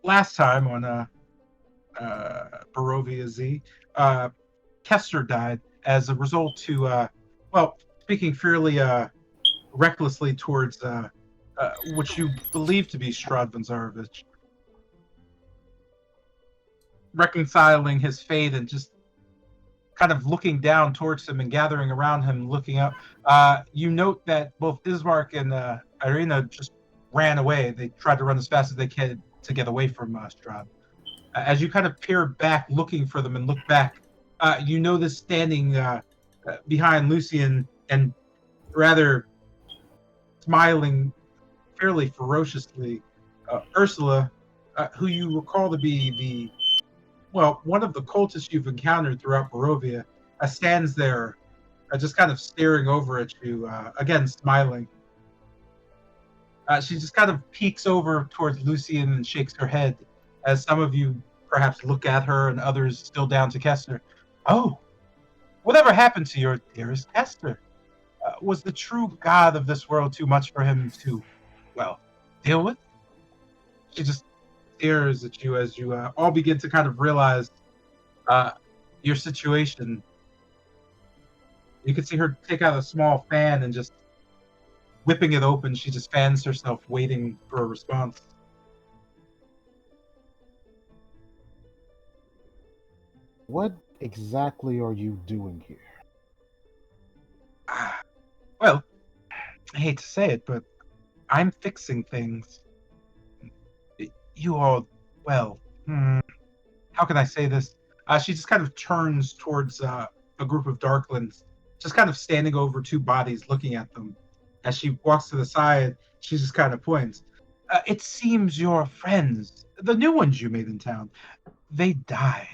last time on Barovia Z, uh, Kester died as a result to, well, speaking fairly recklessly towards what you believe to be Strahd Zarovich, reconciling his fate and just kind of looking down towards him and gathering around him, looking up. You note that both Ismark and Irina just ran away. They tried to run as fast as they could to get away from Strahd. As you kind of peer back, looking for them, and look back, you notice standing behind Lucian and rather smiling fairly ferociously, Ursula, who you recall to be one of the cultists you've encountered throughout Barovia, stands there, just kind of staring over at you, again smiling. She just kind of peeks over towards Lucian and shakes her head, as some of you perhaps look at her and others still down to Kester. Oh, whatever happened to your dearest Kester? Was the true god of this world too much for him to, well, deal with? She just stares at you as you all begin to kind of realize uh, your situation. You can see her take out a small fan and just whipping it open. She just fans herself, waiting for a response. What exactly are you doing here? Well, I hate to say it, but I'm fixing things. You all, well, how can I say this? She just kind of turns towards a group of Darklings, just kind of standing over two bodies, looking at them. As she walks to the side, she just kind of points. It seems your friends, the new ones you made in town, they died.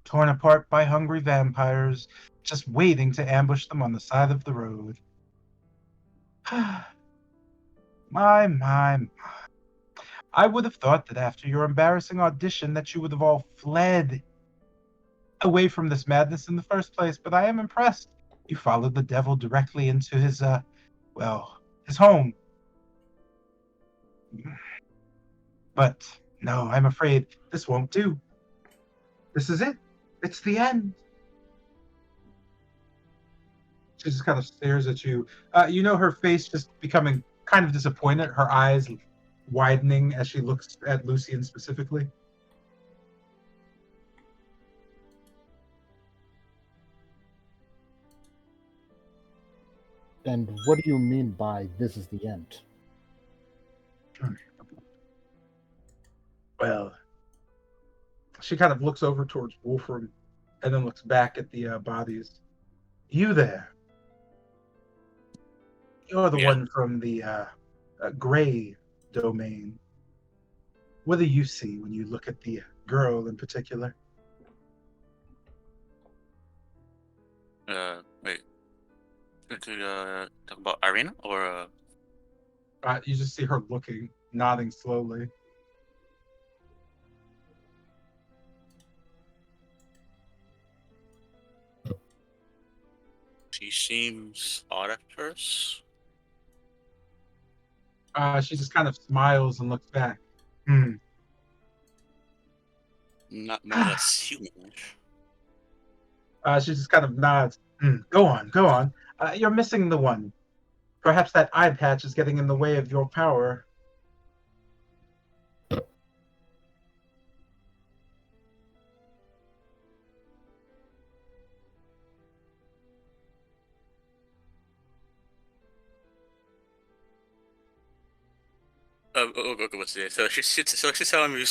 Torn apart by hungry vampires, just waiting to ambush them on the side of the road. My. I would have thought that after your embarrassing audition that you would have all fled away from this madness in the first place, but I am impressed. You followed the devil directly into his, his home. But no, I'm afraid this won't do. This is it. It's the end. She just kind of stares at you. You know her face just becoming kind of disappointed, her eyes widening as she looks at Lucian specifically. And what do you mean by this is the end? Well, she kind of looks over towards Wolfram and then looks back at the bodies. You there. You're the Yeah. one from the gray domain. What do you see when you look at the girl in particular? Wait. To talk about Irina or You just see her looking, nodding slowly. she seems odd at first. She just kind of smiles and looks back. Not more or less humanish. She just kind of nods. Go on. You're missing the one. Perhaps that eye patch is getting in the way of your power. Okay, what's it? So she's telling me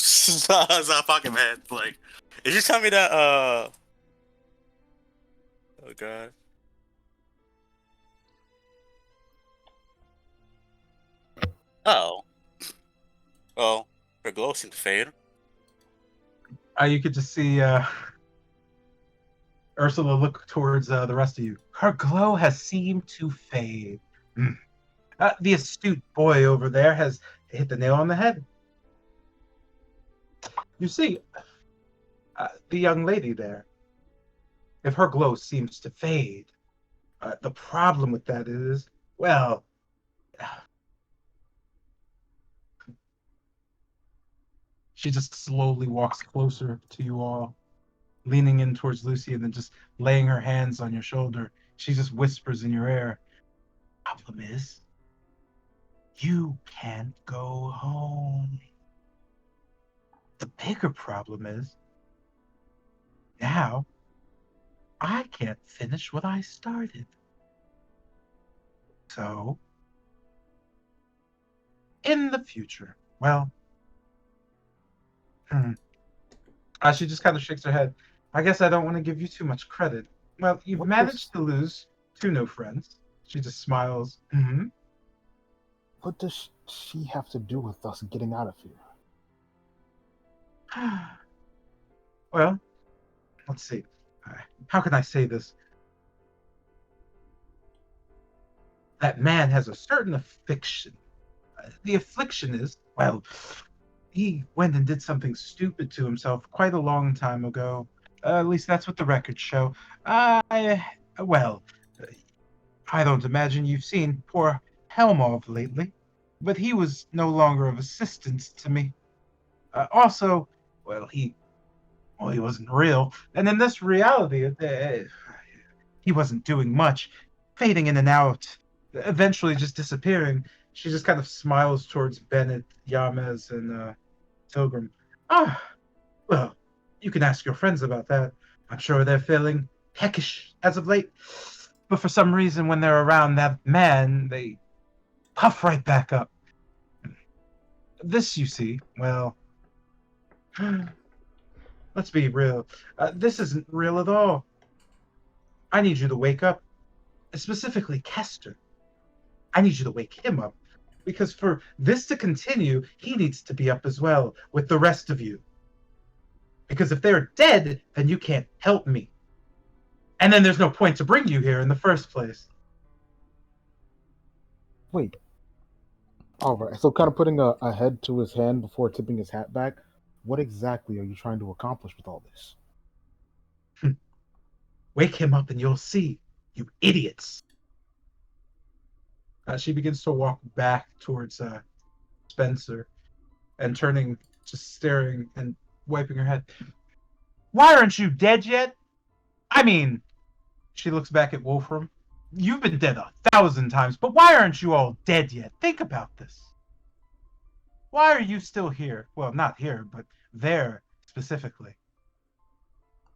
pocket man. Like, is she telling me that oh god. Oh. Well, her glow seemed to fade. You could just see Ursula look towards the rest of you. Her glow has seemed to fade. The astute boy over there has hit the nail on the head. You see, the young lady there, if her glow seems to fade, the problem with that is, well, She just slowly walks closer to you all, leaning in towards Lucy and then just laying her hands on your shoulder. She just whispers in your ear, "Problem is, you can't go home. The bigger problem is, now I can't finish what I started. So, in the future, well, hmm, she just kind of shakes her head. I guess I don't want to give you too much credit. Well, you've What managed does to lose two no friends. She just smiles. Mm-hmm. what does she have to do with us getting out of here? Well, let's see. How can I say this? That man has a certain affliction. The affliction is, well, he went and did something stupid to himself quite a long time ago. At least that's what the records show. Well, I don't imagine you've seen poor Helmov lately, but he was no longer of assistance to me. Also, well, he wasn't real, and in this reality, he wasn't doing much, fading in and out, eventually just disappearing. She just kind of smiles towards Bennett, Yamez, and Pilgrim. Ah, well, you can ask your friends about that. I'm sure they're feeling peckish as of late. But for some reason, when they're around that man, they puff right back up. This, you see, well, let's be real. This isn't real at all. I need you to wake up. Specifically, Kester. I need you to wake him up. Because for this to continue, he needs to be up as well, with the rest of you. Because if they're dead, then you can't help me. And then there's no point to bring you here in the first place. Wait. All right. So, kind of putting a head to his hand before tipping his hat back. What exactly are you trying to accomplish with all this? Wake him up and you'll see, you idiots. She begins to walk back towards Spencer and turning, just staring and wiping her head. Why aren't you dead yet? I mean, she looks back at Wolfram. You've been dead 1,000 times, but why aren't you all dead yet? Think about this. Why are you still here? Well, not here, but there specifically.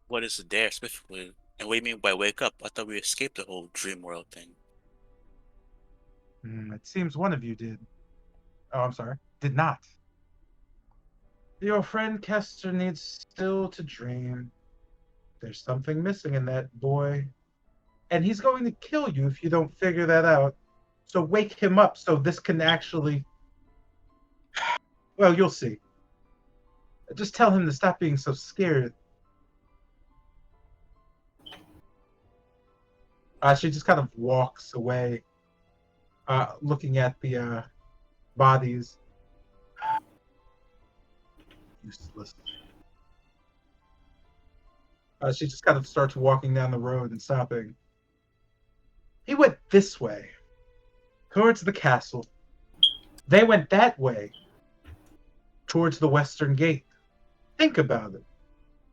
What is it there specifically? And what do you mean by wake up? I thought we escaped the whole dream world thing. It seems one of you did. Oh, I'm sorry. Did not. Your friend Kester needs still to dream. There's something missing in that boy. And he's going to kill you if you don't figure that out. So wake him up so this can actually... Well, you'll see. Just tell him to stop being so scared. She just kind of walks away, looking at the bodies. Useless. She just kind of starts walking down the road and stopping. He went this way, towards the castle. They went that way, towards the western gate. Think about it.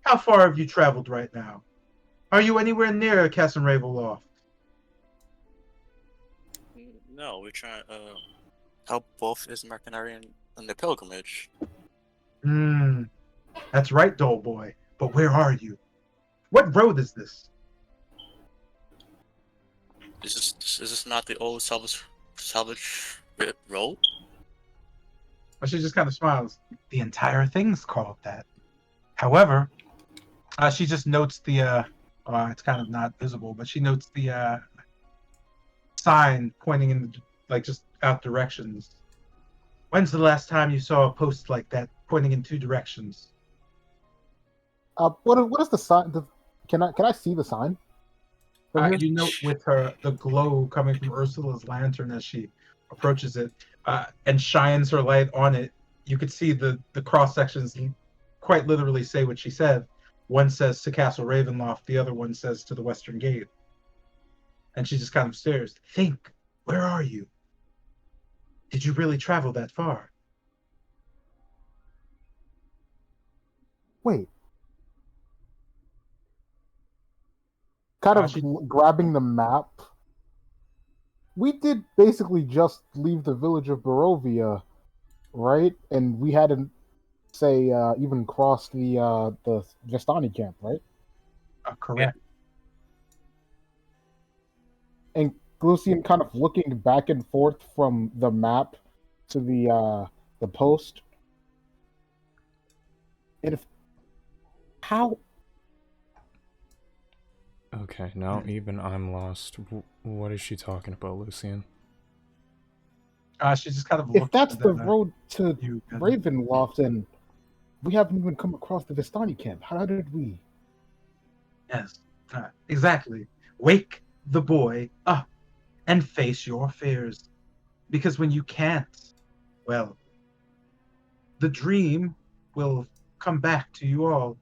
How far have you traveled right now? Are you anywhere near Castle Ravenloft? No, we're trying to help both Ismark and Arian on their pilgrimage. That's right, Dole Boy. But where are you? What road is this? Is this not the old salvage road? She just kind of smiles. The entire thing's called that. However, she just notes the it's kind of not visible, but she notes the sign pointing in the, like, just out directions. When's the last time you saw a post like that pointing in two directions? What is the sign? Can I see the sign? From here? You note with her the glow coming from Ursula's lantern as she approaches it and shines her light on it. You could see the cross sections quite literally say what she said. One says to Castle Ravenloft, the other one says to the Western Gate. And she just kind of stares. Think, where are you? Did you really travel that far? Wait. Kind of grabbing the map. We did basically just leave the village of Barovia, right? And we hadn't, say, even crossed the Vistani camp, right? Correct. And Lucian kind of looking back and forth from the map to the post. And if how? Okay, now even I'm lost. What is she talking about, Lucian? She just kind of If looked that's at the road to you, Ravenloft, and we haven't even come across the Vistani camp, how did we? Yes, exactly. Wake the boy up and face your fears. Because when you can't, well, the dream will come back to you all.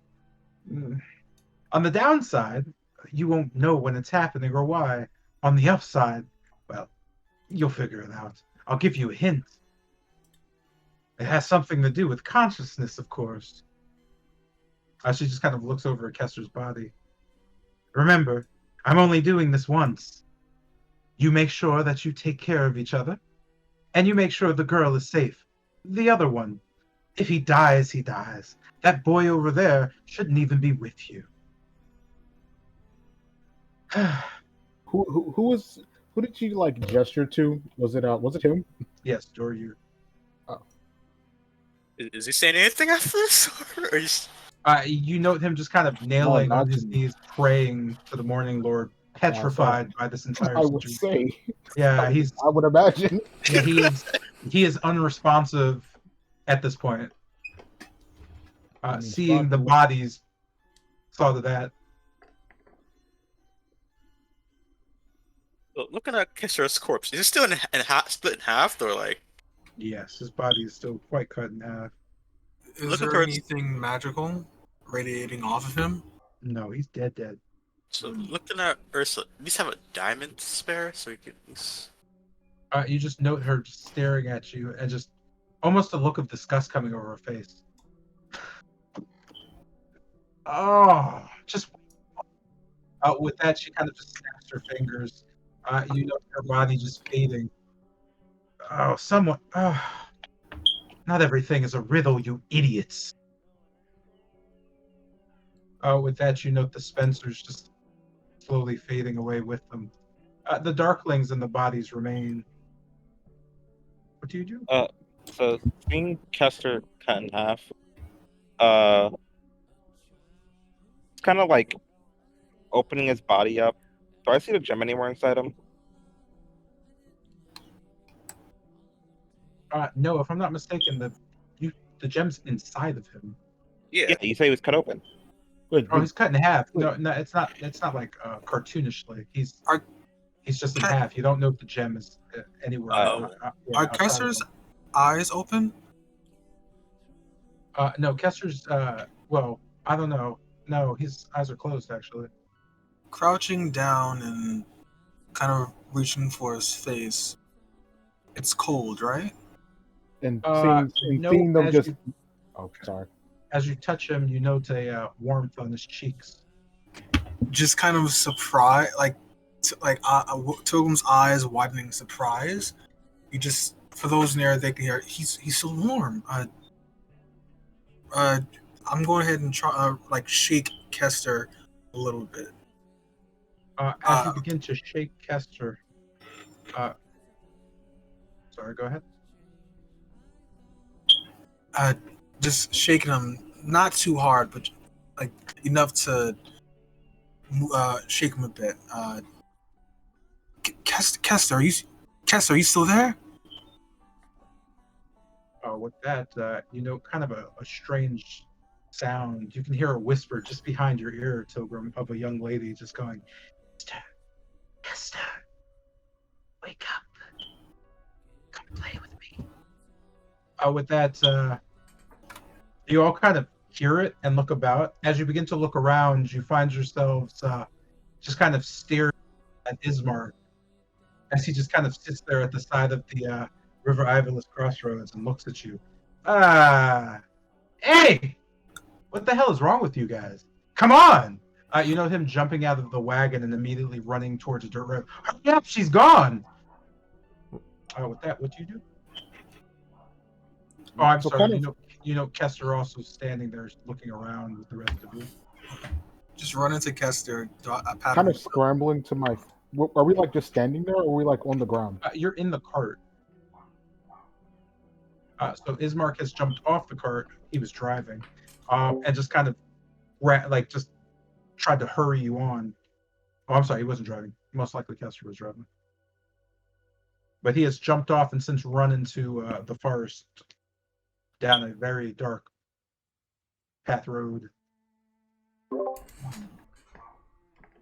On the downside, you won't know when it's happening or why. On the upside, well, you'll figure it out. I'll give you a hint. It has something to do with consciousness, of course. She just kind of looks over at Kester's body. Remember, I'm only doing this once. You make sure that you take care of each other, and you make sure the girl is safe. The other one, if he dies, he dies. That boy over there shouldn't even be with you. Who did she like gesture to? Was it him? Yes, Doryu. Is he saying anything after this? Or is... You note him just kind of nailing on his knees, praying to the Morning Lord, petrified by this entire I would situation. say. Yeah, I would imagine. Yeah, he is unresponsive at this point. Seeing the bodies, saw to that. Looking at Kisser's corpse, is it still split in half, or like? Yes, his body is still quite cut in half. Is there anything magical radiating off of him? No, he's dead. So looking at Ursula, at least have a diamond to spare, so we could. You just note her just staring at you, and just almost a look of disgust coming over her face. Oh, just with that, she kind of just snaps her fingers. You know her body just fading. Oh, someone. Not everything is a riddle, you idiots. With that, you note the Spencers just slowly fading away with them. The Darklings and the bodies remain. What do you do? So seeing Kester cut in half, it's kind of like opening his body up. Do I see the gem anywhere inside him? No, if I'm not mistaken, the gem's inside of him. Yeah, you say he was cut open. He's cut in half. No, it's not. It's not like cartoonishly. He's just in half. You don't know if the gem is anywhere. Are Kester's eyes open? No, Kester's. Well, I don't know. No, his eyes are closed actually. Crouching down and kind of reaching for his face. It's cold, right? And seeing them just. Oh, sorry. As you touch him, you note a warmth on his cheeks. Just kind of surprise, Togum's eyes widening surprise. You just, for those near, they can hear. He's so warm. I'm going ahead and try shake Kester a little bit. As you begin to shake Kester, sorry, go ahead. Just shaking him, not too hard, but like enough to shake him a bit. Kester, are you still there? With that, kind of a strange sound. You can hear a whisper just behind your ear, Tilgrim, of a young lady just going, Kester, wake up. Come play with me. With that, you all kind of hear it and look about. As you begin to look around, you find yourselves just kind of staring at Ismark as he just kind of sits there at the side of the River Ivalus crossroads and looks at you. Hey! What the hell is wrong with you guys? Come on! You know him jumping out of the wagon and immediately running towards a dirt road. Hurry up, she's gone! With that, what do you do? Oh, I'm So sorry. kind of- You know, Kester also standing there looking around with the rest of you. Just run into Kester. Pat Kind him. of scrambling to my. Are we like just standing there, or are we like on the ground? You're in the cart. So Ismark has jumped off the cart. He was driving, and just kind of just tried to hurry you on. Oh, I'm sorry, he wasn't driving. Most likely Kester was driving. But he has jumped off and since run into the forest down a very dark path road.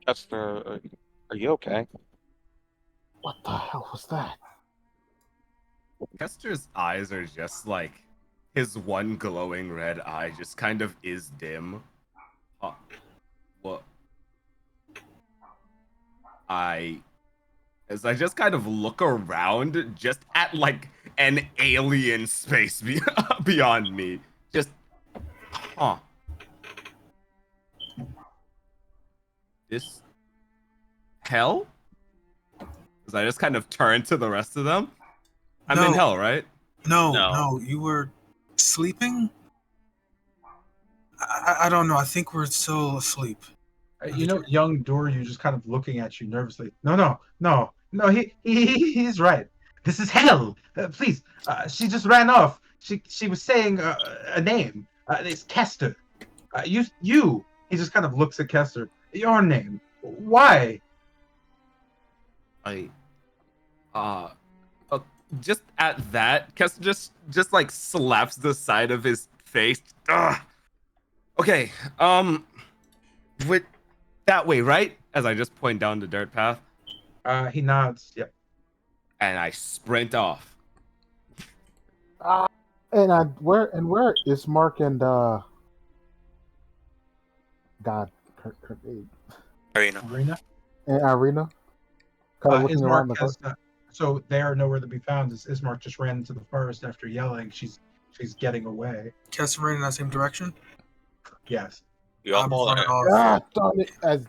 Esther, are you okay? What the hell was that? Kester's eyes are just like his one glowing red eye just kind of is dim. What? As I just kind of look around just at like an alien space beyond me. Just this hell? As I just kind of turn to the rest of them. I'm in No. hell, right? No, you were sleeping? I don't know. I think we're still asleep. You know, young Doryu just kind of looking at you nervously. No. He's right. This is hell. Please. She just ran off. She was saying a name. It's Kester. You. He just kind of looks at Kester. Your name. Why? Just at that, Kester just like slaps the side of his face. Ugh. Okay, with that way, right? As I just point down the dirt path. He nods. Yep. And I sprint off. Where is Mark and God, her name. Arena. And Irina? Kind of looking around the Ismark so they are nowhere to be found. As Ismark just ran into the forest after yelling. She's getting away. Kester ran in that same direction? Yes. We all I'm fall running in. off. Ah, darn it! As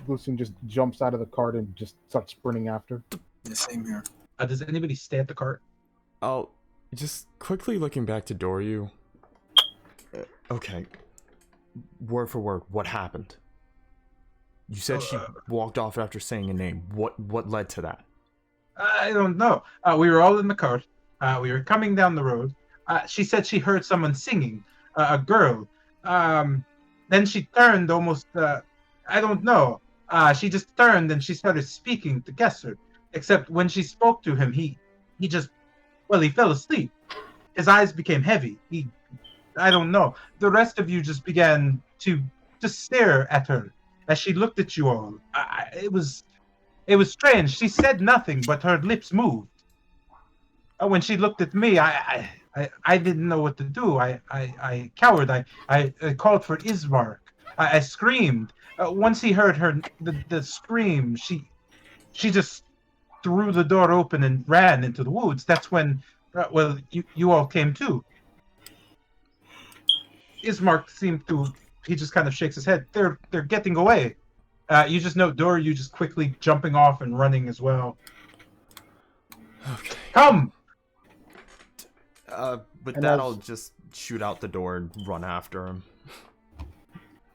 Lucian just jumps out of the cart and just starts sprinting after. Yeah, same here. Does anybody stay at the cart? Oh, just quickly looking back to Doryu. Okay. Word for word, what happened? You said she walked off after saying a name. What led to that? I don't know. We were all in the cart. We were coming down the road. She said she heard someone singing, a girl. Then she turned almost, I don't know. She just turned and she started speaking to Kester. Except when she spoke to him, he fell asleep. His eyes became heavy. I don't know. The rest of you just began to just stare at her as she looked at you all. It was strange. She said nothing, but her lips moved. When she looked at me, I didn't know what to do. I cowered. I called for Ismark. I screamed. Once he heard the scream, she just threw the door open and ran into the woods. That's when, you all came too. Ismark seemed to. He just kind of shakes his head. They're getting away. You just note Doryu just quickly jumping off and running as well. Okay. Come. With And that, as- I'll just shoot out the door and run after him.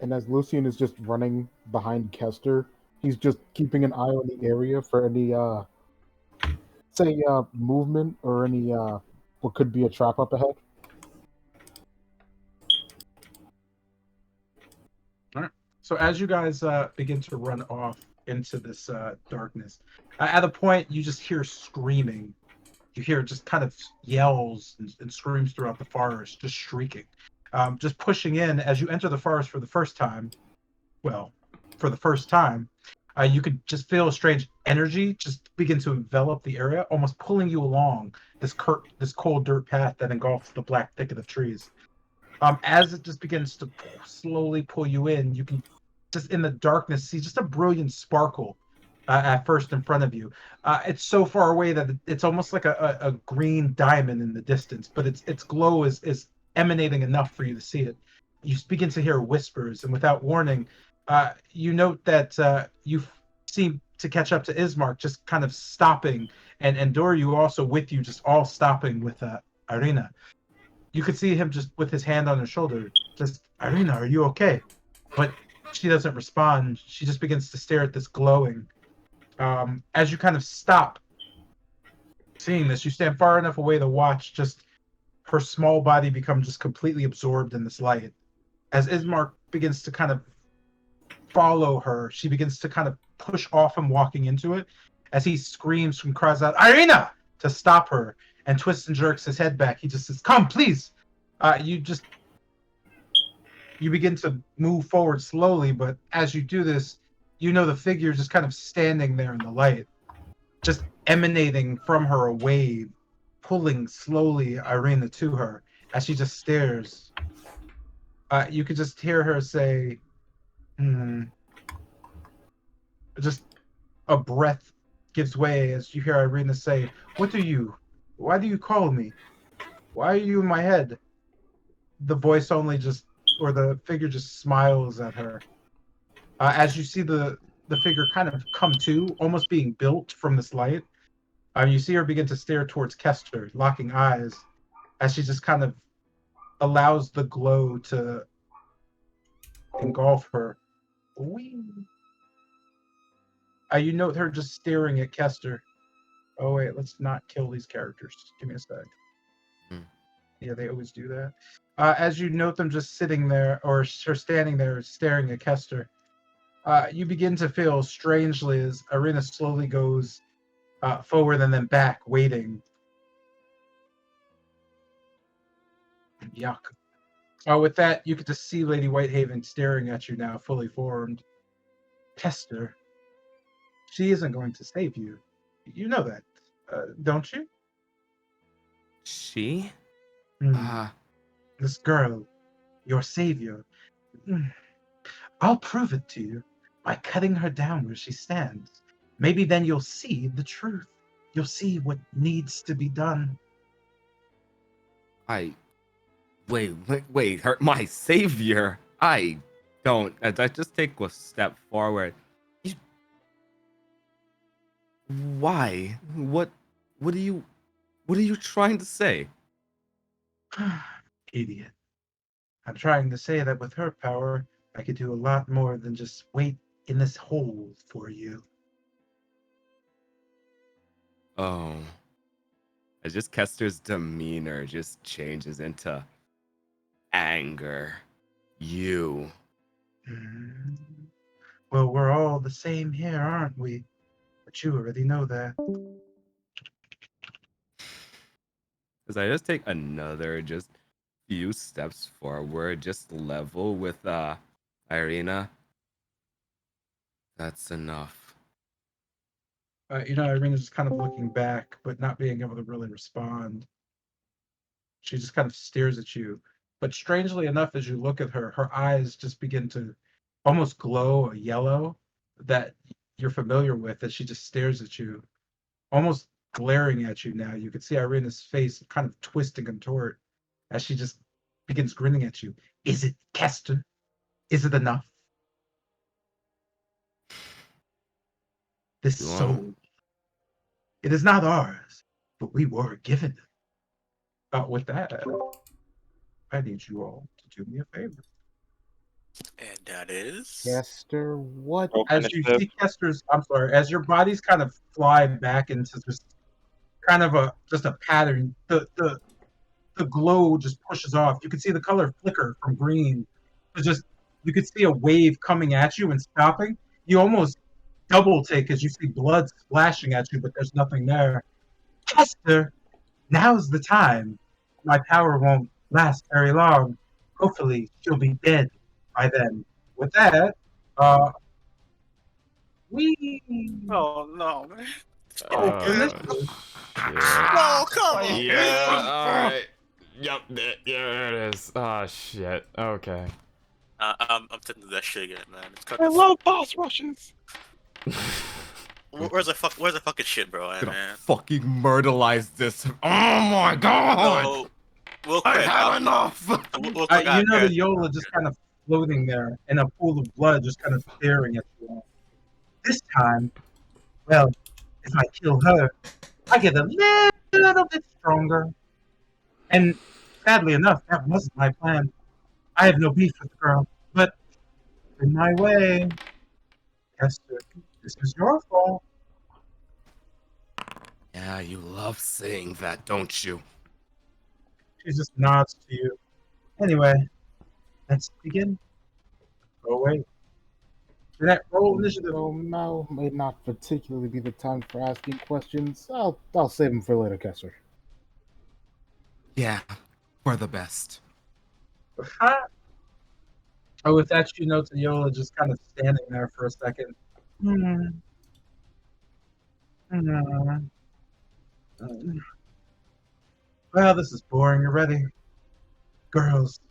And as Lucian is just running behind Kester, he's just keeping an eye on the area for any movement or any what could be a trap up ahead. So as you guys begin to run off into this darkness, at a point you just hear screaming. You hear just kind of yells and screams throughout the forest, just shrieking. Just pushing in as you enter the forest for the first time. Well, for the first time, you could just feel a strange energy just begin to envelop the area, almost pulling you along this cold dirt path that engulfs the black thicket of trees. As it just begins to slowly pull you in, you can just in the darkness see just a brilliant sparkle at first in front of you. It's so far away that it's almost like a green diamond in the distance, but its glow is emanating enough for you to see it. you begin to hear whispers, and without warning, you note that you seem to catch up to Ismark, just kind of stopping, and Doryu also with you, just all stopping with Irina. You could see him just with his hand on her shoulder, just, Irina, are you okay? But she doesn't respond. She just begins to stare at this glowing. As you kind of stop seeing this, you stand far enough away to watch just her small body become just completely absorbed in this light. As Ismark begins to kind of follow her, she begins to kind of push off him walking into it, as he screams and cries out, Irina! To stop her, and twists and jerks his head back. He just says, come, please! You begin to move forward slowly, but as you do this, you know the figure just kind of standing there in the light, just emanating from her a wave, pulling slowly Irina to her as she just stares. You could just hear her say, just a breath gives way as you hear Irina say, what are you? Why do you call me? Why are you in my head? The voice only just, or the figure just smiles at her. As you see the figure kind of come to, almost being built from this light, you see her begin to stare towards Kester, locking eyes, as she just kind of allows the glow to engulf her. Whee! You note her just staring at Kester. Oh wait, let's not kill these characters. Give me a sec. Yeah, they always do that. As you note them just sitting there, or standing there staring at Kester, you begin to feel strangely as Irina slowly goes forward and then back, waiting. Yuck. With that, you get to see Lady Whitehaven staring at you now, fully formed. Kester, she isn't going to save you. You know that, don't you? She? This girl, your savior. I'll prove it to you by cutting her down where she stands. Maybe then you'll see the truth. You'll see what needs to be done. Wait, her, my savior. I don't. As I just take a step forward. Why? What are you trying to say? Idiot. I'm trying to say that with her power, I could do a lot more than just wait in this hole for you. Oh. It's just Kester's demeanor just changes into anger. You. Well, we're all the same here, aren't we? But you already know that. As I just take another just few steps forward, just level with Irina. That's enough. Irina's just kind of looking back, but not being able to really respond. She just kind of stares at you. But strangely enough, as you look at her, her eyes just begin to almost glow a yellow that you're familiar with, as she just stares at you, almost glaring at you now. You can see Irina's face kind of twisting and contort as she just begins grinning at you. Is it, Kester? Is it enough? This soul, it is not ours, but we were given it. With that, I need you all to do me a favor. And that is. Kester, what? As you see Kester's, as your bodies kind of fly back into just kind of a pattern, the glow just pushes off. You can see the color flicker from green. You could see a wave coming at you and stopping. You almost double take as you see blood splashing at you, but there's nothing there. Kester, now's the time. My power won't last very long. Hopefully, she'll be dead by then. With that, we. Oh no, man. Initially, No, come on. Yeah, alright. Yep, there it is. Oh, shit. Okay. I'm taking that shit again, man. I love boss rushes. Where's the fucking shit, bro? I'm gonna Man. fucking murderize this. Oh my god! No. Real I quick, had enough. real quick, You know the Yola just kind of floating there in a pool of blood, just kind of staring at you all. This time, well, if I kill her, I get a little bit stronger. And sadly enough, that wasn't my plan. I have no beef with the girl, but in my way, Esther, this is your fault. Yeah, you love saying that, don't you? She just nods to you. Anyway, let's begin. Oh wait. Did that roll initiative? So now may not particularly be the time for asking questions. I'll save them for later, Kessler. Yeah, we're the best. Huh? Oh, with that, you note Yola just kind of standing there for a second. Hmm. Hmm. Well, this is boring already. Girls,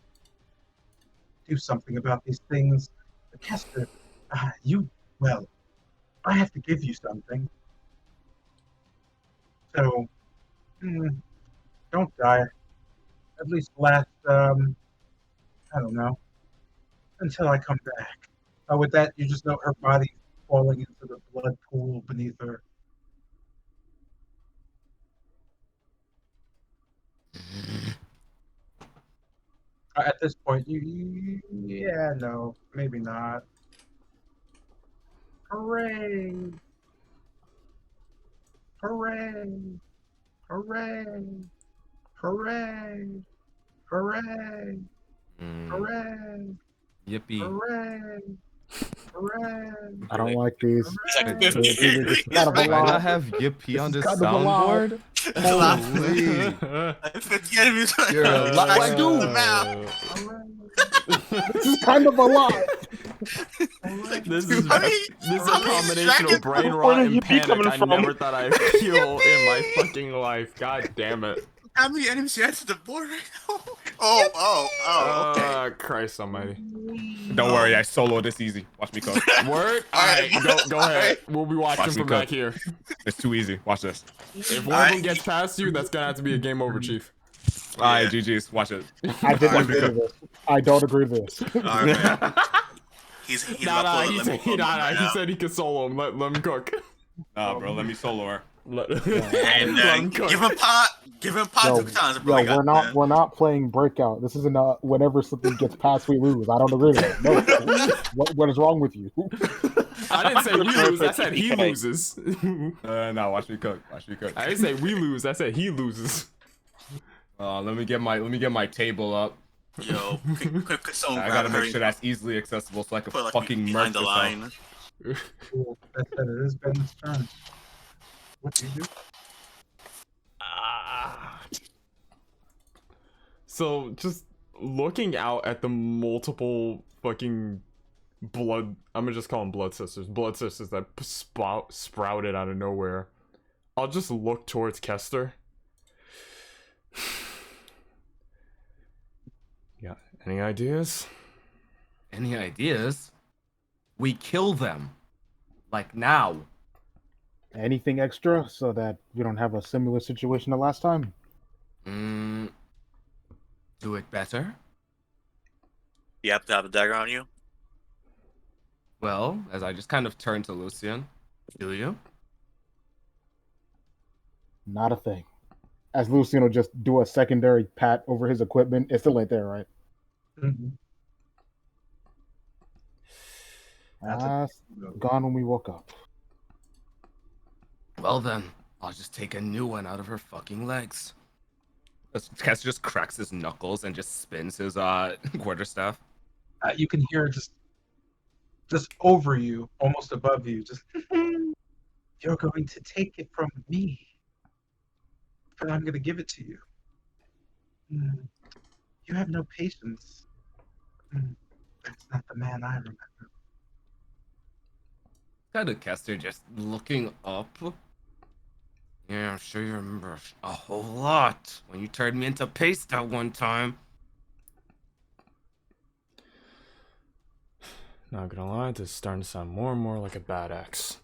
do something about these things. Kester, well, I have to give you something. So, don't die. At least last, I don't know, until I come back. With that, you just note her body falling into the blood pool beneath her. At this point, yeah, no, maybe not. Hooray! Hooray! Hooray! Hooray! Hooray! Hooray! Yippee. Hooray! Hooray! I don't like these. He's like Hooray! 50. This is kind of a Why lot. not have Yippee on This the is kind of a lot. soundboard? Like 50 enemies. You're a Like, liar. I do the math. This is kind of a lot. This is I mean, this is a I mean, combination Dragon- of brain Where rot did and Yippee panic coming I from? never thought I'd feel in my fucking life. God damn it. How many enemies you had to the board right now? Okay. Christ almighty. Don't worry, I solo this easy. Watch me cook. Word? Alright, go ahead. We'll be watching Watch me from back cook. here. It's too easy. Watch this. If one of them gets past you, that's gonna have to be a game over, Chief. Alright, GG's. Watch it. I didn't Alright, agree to this. I don't agree to this. Alright, man. He's Nah, about to he let me said, cook right he now. said he could solo him. Let him cook. Nah, bro, let me solo her. And Let him cook. give him pot Yo, 2 times, bro. we're not playing breakout. This isn't whenever something gets past we lose. I don't agree to it. No. What is wrong with you? I didn't say we lose. I said he loses. Nah, watch me cook. Watch me cook. I didn't say we lose. I said he loses. Let me get my table up. Yo, could someone I grab gotta her make sure that's easily accessible so I can put like fucking behind murder the line. Cool. That said, it is Ben's turn. What do you do? So just looking out at the multiple fucking blood, I'm gonna just call them blood sisters that sprouted out of nowhere. I'll just look towards Kester. Yeah, any ideas? Any ideas? We kill them. Like now. Anything extra so that we don't have a similar situation to last time? Do it better? You have to have a dagger on you. Well, as I just kind of turn to Lucian, do you? Not a thing. As Lucian will just do a secondary pat over his equipment. It still ain't there, right? Mm-hmm. Gone when we woke up. Well then, I'll just take a new one out of her fucking legs. Cass just cracks his knuckles and just spins his quarterstaff. You can hear just over you, almost above you, just you're going to take it from me, but I'm going to give it to you. You have no patience. That's not the man I remember. Kind of Kester just looking up. Yeah, I'm sure you remember a whole lot when you turned me into paste that one time. Not gonna lie, this is starting to sound more and more like a bad ex.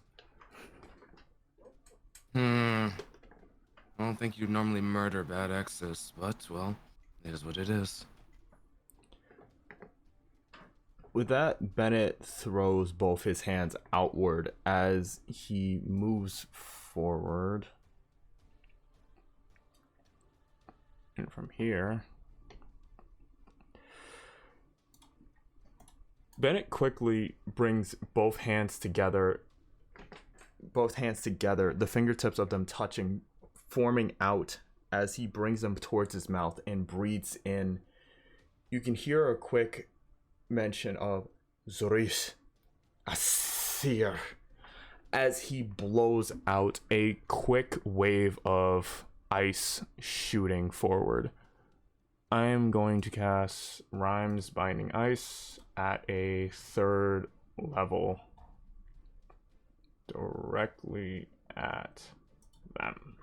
I don't think you normally murder bad exes, but, well, It is what it is. With that, Bennett throws both his hands outward as he moves forward. And from here, Bennett quickly brings both hands together, the fingertips of them touching, forming out as he brings them towards his mouth and breathes in. You can hear a quick mention of Zoris Asir as he blows out a quick wave of ice shooting forward. I am going to cast Rhymes Binding Ice at a 3rd level directly at them.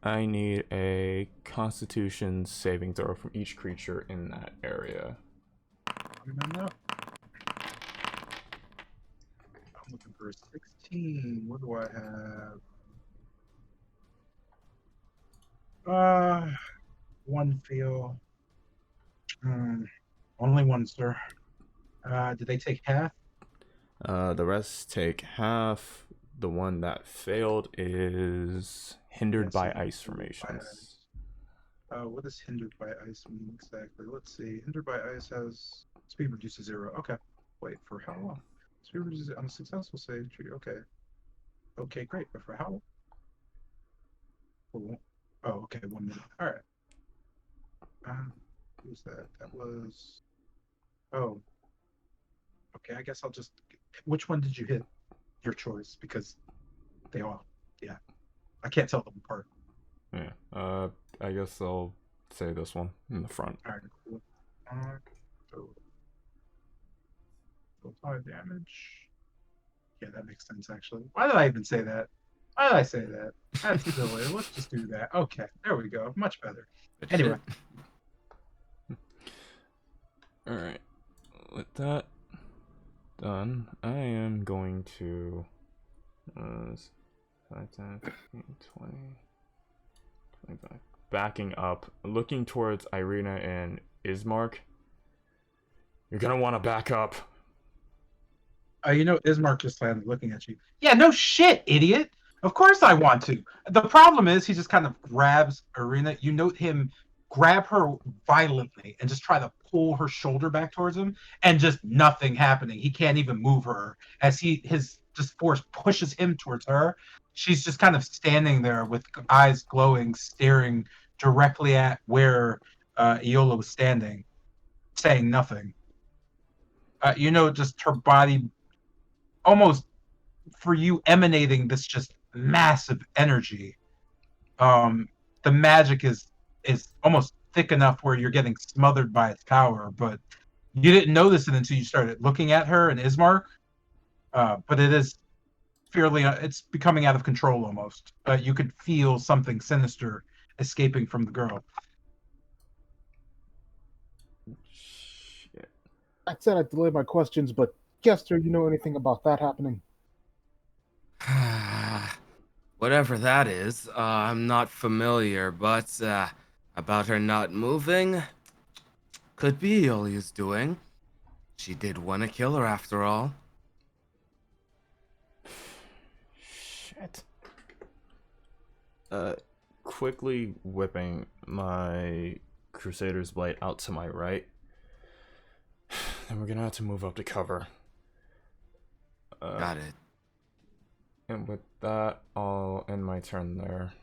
I need a Constitution saving throw from each creature in that area. I'm looking for a 16. What do I have? One feel. Only one, sir. Did they take half? The rest take half. The one that failed is hindered by ice formations. What does hindered by ice mean exactly? Let's see. Hindered by ice has speed reduced to 0. Okay. Wait, for how long? Speed reduces on a successful save. Okay. Okay, great. But for how long? Oh, okay, 1 minute. All right. Who's that? That was. Oh. Okay, I guess I'll just. Which one did you hit? Your choice, because they all. Yeah. I can't tell them apart. Yeah. I guess I'll say this one in the front. All right, cool. So 5 damage. Yeah, that makes sense, actually. Why did I even say that? Why did I say that? That's silly. Let's just do that. Okay, there we go. Much better. Good Anyway. shit. Alright. With that done, I am going to 5, 10, 15, 20, 25. Backing up, looking towards Irina and Ismark. You're gonna want to back up. Ismark just landed looking at you. Yeah, no shit, idiot. Of course I want to. The problem is he just kind of grabs Irina. You note him grab her violently and just try to pull her shoulder back towards him, and just nothing happening. He can't even move her as his just force pushes him towards her. She's just kind of standing there with eyes glowing, staring directly at where Iola was standing, saying nothing. Just her body almost for you emanating this just massive energy. The magic is almost thick enough where you're getting smothered by its power, but you didn't notice it until you started looking at her and Ismark. But it is it's becoming out of control almost. You could feel something sinister escaping from the girl. Shit. I said I'd delay my questions, but Jester, you know anything about that happening? Whatever that is, I'm not familiar, but about her not moving, could be Iolia's doing. She did want to kill her after all. Shit. Quickly whipping my Crusader's Blade out to my right. Then we're gonna have to move up to cover. Got it. And with that, I'll end my turn there.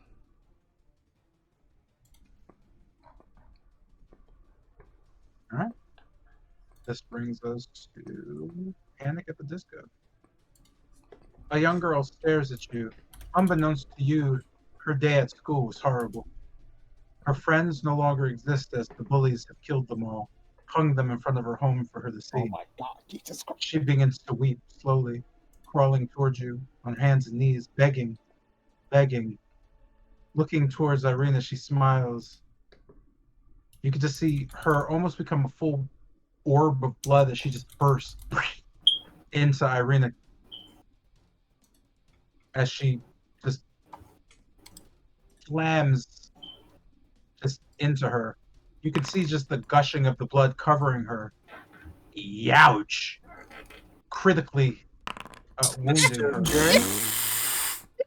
All right. This brings us to Panic at the Disco. A young girl stares at you. Unbeknownst to you, her day at school was horrible. Her friends no longer exist as the bullies have killed them all, hung them in front of her home for her to see. Oh my god, Jesus Christ. She begins to weep slowly, crawling towards you on hands and knees, begging. Looking towards Irina, she smiles. You can just see her almost become a full orb of blood as she just bursts into Irina as she just slams into her. You can see just the gushing of the blood covering her. Youch! Critically wounding her. Mr. J?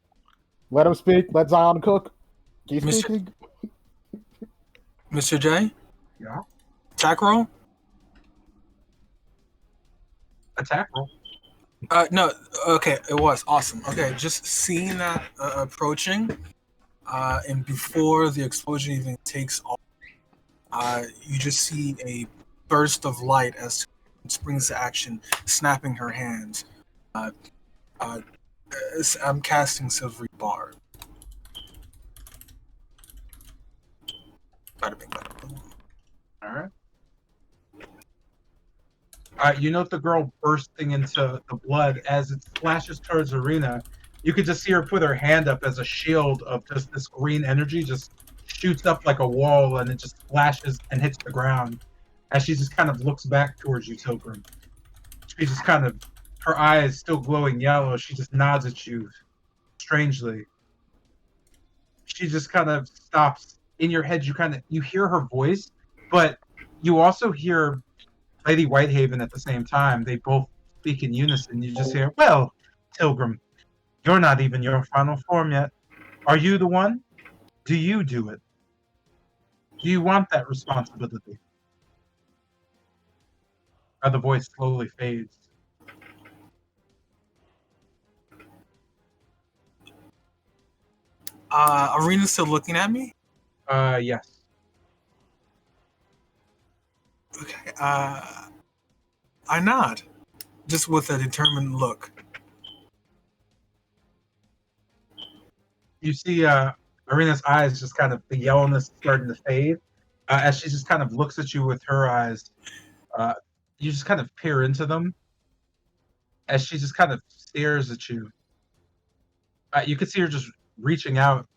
Let him speak. Let Zion cook. Keep Mr. speaking. Mr. J? Yeah. Attack roll? Attack roll. No. Okay, it was awesome. Okay, just seeing that approaching, and before the explosion even takes off, you just see a burst of light as she springs to action, snapping her hands. I'm casting Silvery Bar. Bada bing, bada boom. All right. You note the girl bursting into the blood as it splashes towards Arena. You could just see her put her hand up as a shield of just this green energy just shoots up like a wall, and it just splashes and hits the ground. As she just kind of looks back towards you, Tilgrim. She just kind of, her eyes still glowing yellow. She just nods at you strangely. She just kind of stops. In your head, you hear her voice, but you also hear Lady Whitehaven at the same time. They both speak in unison. You just hear, "Well, Tilgrim, you're not even your final form yet. Are you the one? Do you do it? Do you want that responsibility?" The voice slowly fades. Arena's still looking at me? Yes. Okay. I nod, just with a determined look. You see Arena's eyes just kind of, the yellowness starting to fade. As she just kind of looks at you with her eyes, you just kind of peer into them. As she just kind of stares at you, you can see her just reaching out.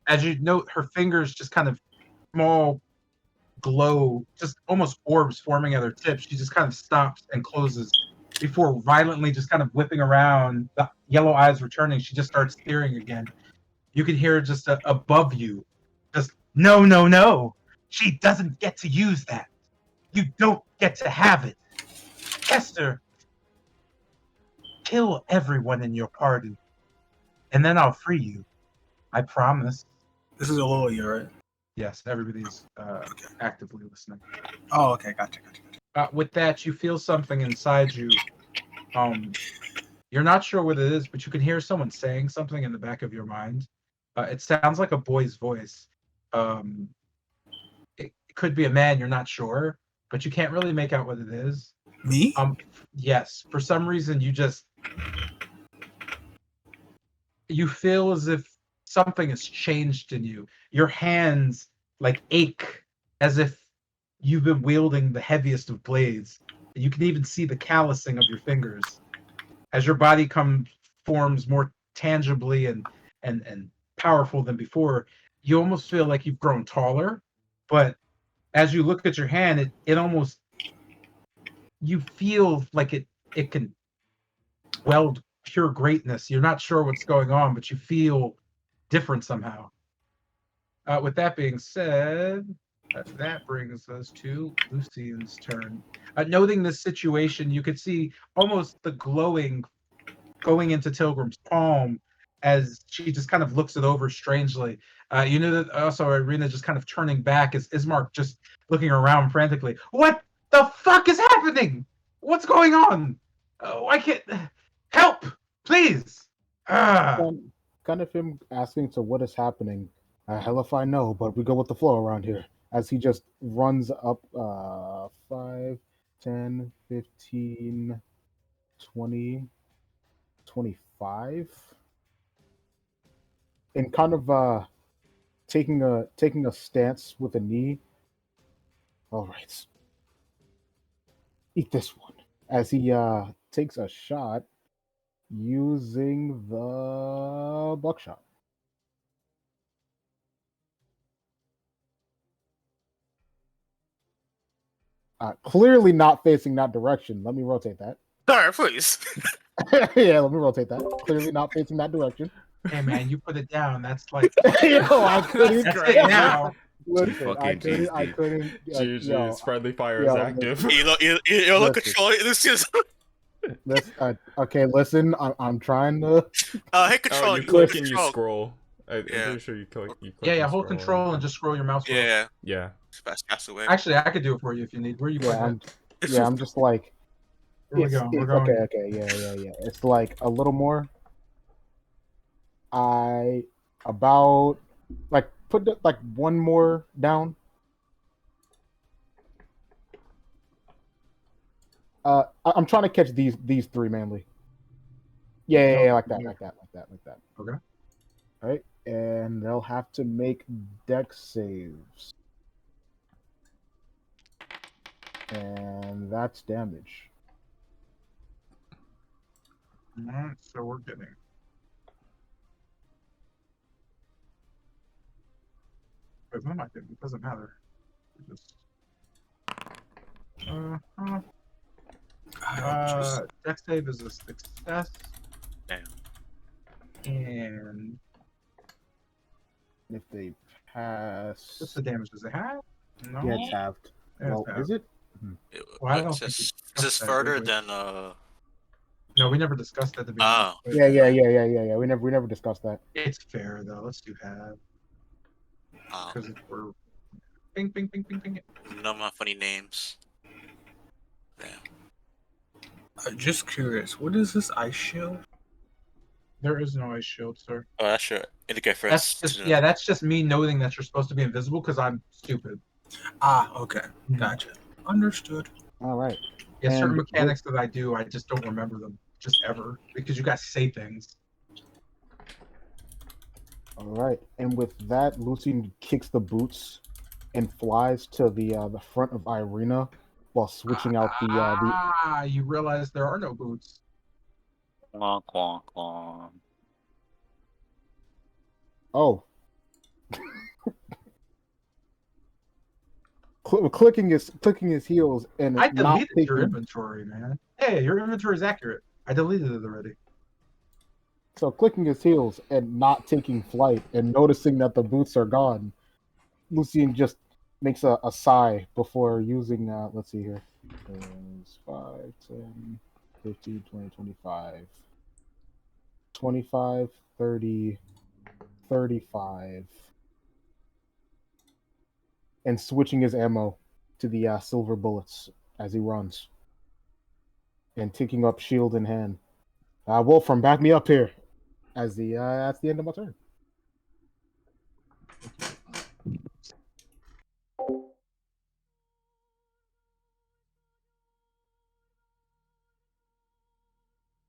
As you note, her fingers just kind of small glow, just almost orbs forming at her tips. She just kind of stops and closes before violently just kind of whipping around, the yellow eyes returning. She just starts staring again. You can hear just above you, just, "No, no, no. She doesn't get to use that. You don't get to have it. Kester, kill everyone in your party, and then I'll free you. I promise." This is a lawyer, right? Yes, everybody's actively listening. Oh, okay, gotcha. With that, you feel something inside you. You're not sure what it is, but you can hear someone saying something in the back of your mind. It sounds like a boy's voice. It could be a man, you're not sure, but you can't really make out what it is. Me? Yes, for some reason you feel as if something has changed in you. Your hands like ache as if you've been wielding the heaviest of blades. You can even see the callousing of your fingers as your body forms more tangibly and powerful than before. You almost feel like you've grown taller, but as you look at your hand, it almost, you feel like it can weld pure greatness. You're not sure what's going on, but you feel different somehow. With that being said, that brings us to Lucian's turn. Noting this situation, you could see almost the glowing going into Tilgrim's palm as she just kind of looks it over strangely. You know that also Irina just kind of turning back as Ismark just looking around frantically. "What the fuck is happening? What's going on? Why can't... Help, please!" Kind of him asking, "So what is happening?" Hell if I know, but we go with the flow around here. As he just runs up 5, 10, 15, 20, 25. And kind of taking a stance with a knee. "All right. Eat this one." As he takes a shot using the buckshot. Clearly not facing that direction. Let me rotate that. Sorry, please. Yeah, let me rotate that. Clearly not facing that direction. Hey man, you put it down. That's like Yo, I couldn't. that's it now. Listen, I fucking couldn't. I GG. couldn't. Yo, Friendly fire is yo, active. You look Listen. control. okay, listen. I'm trying to. Hit Oh, control. you You click click and you control. scroll. I'm Yeah. pretty sure you click. You click Yeah, and hold scroll. control and just scroll your mouse wheel. Yeah. Yeah. Fast away. Actually, I could do it for you if you need. Where are you putting it? I'm just like. Where we going? We're It's going. okay. Yeah. It's like a little more. About like put like one more down. I'm trying to catch these three mainly. Yeah, like that. Okay. All right, and they'll have to make dex saves, and that's damage. Alright, so we're getting. Wait, what am I getting? It doesn't matter. Just. Dex save is a success. Damn. And If they pass, what's the damage? Does it have? No. yeah, it's halved. Yeah, it's Well, halved. is it? Well, I don't Is think this, we is this discussed that, further did we? than No, we never discussed that. To be Oh. honest. Yeah. We never discussed that. It's fair though. Let's do half because we're ping. no more funny names. Damn. Just curious, what is this ice shield? There is no ice shield, sir. Oh, that should indicate for That's us. just that's just me noting that you're supposed to be invisible because I'm stupid. Ah, okay, gotcha. Understood. All right. Yeah, certain And mechanics that I do, I just don't remember them just ever because you guys say things. All right, and with that, Lucian kicks the boots and flies to the front of Irina while switching out the. You realize there are no boots. Quonk, quonk, quonk. Oh. Clicking his heels and I not deleted taking. your inventory, man. Hey, your inventory is accurate. I deleted it already. So clicking his heels and not taking flight and noticing that the boots are gone, Lucian just makes a sigh before using, let's see here. 5, 10, 15, 20, 25. 25, 30, 35. And switching his ammo to the silver bullets as he runs. And taking up shield in hand. Wolfram, back me up here. That's the end of my turn.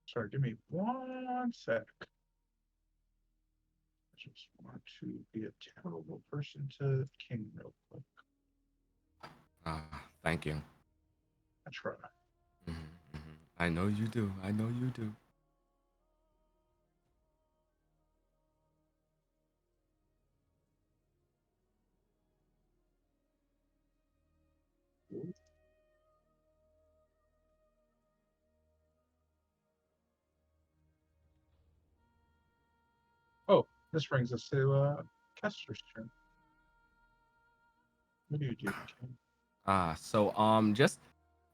Sorry, give me 1 sec. I just want to be a terrible person to King real quick. Thank you. I try. I know you do. I know you do. Oh, this brings us to Kester's turn. What do you do, King? So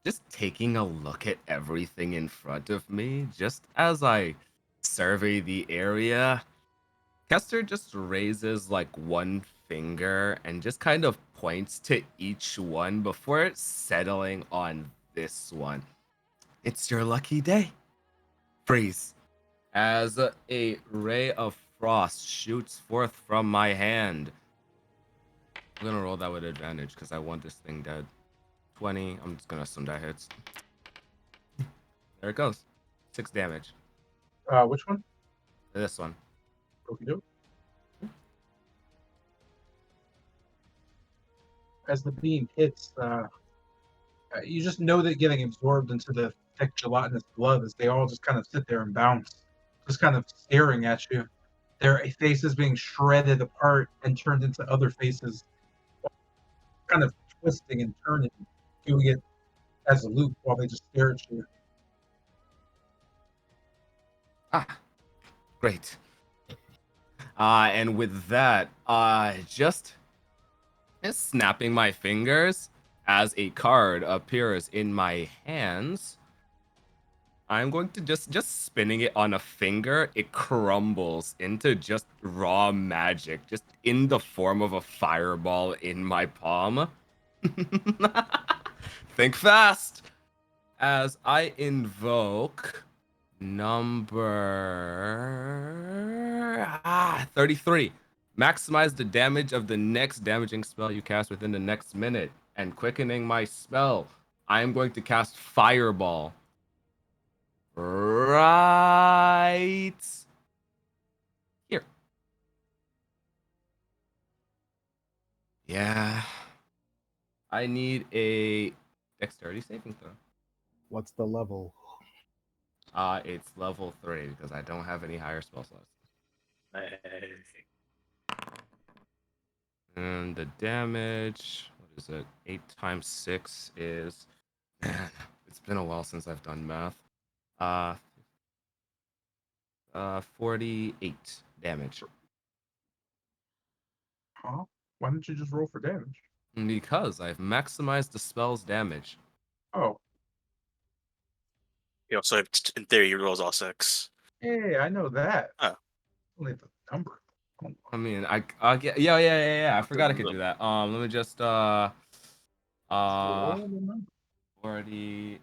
just taking a look at everything in front of me, just as I survey the area, Kester just raises like one finger and just kind of points to each one before settling on this one. It's your lucky day. Freeze. As a ray of frost shoots forth from my hand. I'm gonna roll that with advantage because I want this thing dead. 20. I'm just gonna assume that hits. There it goes. 6 damage. Which one? This one. Okie doke. As the beam hits, you just know that getting absorbed into the thick gelatinous blood as they all just kind of sit there and bounce, just kind of staring at you. Their faces being shredded apart and turned into other faces, kind of twisting and turning, doing it as a loop while they just stare at you. Ah, great. And with that, just snapping my fingers as a card appears in my hands. I'm going to just spinning it on a finger. It crumbles into just raw magic, just in the form of a fireball in my palm. Think fast as I invoke number 33. Maximize the damage of the next damaging spell you cast within the next minute. And quickening my spell, I am going to cast Fireball. Right here. Yeah. I need a dexterity saving throw. What's the level? It's level 3 because I don't have any higher spell slots. And the damage, what is it? 8 times 6 is, man, it's been a while since I've done math. 48 damage. Huh? Why don't you just roll for damage? Because I've maximized the spell's damage. Oh, You know, so in theory, he rolls all 6. hey, I know that. Oh. Only the number. I mean, I get, yeah. I forgot I could do that. Let me just, Roll the number. 40.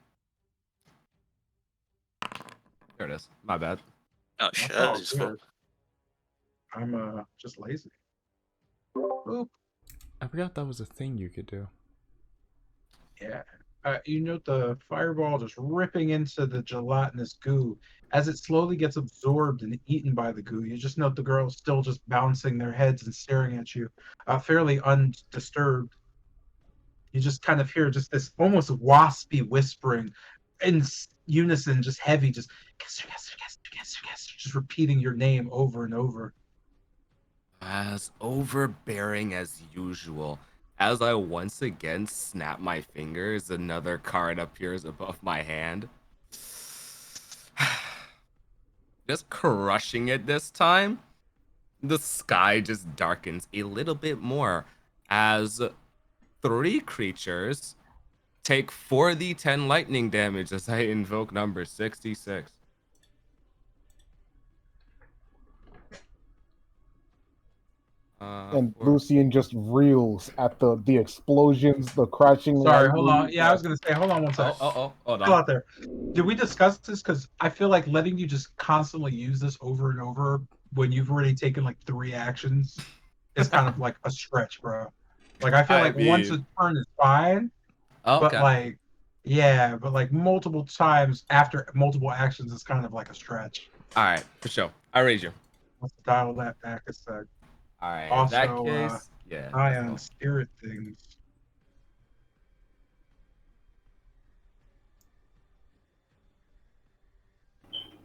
There it is. My bad. Oh shit, That's all that's useful. good. I'm just lazy. Oop. I forgot that was a thing you could do. Yeah. You note the fireball just ripping into the gelatinous goo. As it slowly gets absorbed and eaten by the goo, you just note the girls still just bouncing their heads and staring at you, fairly undisturbed. You just kind of hear just this almost waspy whispering in unison, just heavy, just just repeating your name over and over. As overbearing as usual. As I once again snap my fingers, another card appears above my hand. Just crushing it this time. The sky just darkens a little bit more as 3 creatures take 4d10 lightning damage as I invoke number 66. And Lucian just reels at the explosions, the crashing. Sorry, lightning. hold on. Yeah, I was gonna say, hold on one second. Hold Still on. out there. Did we discuss this? Because I feel like letting you just constantly use this over and over when you've already taken like 3 actions is kind of like a stretch, bro. Like I feel like once a turn is fine, but like, yeah, but like multiple times after multiple actions is kind of like a stretch. All right, for sure. I raise you. Let's dial that back a sec. All right. Also, in that case, yeah. eye on spirit things.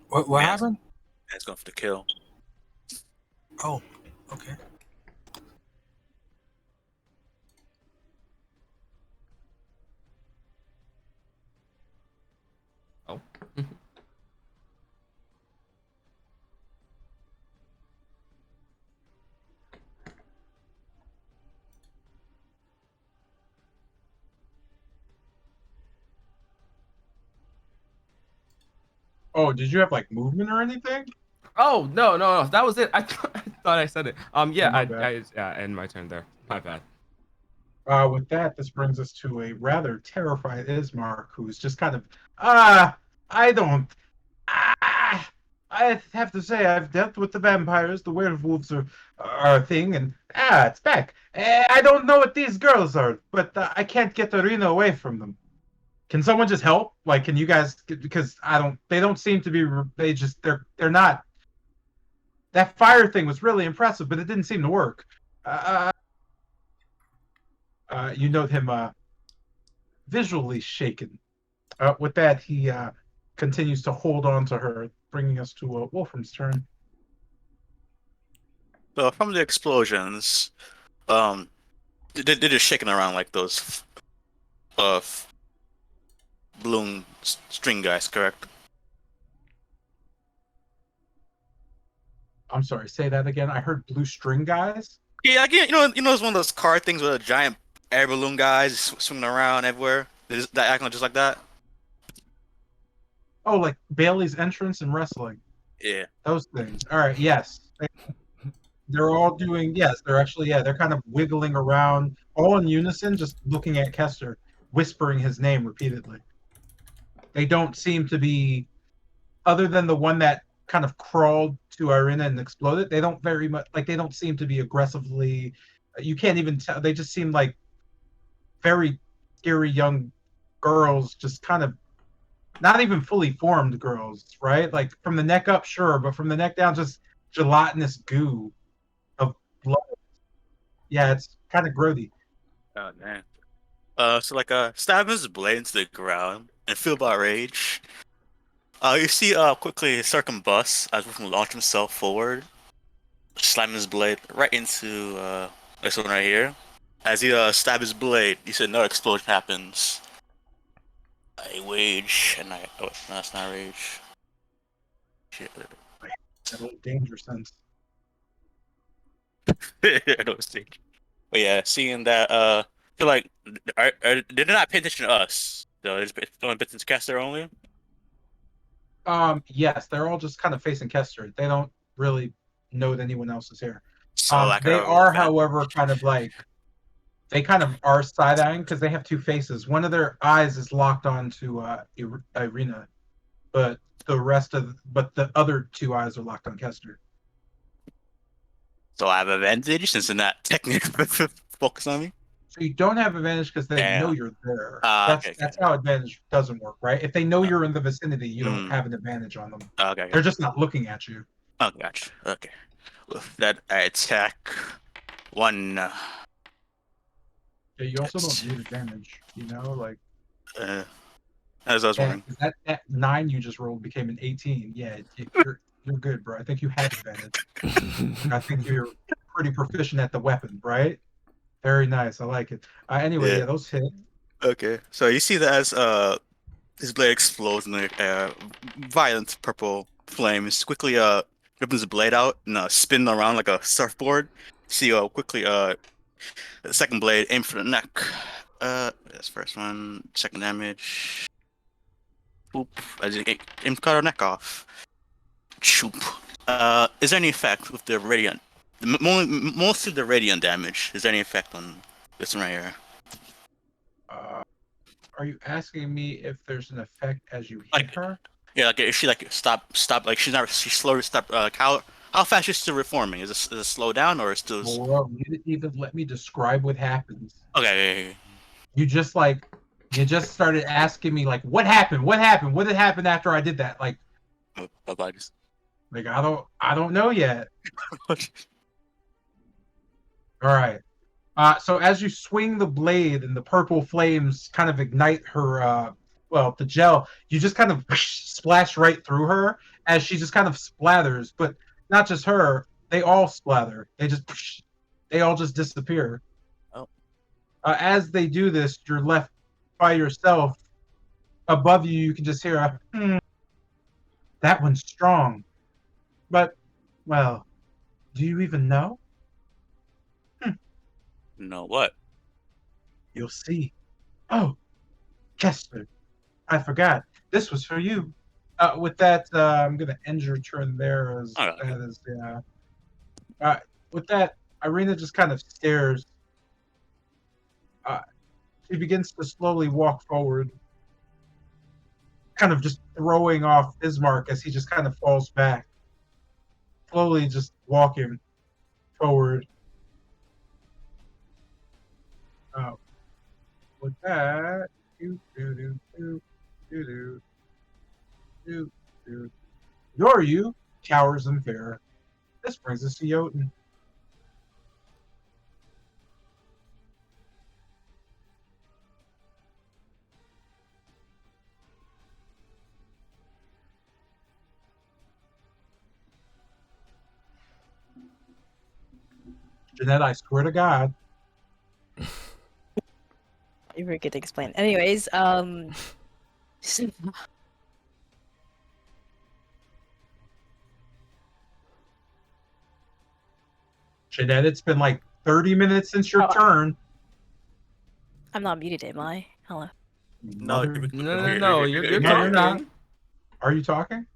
What happened? It's going for the kill. Oh, okay. Oh. Oh, did you have like movement or anything? Oh no, that was it. I thought I said it. Yeah, my bad. yeah, end my turn there. My bad. With that, this brings us to a rather terrified Ismark, who's just kind of, I don't, I have to say, I've dealt with the vampires, the werewolves are a thing, and it's back. I don't know what these girls are, but I can't get Arena away from them. Can someone just help? Like, can you guys? Because they don't seem to be. They're not. That fire thing was really impressive, but it didn't seem to work. You note him visually shaken. With that, he continues to hold on to her, bringing us to Wolfram's turn. So from the explosions, they're just shaking around like those balloon string guys, correct? I'm sorry, say that again. I heard blue string guys. Yeah, like, it's one of those car things with a giant air balloon guys swinging around everywhere. That acting just like that. Oh, like Bailey's entrance in wrestling. Yeah. Those things. All right. Yes. They're all doing. Yes, they're actually. Yeah, they're kind of wiggling around, all in unison, just looking at Kester, whispering his name repeatedly. They don't seem to be, other than the one that kind of crawled to Irina and exploded. They don't very much like. They don't seem to be aggressively. You can't even tell. They just seem like very scary young girls, just kind of not even fully formed girls, right? Like from the neck up, sure, but from the neck down, just gelatinous goo of blood. Yeah, it's kind of grody. Oh man. So like stab his blade into the ground and feel by rage. You see quickly circumbust as Wolfman launch himself forward, slam his blade right into this one right here. As he stab his blade, you see another explosion happens. I rage and I no, that's not rage. Shit. That little danger sense. I know it's dangerous. But yeah, seeing that feel like they're not paying attention to us. They're just throwing bits into caster only. Yes, they're all just kind of facing Kester. They don't really know that anyone else is here. So like They a are, fan. however, kind of like they kind of are side-eyeing because they have two faces. One of their eyes is locked onto Irina, but the other two eyes are locked on Kester. So I have advantage since they're not technically focus on me. So you don't have advantage because they know Damn. you're there. Okay. That's how advantage doesn't work, right? If they know you're in the vicinity, you don't Mm. have an advantage on them. Okay. They're just not looking at you. Oh, gotcha. Okay. With that, I attack one. Yeah, you also don't need advantage. Like As I was yeah, wondering. 'cause that 9 you just rolled became an 18. Yeah, you're good, bro. I think you had advantage. I think you're pretty proficient at the weapon, right? Very nice. I like it. Anyway, Yeah. those hit. Okay. So you see that as his blade explodes in the violent purple flames. Quickly rips his blade out and spin around like a surfboard. See quickly the second blade aim for the neck. That's first one. Second damage. Boop. As you aim to cut her neck off. Choop. Is there any effect with the radiant? Mostly the radiant damage. Is there any effect on this one right here? Are you asking me if there's an effect as you hit Like- her? Yeah, like is she like stop? Like she's slowly stop. How fast is she still reforming? Is it slow down or is it still? Well, you didn't even let me describe what happens. Okay. You just started asking me like, what happened? What happened? What had happened after I did that? Like Bye. Just. I don't know yet. All right. So as you swing the blade and the purple flames kind of ignite her, the gel, you just kind of splash right through her as she just kind of splatters. But not just her; they all splather. They all just disappear. Oh. As they do this, you're left by yourself. Above you, you can just hear a, that one's strong. But, well, do you even know? No, what? You'll see. Oh, Kester, I forgot. This was for you. With that, I'm gonna end your turn there. With that, Irina just kind of stares. She begins to slowly walk forward, kind of just throwing off Ismark as he just kind of falls back. Slowly, just walking forward. With that, Yoryu cowers in fear. This brings us to Jotun. Jeanette, I swear to God. You forget to explain. Anyways, Jeanette, it's been like 30 minutes since your Oh. turn. I'm not muted, am I? Hello. No, Mother- No, you're No, you're not. talking. Are you talking?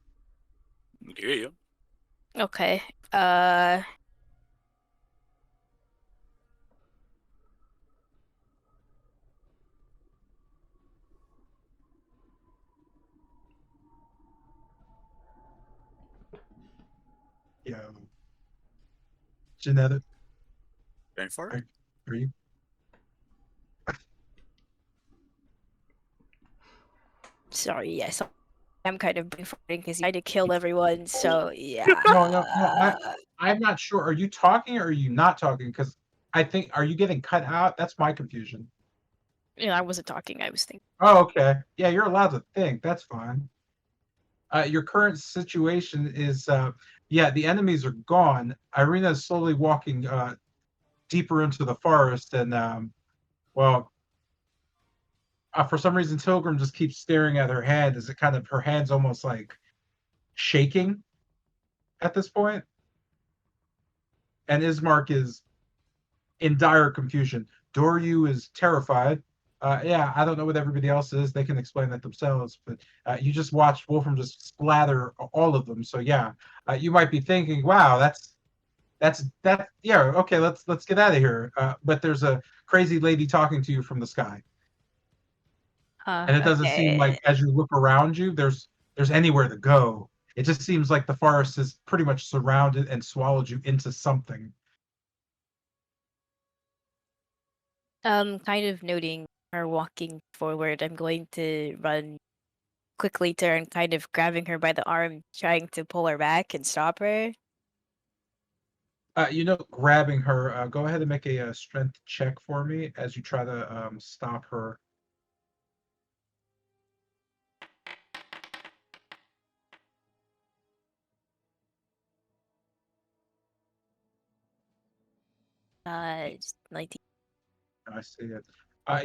I hear you. Okay. Yeah. Jeanette, Going for it? are you? Sorry, yes. I'm kind of brain farting because he tried to kill everyone, so yeah. No. I'm not sure. Are you talking or are you not talking? Because I think, are you getting cut out? That's my confusion. I wasn't talking, I was thinking. Oh, okay. Yeah, you're allowed to think. That's fine. Your current situation is, yeah, the enemies are gone. Irina is slowly walking deeper into the forest, and well, for some reason, Tilgrim just keeps staring at her hand. Is it kind of her hand's almost like shaking at this point? And Ismark is in dire confusion. Doryu is terrified. Yeah, I don't know what everybody else is. They can explain that themselves. But you just watched Wolfram just splatter all of them. So yeah, you might be thinking, "Wow, that's that." Yeah, okay, let's get out of here. But there's a crazy lady talking to you from the sky, and it doesn't seem Okay. like as you look around you, there's anywhere to go. It just seems like the forest has pretty much surrounded and swallowed you into something. Kind of noting her walking forward, I'm going to run quickly to her and kind of grabbing her by the arm, trying to pull her back and stop her. Grabbing her. Go ahead and make a strength check for me as you try to stop her. Just 19. I see it.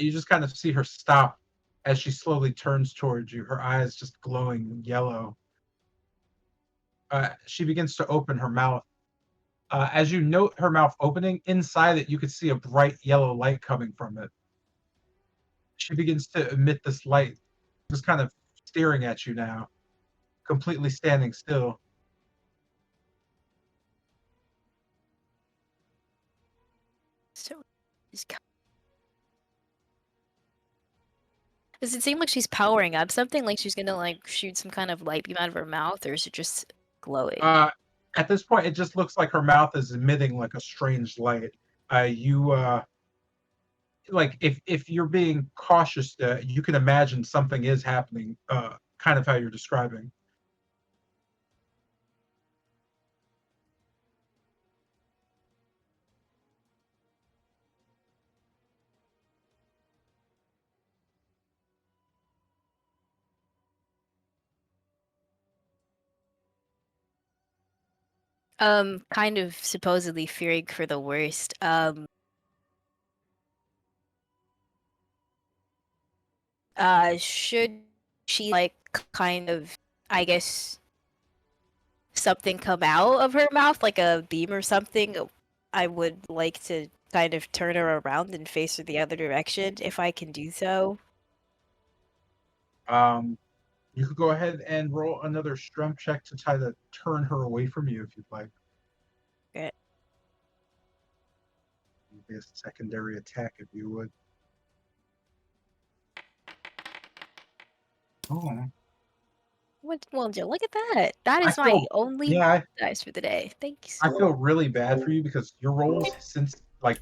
You just kind of see her stop as she slowly turns towards you, her eyes just glowing yellow. She begins to open her mouth. As you note her mouth opening, inside it, you could see a bright yellow light coming from it. She begins to emit this light, just kind of staring at you now, completely standing still. So, does it seem like she's powering up something? Like she's gonna like shoot some kind of light beam out of her mouth, or is it just glowing? At this point, it just looks like her mouth is emitting like a strange light. You like if you're being cautious, you can imagine something is happening. Kind of how you're describing. Kind of supposedly fearing for the worst. Should she like kind of, I guess, something come out of her mouth, like a beam or something, I would like to kind of turn her around and face her the other direction, if I can do so. You could go ahead and roll another strength check to try to turn her away from you if you'd like. Okay. Maybe a secondary attack if you would. Oh. What? Well, Joe, look at that. That I is my feel- only Yeah, dice for the day. Thanks. I feel really bad for you because your rolls since like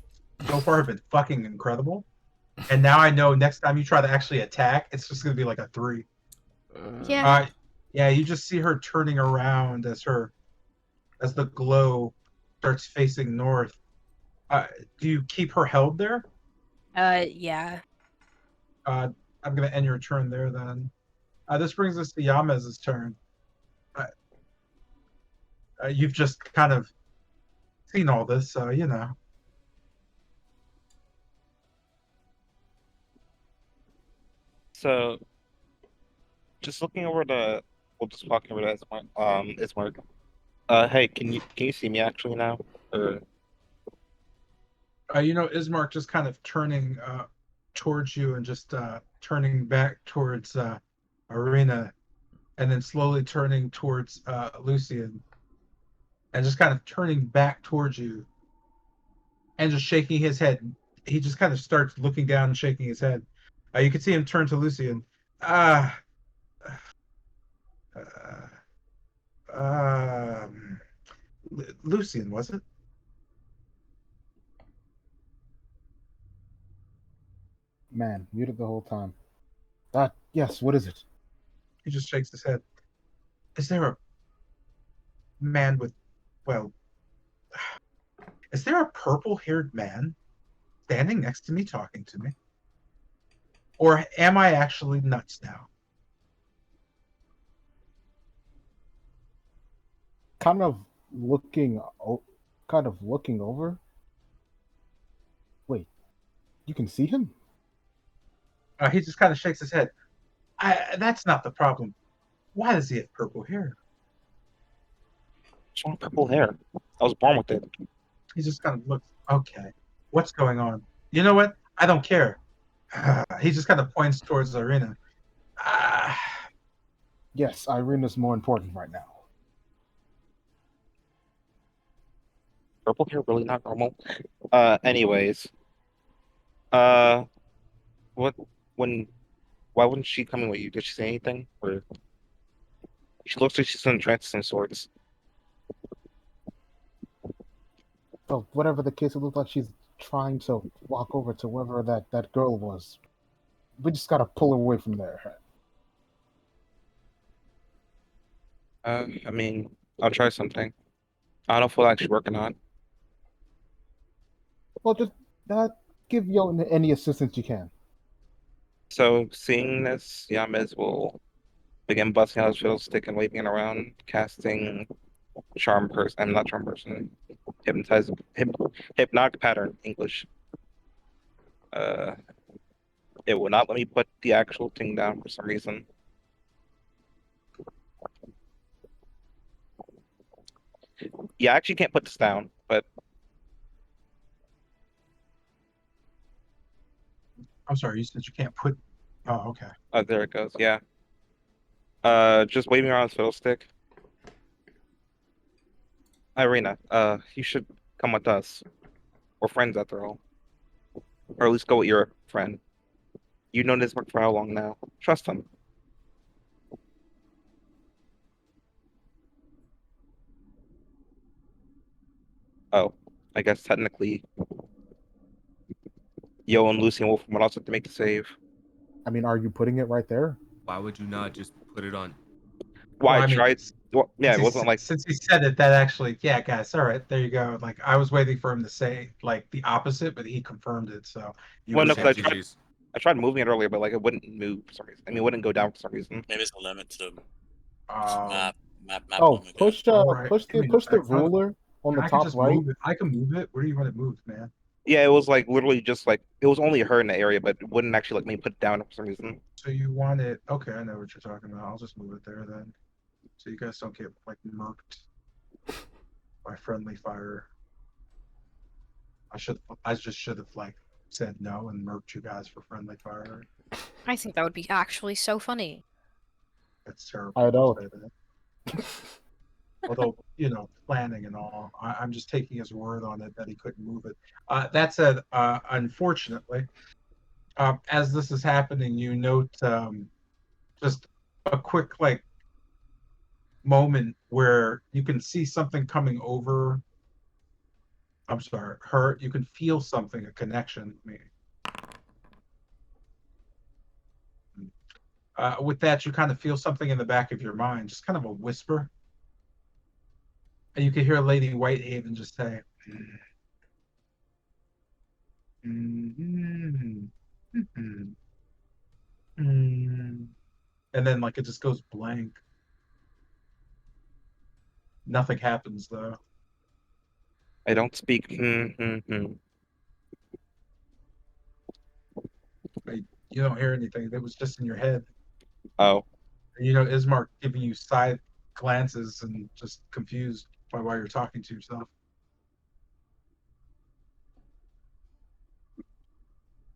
so far have been fucking incredible. And now I know next time you try to actually attack, it's just gonna be like a 3. Yeah. Yeah, you just see her turning around as the glow starts facing north. Do you keep her held there? Yeah. I'm gonna end your turn there then. This brings us to Yamez's turn. You've just kind of seen all this, so you know. So, just looking over the, we'll just walking over to Ismark. Ismark. Hey, can you see me actually now? Or You know, Ismark just kind of turning towards you and just turning back towards Arena, and then slowly turning towards Lucian, and just kind of turning back towards you, and just shaking his head. He just kind of starts looking down and shaking his head. You can see him turn to Lucian. Ah, um, Lucian, was it? Man, muted the whole time. Yes, what is it? He just shakes his head. Is there a man with, well, is there a purple-haired man standing next to me talking to me? Or am I actually nuts now? Kind of looking over. Wait, you can see him? He just kind of shakes his head. That's not the problem. Why does he have purple hair? Just want purple hair. I was born with it. He just kind of looks, okay, what's going on? You know what? I don't care. He just kind of points towards Arena. Yes, Irina's more important right now. Purple hair really not normal. Anyways. What when why wouldn't she come in with you? Did she say anything? Or she looks like she's in trance of some sorts. Well, whatever the case, it looks like she's trying to walk over to whoever that girl was. We just gotta pull her away from there. I mean, I'll try something. I don't know if we'll actually work or not. Well, just give Yo any assistance you can. So seeing this, Yamez will begin busting out his fiddlestick and waving it around, casting charm person. I'm not charm person. Hypnotic pattern English. It will not let me put the actual thing down for some reason. Yeah, I actually can't put this down, but I'm sorry, you said you can't put. Oh, okay. oh, there it goes. Yeah. Just waving around his fiddlestick. Irina, you should come with us. We're friends after all. Or at least go with your friend. You've known this work for how long now? Trust him. Oh, I guess technically Yo and Lucy and Wolf would also have to make the save. I mean, are you putting it right there? Why would you not just put it on? Why Well, I I mean, tried. Well, yeah, it wasn't like. since he said it, that actually, yeah, guys, all right, there you go. Like I was waiting for him to say like the opposite, but he confirmed it. So you Well, were no, because saying, I tried moving it earlier, but like it wouldn't move for some reason. I mean, it wouldn't go down for some reason. Maybe it's a limit to um, map Oh, limit. push right. push I mean, the ruler on the I can top just right. move it. I can move it. Where do you want it moved, man? Yeah, it was like literally just like it was only her in the area, but it wouldn't actually let me put it down for some reason. So you want it? Okay, I know what you're talking about. I'll just move it there then, so you guys don't get like murked by friendly fire. I just should have like said no and murked you guys for friendly fire. I think that would be actually so funny. That's terrible. I know. To say that. Although, you know, planning and all, I'm just taking his word on it that he couldn't move it. That said, unfortunately, as this is happening, you note just a quick like moment where you can see something coming over. I'm sorry, her. You can feel something, a connection. With that, you kind of feel something in the back of your mind, just kind of a whisper. And you can hear Lady Whitehaven just say, mm-hmm. Mm-hmm. Mm. And then like it just goes blank. Nothing happens though. I don't speak. You don't hear anything. It was just in your head. Oh, And, you know, Ismark giving you side glances and just confused by why you're talking to yourself.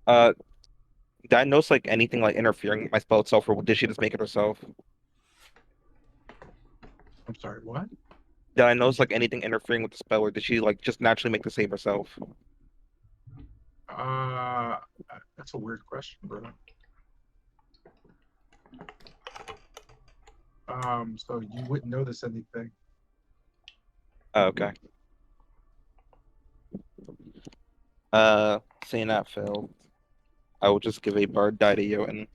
Uh, did I notice like anything like interfering with my spell itself, or did she just make it herself? I'm sorry, what? Did I notice like anything interfering with the spell, or did she like just naturally make the save herself? That's a weird question, bro. So you wouldn't notice anything. Oh, okay. Seeing that failed, I will just give a bard die to Jotun.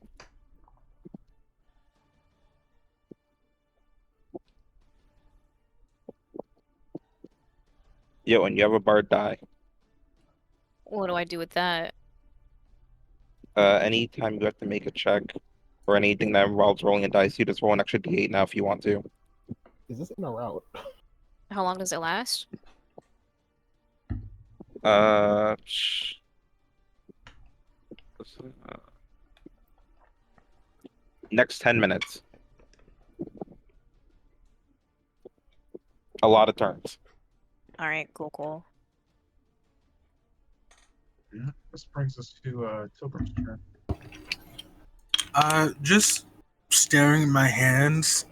Jotun, you have a bard die. What do I do with that? Anytime you have to make a check or anything that involves rolling a dice, you just roll an extra d8 now if you want to. Is this in or out? How long does it last? Uh, next 10 minutes. A lot of turns. All right, cool. Yeah. This brings us to Tilburn's turn. Just staring at my hands,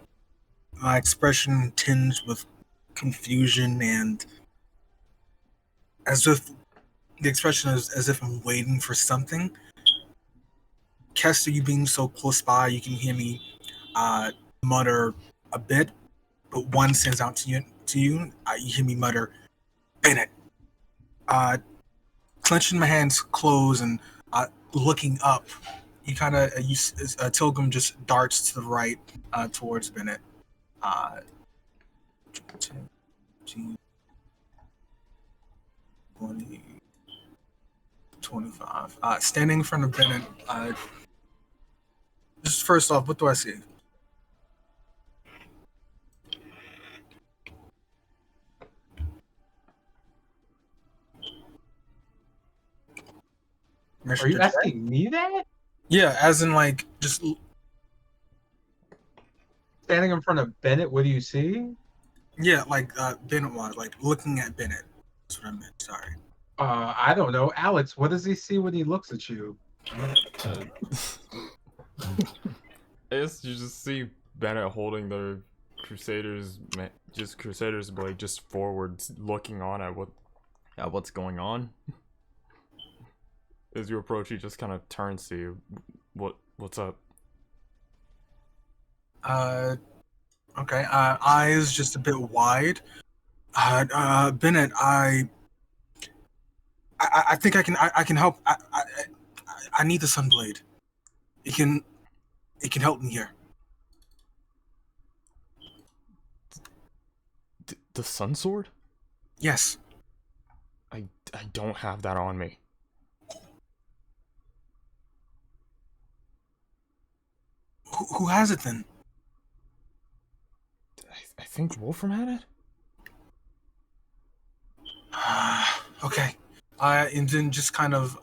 my expression tinged with confusion and as if the expression is as if I'm waiting for something. Kester, you being so close by, you can hear me mutter a bit, but one stands out to you. You hear me mutter, Bennett. Clenching my hands close and looking up. You kind of Tilgrim just darts to the right towards Bennett. 10, 20, 25. Standing in front of Bennett. Just first off, what do I see? Are you asking me that? Yeah, as in like just Standing in front of Bennett, what do you see? yeah, like Bennett was like looking at Bennett. That's what I meant. Sorry. I don't know. Alex, what does he see when he looks at you? I guess you just see Bennett holding the Crusader's blade just forwards, looking on at what's going on. As you approach, he just kind of turns to you. What's up? Okay. Eyes just a bit wide. Bennett, I think I can help. I need the Sunblade. It can help me here. The Sun Sword? Yes. I don't have that on me. Who has it then? I think Wolfram had it? Okay. And then just kind of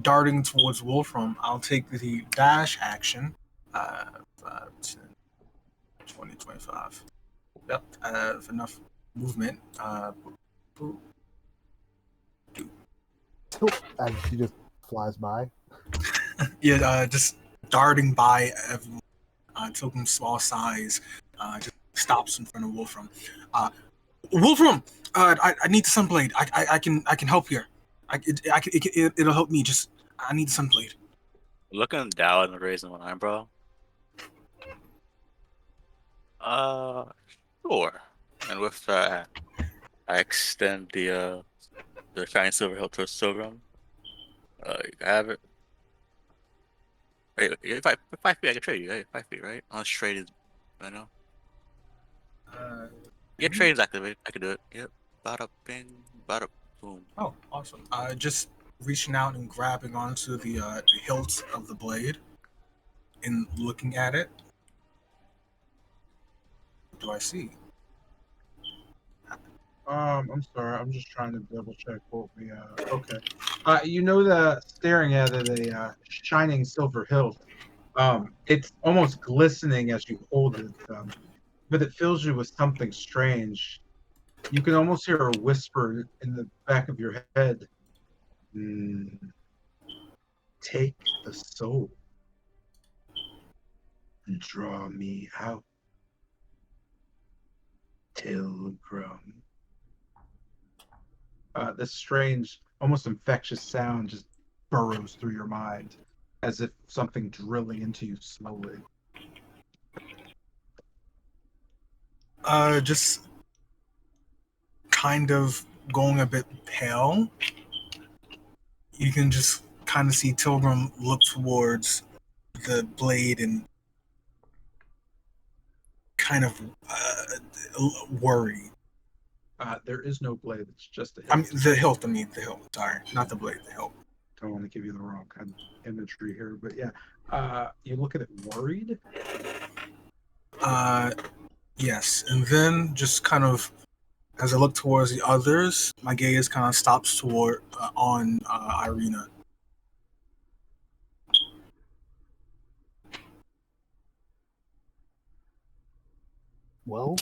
darting towards Wolfram, I'll take the dash action. 5, 10, 20, 25. Yep, I have enough movement. As she just flies by. Yeah, just darting by everyone. Token small size, just stops in front of Wolfram. Wolfram, I need the Sunblade. I can help here. It'll help me. Just I need the Sunblade. Looking down and raising one eyebrow. Sure. And with that, I extend the shiny silver hilt towards Silgram. You can have it. Wait, if 5 feet, I can trade you. Hey, 5 feet, right? On trade is, I know. Yeah, trade is activated. I can do it. Yep. Bada bing, bada boom. Oh, awesome. Just reaching out and grabbing onto the hilt of the blade and looking at it. What do I see? I'm sorry. I'm just trying to double check what we. Okay. You know the staring at it, a shining silver hilt. It's almost glistening as you hold it, but it fills you with something strange. You can almost hear a whisper in the back of your head. Take the soul and draw me out, Pilgrim. This strange, almost infectious sound just burrows through your mind, as if something drilling into you slowly. Just kind of going a bit pale. You can just kind of see Tilgrim look towards the blade and kind of worry. There is no blade, it's just a hilt. I mean, the hilt. Sorry, not the blade. The hilt. Don't want to give you the wrong kind of imagery here, but yeah. You look at it worried. Yes, and then just kind of as I look towards the others, my gaze kind of stops toward on Irina. Well,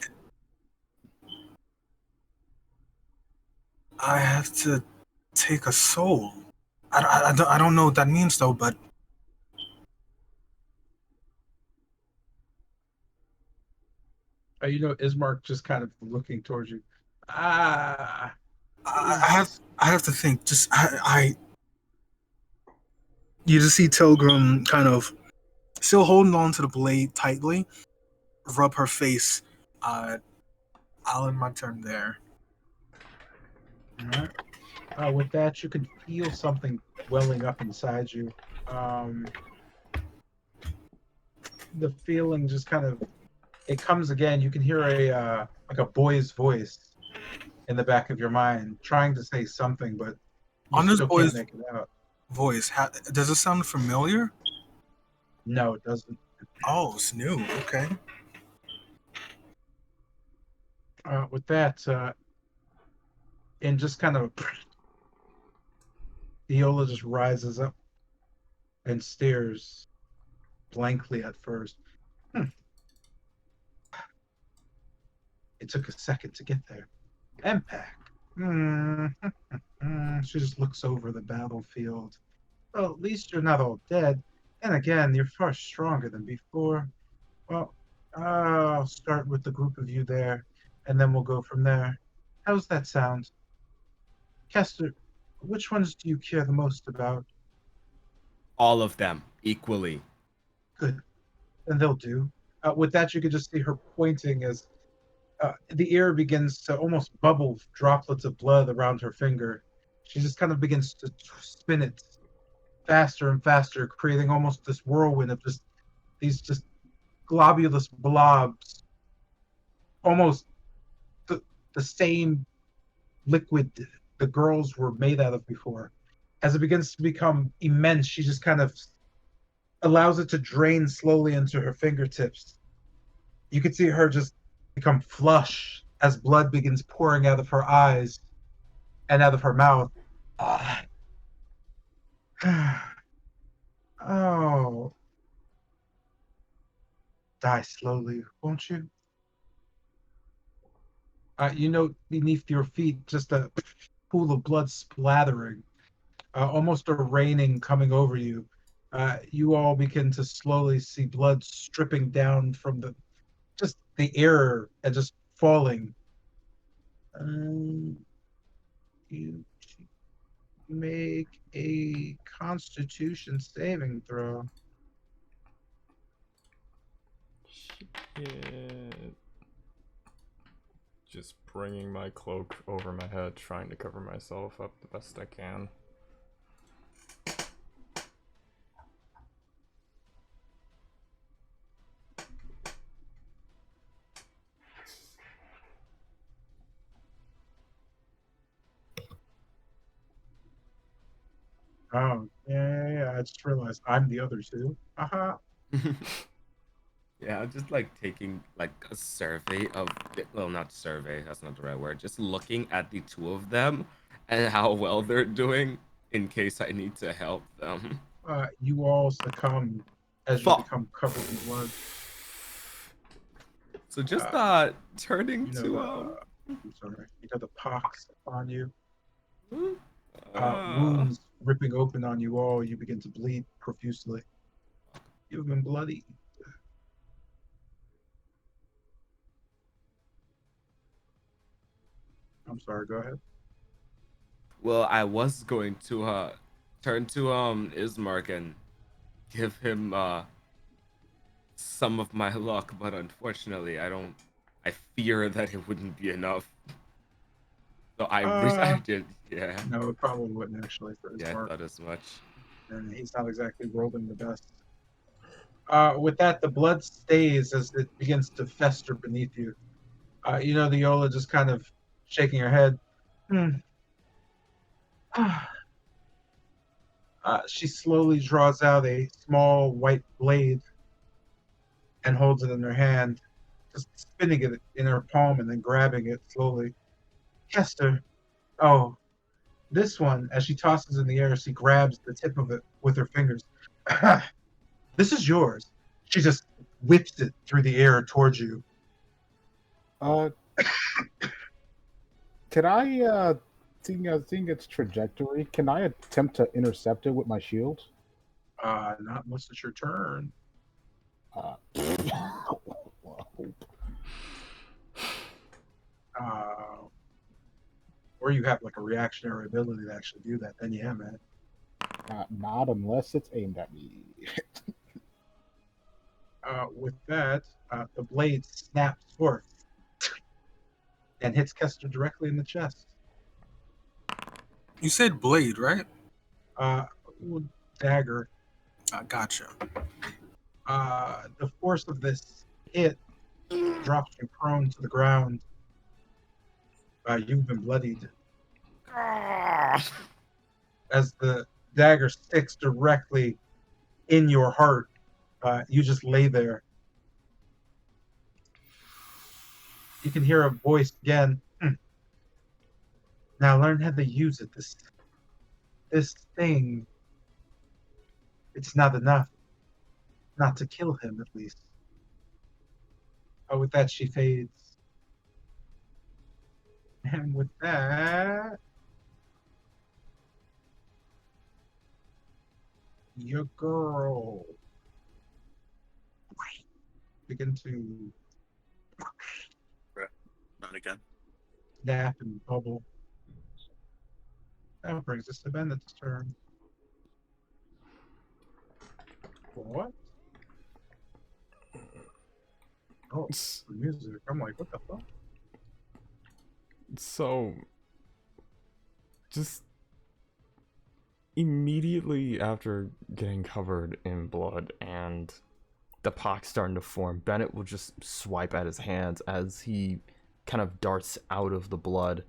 I have to take a soul. I don't know what that means though, but You know, Ismark just kind of looking towards you. I have to think. Just you just see Tilgrim kind of still holding on to the blade tightly, rub her face. I'll end my turn there. All right. With that, you can feel something welling up inside you. The feeling just kind of, it comes again. You can hear like a boy's voice in the back of your mind, trying to say something, but you On this still boy's can't make it out. voice, does it sound familiar? No, it doesn't. Oh, it's new. Okay. With that, and just kind of, Viola just rises up and stares blankly at first. It took a second to get there. Impact. She just looks over the battlefield. Well, at least you're not all dead. And again, you're far stronger than before. Well, I'll start with the group of you there, and then we'll go from there. How's that sound? Kester, which ones do you care the most about? All of them equally. Good. Then they'll do. With that, you can just see her pointing as the air begins to almost bubble droplets of blood around her finger. She just kind of begins to spin it faster and faster, creating almost this whirlwind of just these just globulous blobs, almost the same liquid the girls were made out of before. As it begins to become immense, she just kind of allows it to drain slowly into her fingertips. You can see her just become flush as blood begins pouring out of her eyes and out of her mouth. Oh. Die slowly, won't you? You know, beneath your feet, just a pool of blood splattering, almost a raining coming over you. You all begin to slowly see blood stripping down from the air and just falling. You make a Constitution saving throw. Shit. Just bringing my cloak over my head, trying to cover myself up the best I can. Oh, yeah, I just realized I'm the other two. Haha. Yeah, I'm just like taking like a survey of well, not survey, that's not the right word. Just looking at the two of them and how well they're doing in case I need to help them. You all succumb as you Fuck. become covered in blood. So just turning You know to I'm sorry. You know the pox on you. Wounds ripping open on you all. You begin to bleed profusely. You've been bloody. I'm sorry, go ahead. Well, I was going to turn to Ismark and give him some of my luck, but unfortunately I fear that it wouldn't be enough. So I did, yeah. No, it probably wouldn't actually for his Yeah, I part. thought as much. And he's not exactly rolling the best. With that, the blood stays as it begins to fester beneath you. You know, the Yola just kind of shaking her head. She slowly draws out a small white blade and holds it in her hand, just spinning it in her palm and then grabbing it slowly. Chester, oh, this one, as she tosses in the air, she grabs the tip of it with her fingers. This is yours. She just whips it through the air towards you. Can I, seeing its trajectory, can I attempt to intercept it with my shield? Not unless it's your turn. Or you have like a reactionary ability to actually do that, then yeah, man. Not unless it's aimed at me. With that, the blade snaps forth and hits Kester directly in the chest. You said blade, right? Dagger. Gotcha. The force of this hit drops you prone to the ground. You've been bloodied. As the dagger sticks directly in your heart, you just lay there. You can hear a voice again. Now learn how to use it. This thing, it's not enough. Not to kill him, at least. With that, she fades. And with that, your girl begin to Not again. snap and bubble. That brings us to Bennett's turn. What? Oh, the music. I'm like, what the fuck? So, just immediately after getting covered in blood and the pox starting to form, Bennett will just swipe at his hands as he kind of darts out of the blood.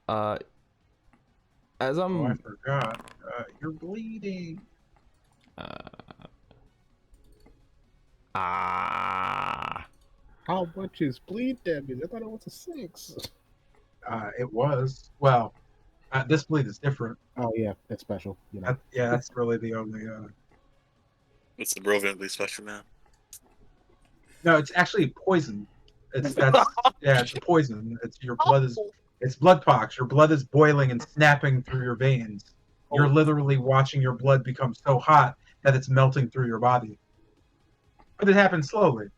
As I'm... Oh, I forgot. You're bleeding. How much is bleed damage? I thought it was a 6. It was. Well, this bleed is different. Oh yeah, it's special. You know. Yeah, that's really the only. It's the Barovia bleed special, man. No, it's actually poison. It's a poison. It's your blood is. It's blood pox. Your blood is boiling and snapping through your veins. You're literally watching your blood become so hot that it's melting through your body. But it happens slowly.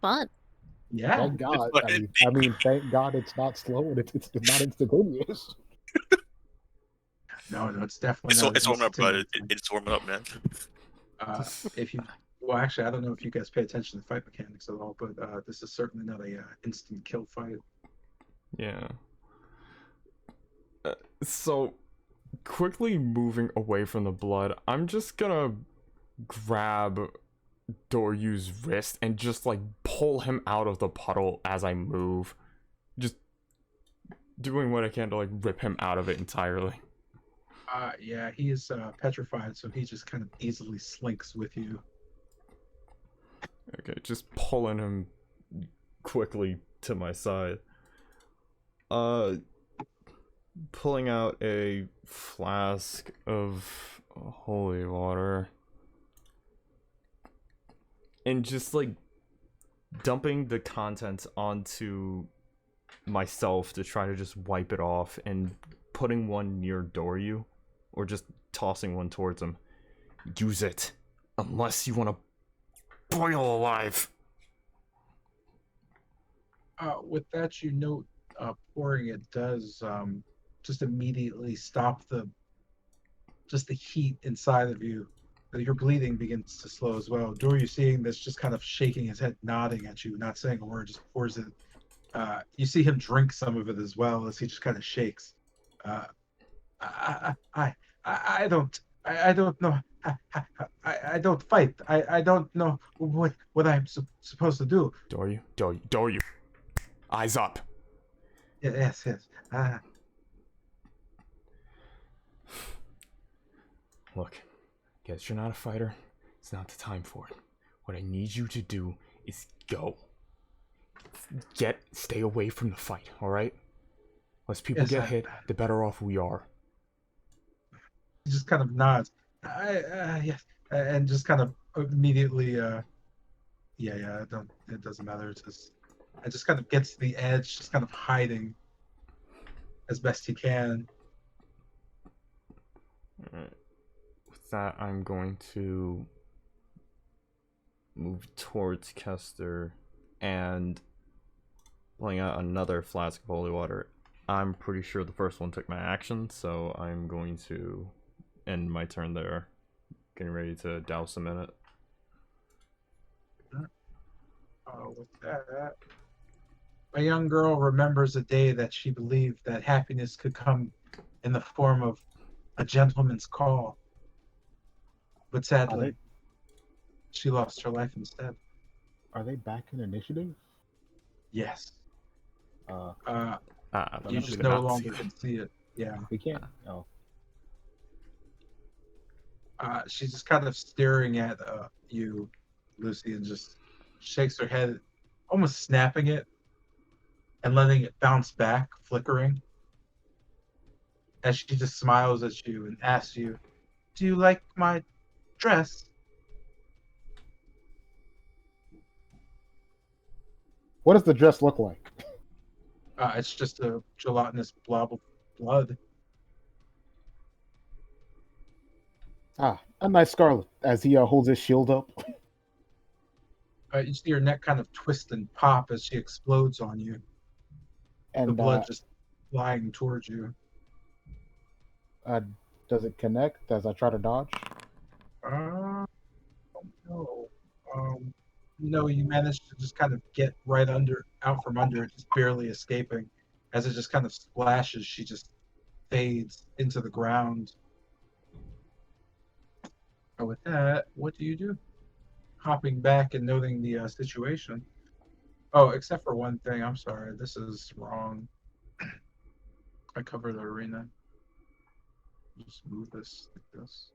Fun. Yeah. Thank God. I mean, thank God it's not slow and it's not instantaneous. No, it's definitely not. It's warming up, bud. It's warming up, man. Well, actually, I don't know if you guys pay attention to fight mechanics at all, but this is certainly not a instant kill fight. Yeah. So, quickly moving away from the blood, I'm just gonna grab Doryu's wrist and just like pull him out of the puddle as I move. Just doing what I can to like rip him out of it entirely. Yeah, he is petrified, so he just kind of easily slinks with you. Okay, just pulling him quickly to my side. Pulling out a flask of holy water. And just like dumping the contents onto myself to try to just wipe it off and putting one near Doryu, or just tossing one towards him. Use it, unless you want to boil alive. With that, you note pouring it does just immediately stop the heat inside of you. Your bleeding begins to slow as well. Doryu, seeing this, just kind of shaking his head, nodding at you, not saying a word, just pours it. You see him drink some of it as well as he just kind of shakes. I don't know. I don't fight. I don't know what I'm supposed to do. Doryu. Eyes up. Yes. Look, guess you're not a fighter. It's not the time for it. What I need you to do is go. Stay away from the fight, alright? Less people get hit, the better off we are. He just kind of nods. Yes. And just kind of immediately, it doesn't matter. It just kind of gets to the edge, just kind of hiding as best he can. Alright. With that, I'm going to move towards Kester and pulling out another flask of holy water. I'm pretty sure the first one took my action, so I'm going to end my turn there. Getting ready to douse him in it. With that, a young girl remembers a day that she believed that happiness could come in the form of a gentleman's call. But sadly, she lost her life instead. Are they back in initiative? Yes. You You just no longer can see it. Yeah. We can't. Oh. She's just kind of staring at you, Lucy, and just shakes her head, almost snapping it and letting it bounce back, flickering. As she just smiles at you and asks you, "Do you like my dress?" What does the dress look like? It's just a gelatinous blob of blood. A nice scarlet, as he holds his shield up. You see her neck kind of twist and pop as she explodes on you. And the blood just flying towards you. Does it connect as I try to dodge? No. No, you managed to just kind of get out from under it, just barely escaping. As it just kind of splashes, she just fades into the ground. With that, what do you do? Hopping back and noting the situation. Oh, except for one thing. I'm sorry. This is wrong. I covered the arena. Just move this like this.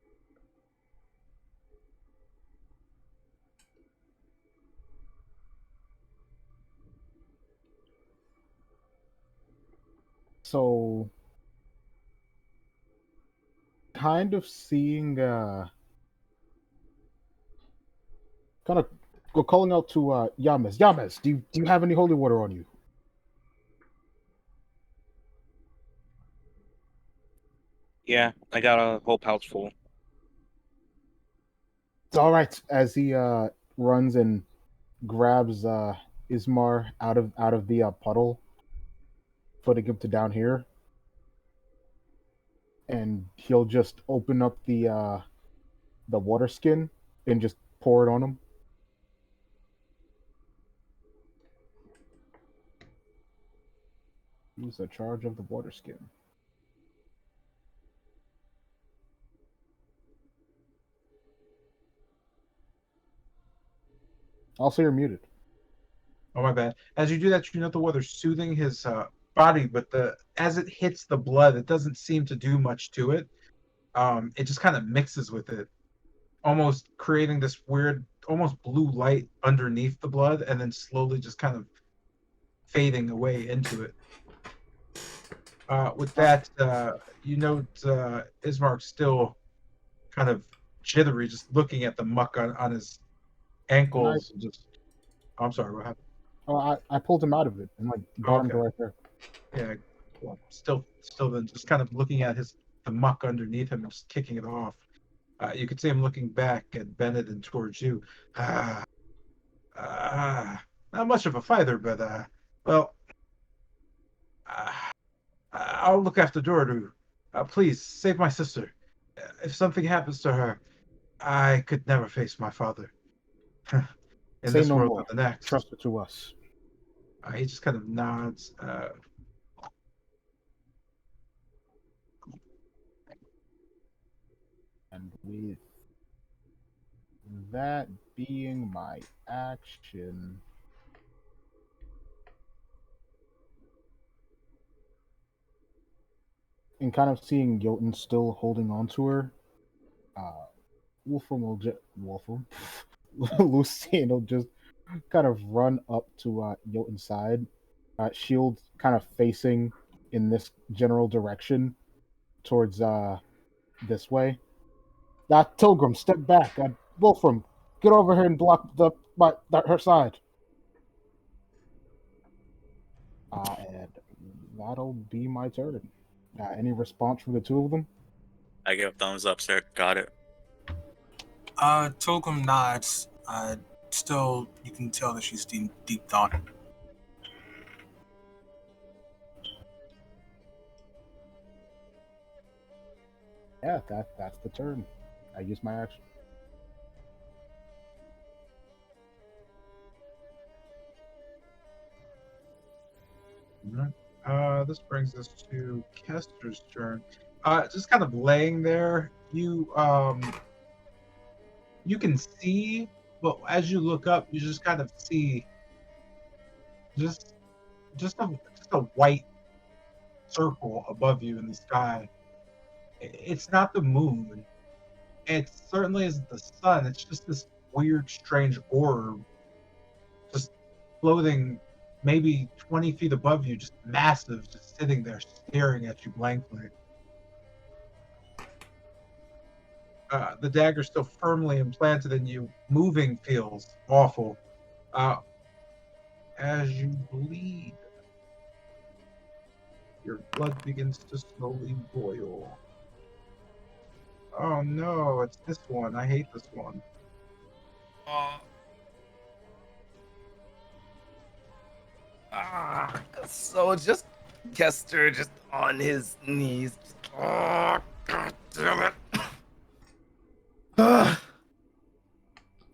So, kind of seeing, kind of calling out to Yames. Yames, do you have any holy water on you? Yeah, I got a whole pouch full. It's all right. As he runs and grabs Ismar out of the puddle, putting him to down here, and he'll just open up the water skin and just pour it on him. Use a charge of the water skin. Also, you're muted. Oh, my bad. As you do that, you know the water soothing his body, but as it hits the blood, it doesn't seem to do much to it. It just kind of mixes with it, almost creating this weird, almost blue light underneath the blood, and then slowly just kind of fading away into it. With that, you note Ismark still kind of jittery, just looking at the muck on his ankles. I'm sorry, what happened? Oh, I pulled him out of it and like brought him to right there. Yeah, well, still then just kind of looking at the muck underneath him and just kicking it off. You could see him looking back at Bennett and towards you. Ah, not much of a fighter, but well, uh, I'll look after Dorodu. Please save my sister. If something happens to her, I could never face my father in Say this no world or more. the next. Trust it to us. He just kind of nods. And with that being my action, and kind of seeing Jotun still holding on to her, Wolfram, Lucien will just kind of run up to Jotun's side, shield kind of facing in this general direction towards this way. Tilgrim, step back. Wolfram, get over here and block her side. And that'll be my turn. Any response from the two of them? I give a thumbs up, sir. Got it. Tolkien nods. Still, you can tell that she's deep thought. Yeah, that's the turn. I use my action. This brings us to Kester's turn. Just kind of laying there, you can see, but as you look up, you just kind of see just a white circle above you in the sky. It's not the moon. It certainly isn't the sun. It's just this weird, strange orb, just floating maybe 20 feet above you, just massive, just sitting there staring at you blankly. The dagger still firmly implanted in you. Moving feels awful. As you bleed, your blood begins to slowly boil. Oh no, it's this one. I hate this one. So just Kester just on his knees. Oh, God damn it.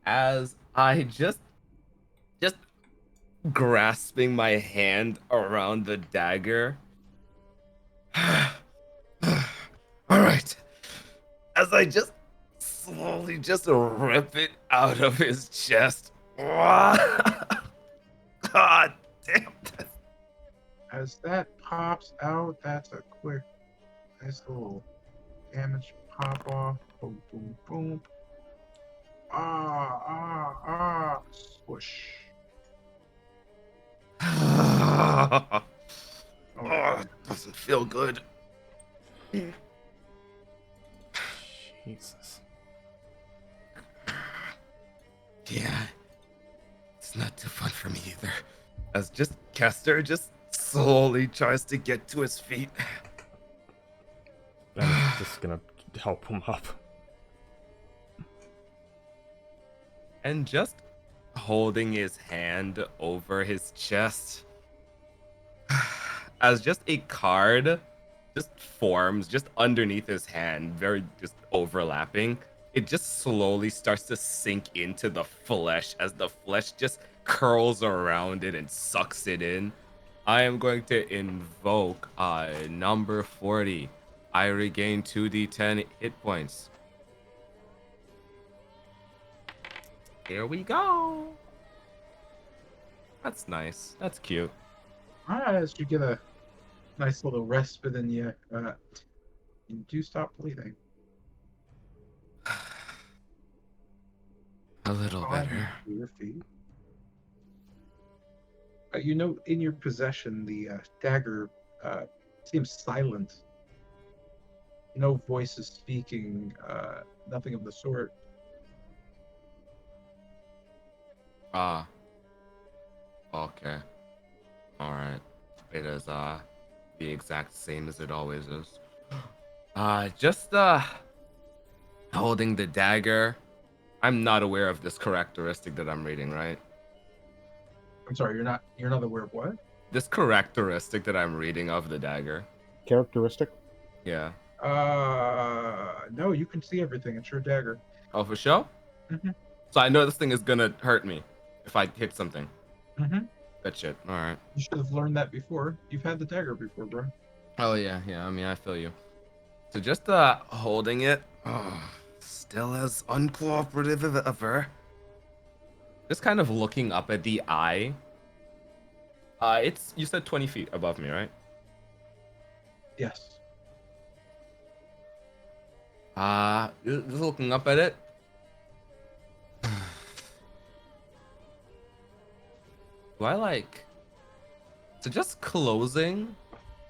As I just grasping my hand around the dagger. All right. As I just slowly just rip it out of his chest. God damn it. As that pops out, that's a quick, nice little damage pop off. Boom, boom, boom. Swoosh. Oh, it doesn't feel good. Jesus. Yeah, it's not too fun for me either. As just Kester just slowly tries to get to his feet. I'm just gonna help him up. And just holding his hand over his chest. As just a card just forms just underneath his hand, very just overlapping. It just slowly starts to sink into the flesh as the flesh just curls around it and sucks it in. I am going to invoke number 40. I regain 2d10 hit points. Here we go. That's nice. That's cute. As you get a nice little respite in you, you do stop bleeding. A little better. To your feet. You note in your possession the dagger seems silent. No voices speaking, nothing of the sort. Okay. All right. It is the exact same as it always is. Just holding the dagger. I'm not aware of this characteristic that I'm reading, right? I'm sorry, you're not aware of what? This characteristic that I'm reading of the dagger. Characteristic. Yeah. No, you can see everything. It's your dagger. Oh, for sure? Mhm. So I know this thing is gonna hurt me if I hit something. Mm-hmm. Good shit. All right. You should have learned that before. You've had the dagger before, bro. Oh yeah, yeah. I mean, I feel you. So just holding it, still as uncooperative as ever. Just kind of looking up at the eye. It's you said 20 feet above me, right? Yes. Just looking up at it. Do I like? So just closing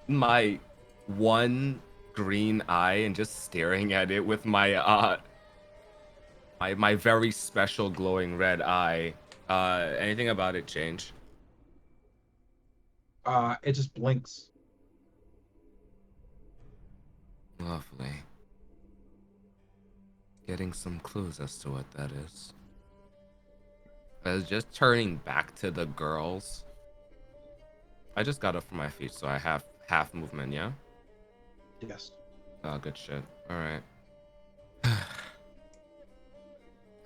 my one green eye and just staring at it with my my very special glowing red eye. Anything about it change? It just blinks. Lovely. Getting some clues as to what that is. I was just turning back to the girls. I just got up from my feet, so I have half movement, yeah? Yes. Oh, good shit. Alright.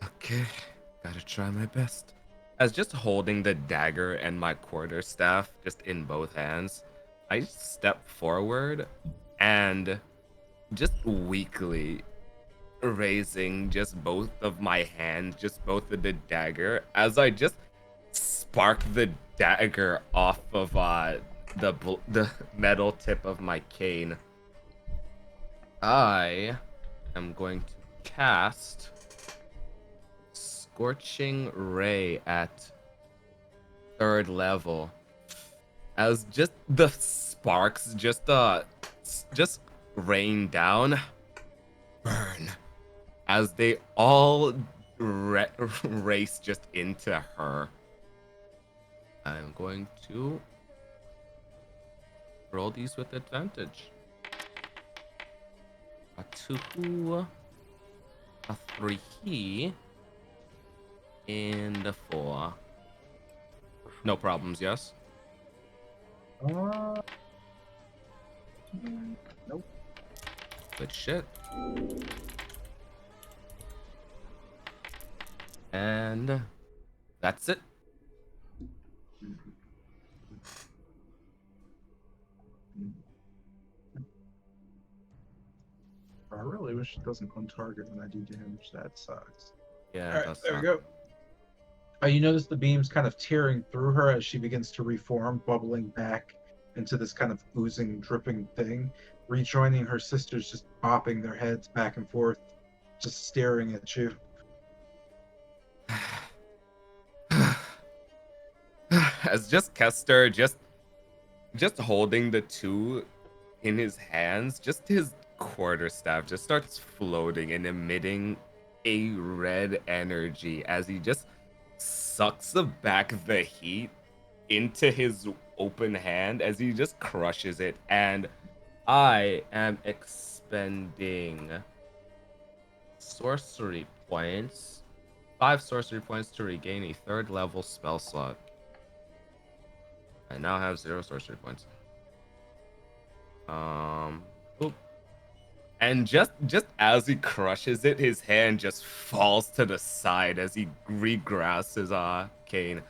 Okay. Gotta try my best. As just holding the dagger and my quarterstaff just in both hands, I step forward and just weakly raising just both of my hands, just both of the dagger, as I just spark the dagger off of the metal tip of my cane. I am going to cast Scorching Ray at 3rd level. As just the sparks just rain down, burn, as they all race just into her. I'm going to roll these with advantage. A 2, a 3, and a 4. No problems, yes? Nope. Good shit. And that's it. I really wish it doesn't untarget when I do damage. That sucks. Yeah, All right, that's there we go. You notice the beams kind of tearing through her as she begins to reform, bubbling back into this kind of oozing, dripping thing, rejoining her sisters, just bopping their heads back and forth, just staring at you. As just Kester just holding the two in his hands, just his quarterstaff just starts floating and emitting a red energy as he just sucks back the heat into his open hand as he just crushes it. And I am expending sorcery points, 5 sorcery points to regain a 3rd level spell slot. I now have 0 sorcery points. Oop. And just as he crushes it, his hand just falls to the side as he regrasps his cane.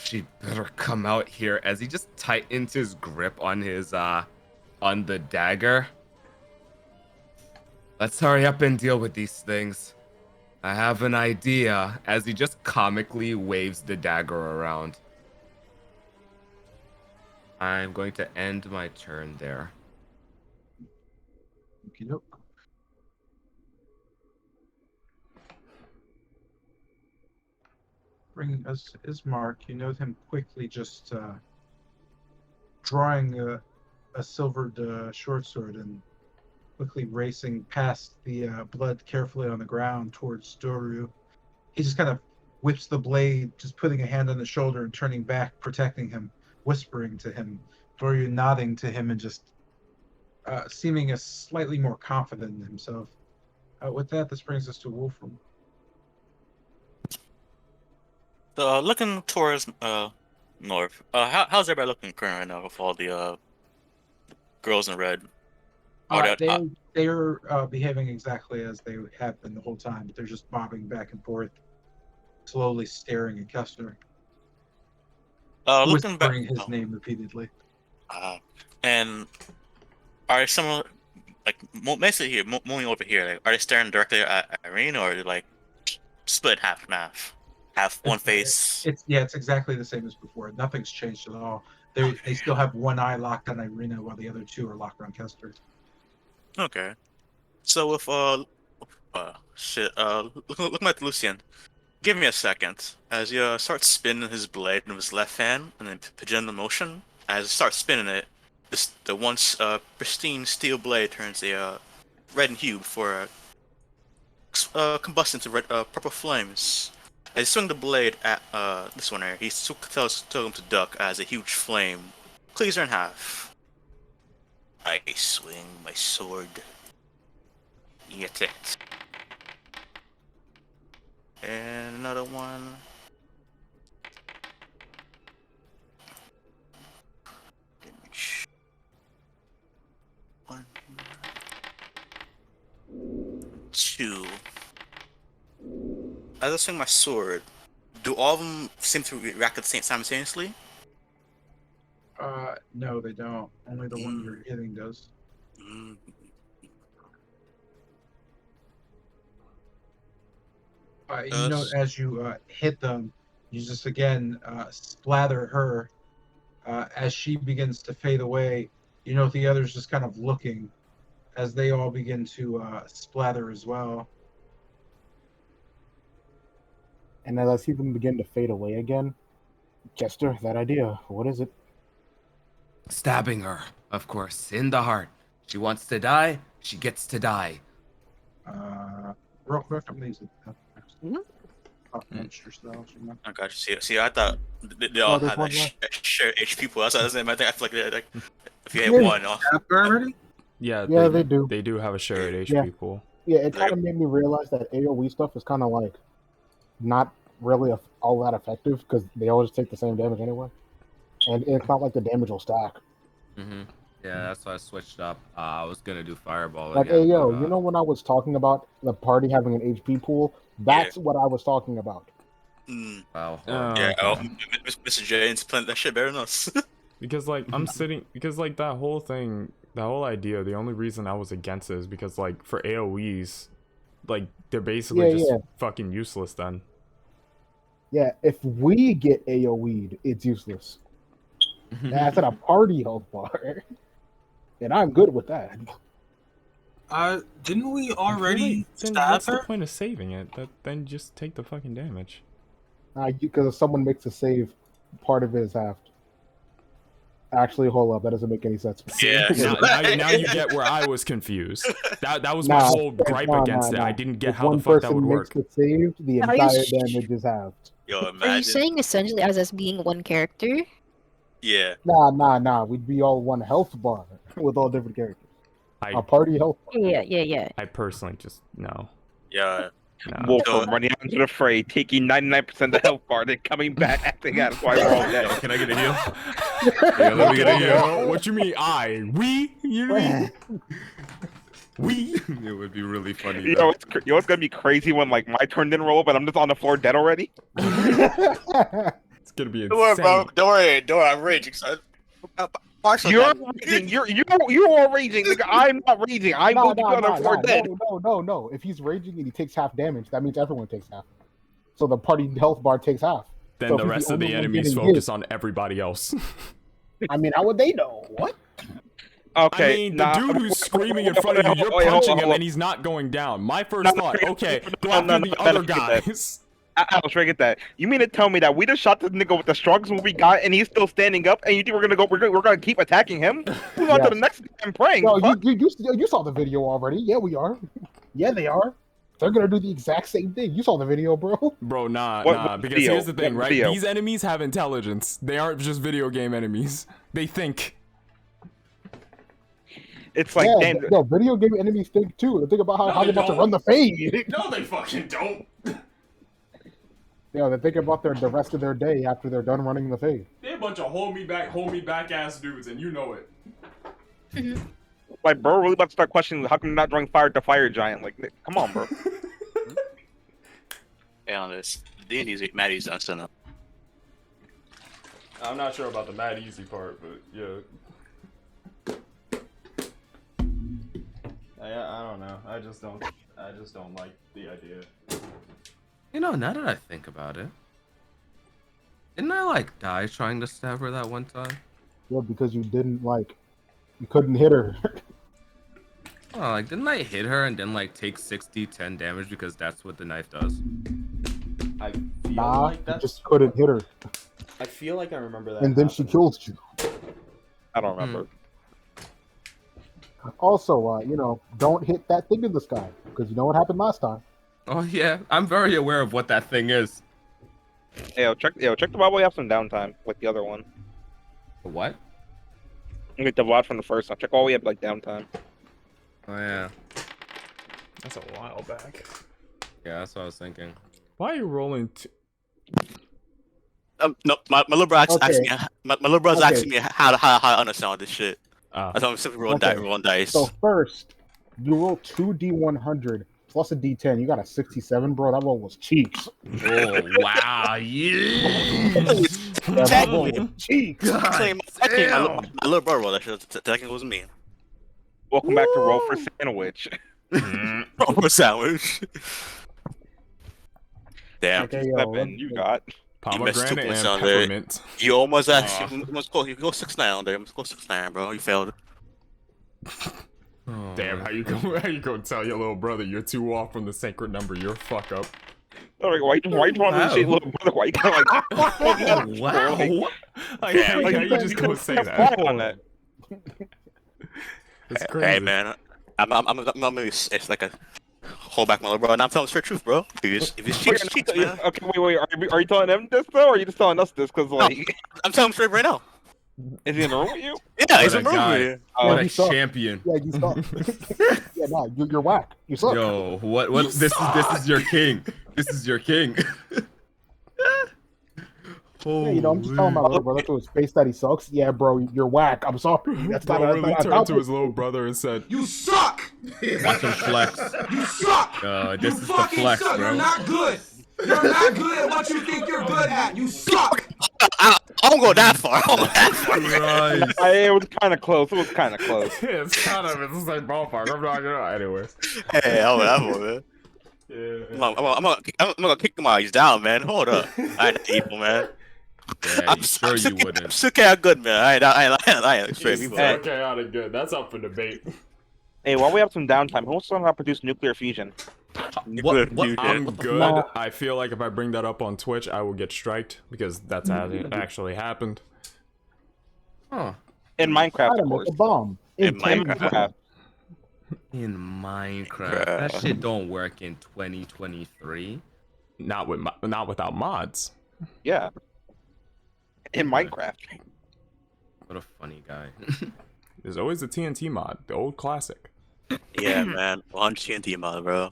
She better come out here as he just tightens his grip on his on the dagger. Let's hurry up and deal with these things. I have an idea, as he just comically waves the dagger around. I'm going to end my turn there. Okey-doke. Bringing us Ismark, you note him quickly just drawing a silvered short sword and quickly racing past the blood carefully on the ground towards Doru. He just kind of whips the blade, just putting a hand on his shoulder and turning back, protecting him, whispering to him. Doryu nodding to him and just seeming slightly more confident in himself. With that, this brings us to Wolfram. So, looking towards north. How's everybody looking current right now with all the girls in red? They're behaving exactly as they have been the whole time, but they're just bobbing back and forth, slowly staring at Kessler, Looking back. whispering his name repeatedly. And are some like basically here, moving over here? Like, are they staring directly at Irene, or are they like split half and half? Half one face. It's exactly the same as before. Nothing's changed at all. They still have one eye locked on Irina while the other two are locked on Kester. Okay. So with looking at Lucian, give me a second as he starts spinning his blade in his left hand and then pigeon the motion. As he starts spinning it, the once pristine steel blade turns a red in hue before combust into red purple flames. As he swung the blade at this one here, he tells him to duck as a huge flame cleaves her in half. I swing my sword. Get it. And another one. One. Two. As I swing my sword, do all of them seem to react at the same simultaneously? No, they don't. Only the one you're hitting does. You know, as you hit them, you just again splather her. As she begins to fade away, you know the others just kind of looking as they all begin to splather as well. And as I see them begin to fade away again, Jester, that idea, what is it? Stabbing her, of course, in the heart. She wants to die, she gets to die. Real quick, I'm gonna use it. Monster styles, you know? I got you. See, I thought they all had that shared HP pool. That's why I feel like if you had one, already? Yeah, they do. They do have a shared HP pool. Yeah, it kind of made me realize that AoE stuff is kind of like not really all that effective because they always take the same damage anyway, and it's not like the damage will stack. Mm-hmm. Yeah, that's why I switched up. I was gonna do fireball Like, again. hey yo, but, you know when I was talking about the party having an HP pool? That's what I was talking about. Wow. Yeah, okay. Mr. Jane's playing that shit better than us. Because like that whole thing, that whole idea, the only reason I was against it is because like for AoEs, like they're basically just fucking useless then. Yeah, if we get AoE'd, it's useless. That's at a party health bar. And I'm good with that. Didn't we already then stab what's her? the point of saving it? Then just take the fucking damage. Because if someone makes a save, part of it is halved. Actually, hold up. That doesn't make any sense. Yeah. Now you get where I was confused. That was my whole gripe against it. I didn't get how the fuck that would work. If one person makes the save, the entire damage is halved. Yo, imagine. Are you saying essentially as us being one character? Yeah. Nah. We'd be all one health bar with all different characters. A party health bar. Yeah. I personally just no. Yeah. No. Wolfram running out into the fray, taking 99% of the health bar, then coming back acting out why we're all dead. Can I get a heal? Yeah, let me get a heal. What you mean? We? You mean? We? It would be really funny. You know what's gonna be crazy when like my turn didn't roll, but I'm just on the floor dead already? It's gonna be insane. Don't worry, bro. Don't worry. I'm raging, son. You're raging. You're all raging. Nigga, I'm not raging. I'm on the floor dead. No. If he's raging and he takes half damage, that means everyone takes half. So the party health bar takes half. Then so the rest of the enemies focus on everybody else. I mean, how would they know? What? Okay. I mean, the dude who's screaming in front of you, you're punching him and he's not going down. My first thought, okay, go after the other guys. I was trying to get that. You mean to tell me that we just shot this nigga with the strongest move we got, and he's still standing up, and you think we're gonna keep attacking him? Move on to the next. I'm praying. No, you saw the video already. Yeah, we are. Yeah, they are. they're gonna do the exact same thing. You saw the video, bro. Bro, nah, What- nah. what Because video? here's the thing, What right? video? These enemies have intelligence. They aren't just video game enemies. They think. It's like, yeah, damn. no, video game enemies think too. They think about how, No, how they they're about to don't. run the fade. No, they fucking don't. Yeah, they think about the rest of their day after they're done running the fade. They're a bunch of hold me back ass dudes, and you know it. Like, bro, really about to start questioning how come you're not drawing fire to fire giant? Like, come on, bro. Hey, on this. D&D's mad easy on center. I'm not sure about the mad easy part, but yeah. I don't know. I just don't like the idea. You know, now that I think about it, didn't I like die trying to stab her that one time? Yeah, because you couldn't hit her. Oh, like didn't I hit her and then like take 10 damage because that's what the knife does? I feel Nah, like you that's. just couldn't hit her, I feel like I remember that. and then she killed you. I don't remember. Also, don't hit that thing in the sky because you know what happened last time. Oh yeah, I'm very aware of what that thing is. Check the Bible. We have some downtime with the other one. What? You get the watch from the first one. Check all we have like downtime. Oh yeah, That's a while back. yeah, that's what I was thinking. Why are you rolling? No, my little bro Okay. asking me. My little bro's Okay. asking me how to understand this shit. Ah. That's why I'm simply rolling, Okay. rolling dice. So first, you roll 2d100 plus a d10. You got a 67, bro. That roll was cheeks. Oh wow, yeah. Yeah, that roll was cheeks. Actually, my little bro rolled that shit. Technically, it was me. Welcome back to Roll for Sandwich. Roll for sandwich. Damn. Okay, yo, 7, you got. Pomegranate and points on there. peppermint. You almost actually. You almost go. You go 6-9 on there. You almost go 6-9, bro. You failed. Oh, Damn, how you go tell your little brother you're too off from the sacred number? You're a fuck up. Like, why you trying to shit, little brother? Why you kind of like? wow. Like, Yeah, how like, you you just couldn't go say put a that? flag on that. It's Hey crazy. man, I'm maybe it's like a hold back my little bro. And I'm telling the straight truth, bro. If it's cheats, cheats, man. Okay, wait. Are you telling them this though, or are you just telling us this? Because like, I'm telling him straight right now. is he in the room with you? Yeah, he's What a a guy. movie. What you a suck. champion. Yeah, you suck. Yeah, nah, you're whack. You suck. Yo, what this is your king. This is your king. Yeah, I'm just telling my little brother to his face that he sucks. Yeah, bro, you're whack. I'm sorry. That's not Bro a really turned to his little brother and said, You suck! Watch him flex. You suck! This You is the fucking flex, suck! You're bro. not good! You're not good at what you think you're good at! You suck! I don't go that far. I don't go that far. Christ. It was kind of close. It was kind of close. "Yeah, it's kind of it's the same ballpark." I'm not gonna. Anyways. Hey, I'm that man. Yeah. I'm gonna kick them eyes down, man. Hold up. I ain't evil, man. Yeah, you sure you I'm wouldn't. still kind of good, man. I ain't straight It's evil. still chaotic good. That's up for debate. Hey, while we have some downtime, who wants to learn how to produce nuclear fusion? What? I'm What the good. fuck? I feel like if I bring that up on Twitch, I will get striked because that's how it actually happened. Huh. In Minecraft, How of to make course. a bomb. In Minecraft. In Minecraft, that shit don't work in 2023. Not without mods. Yeah. In Minecraft. What a funny guy. There's always the TNT mod, the old classic. Yeah, man. 1 TNT mod, bro.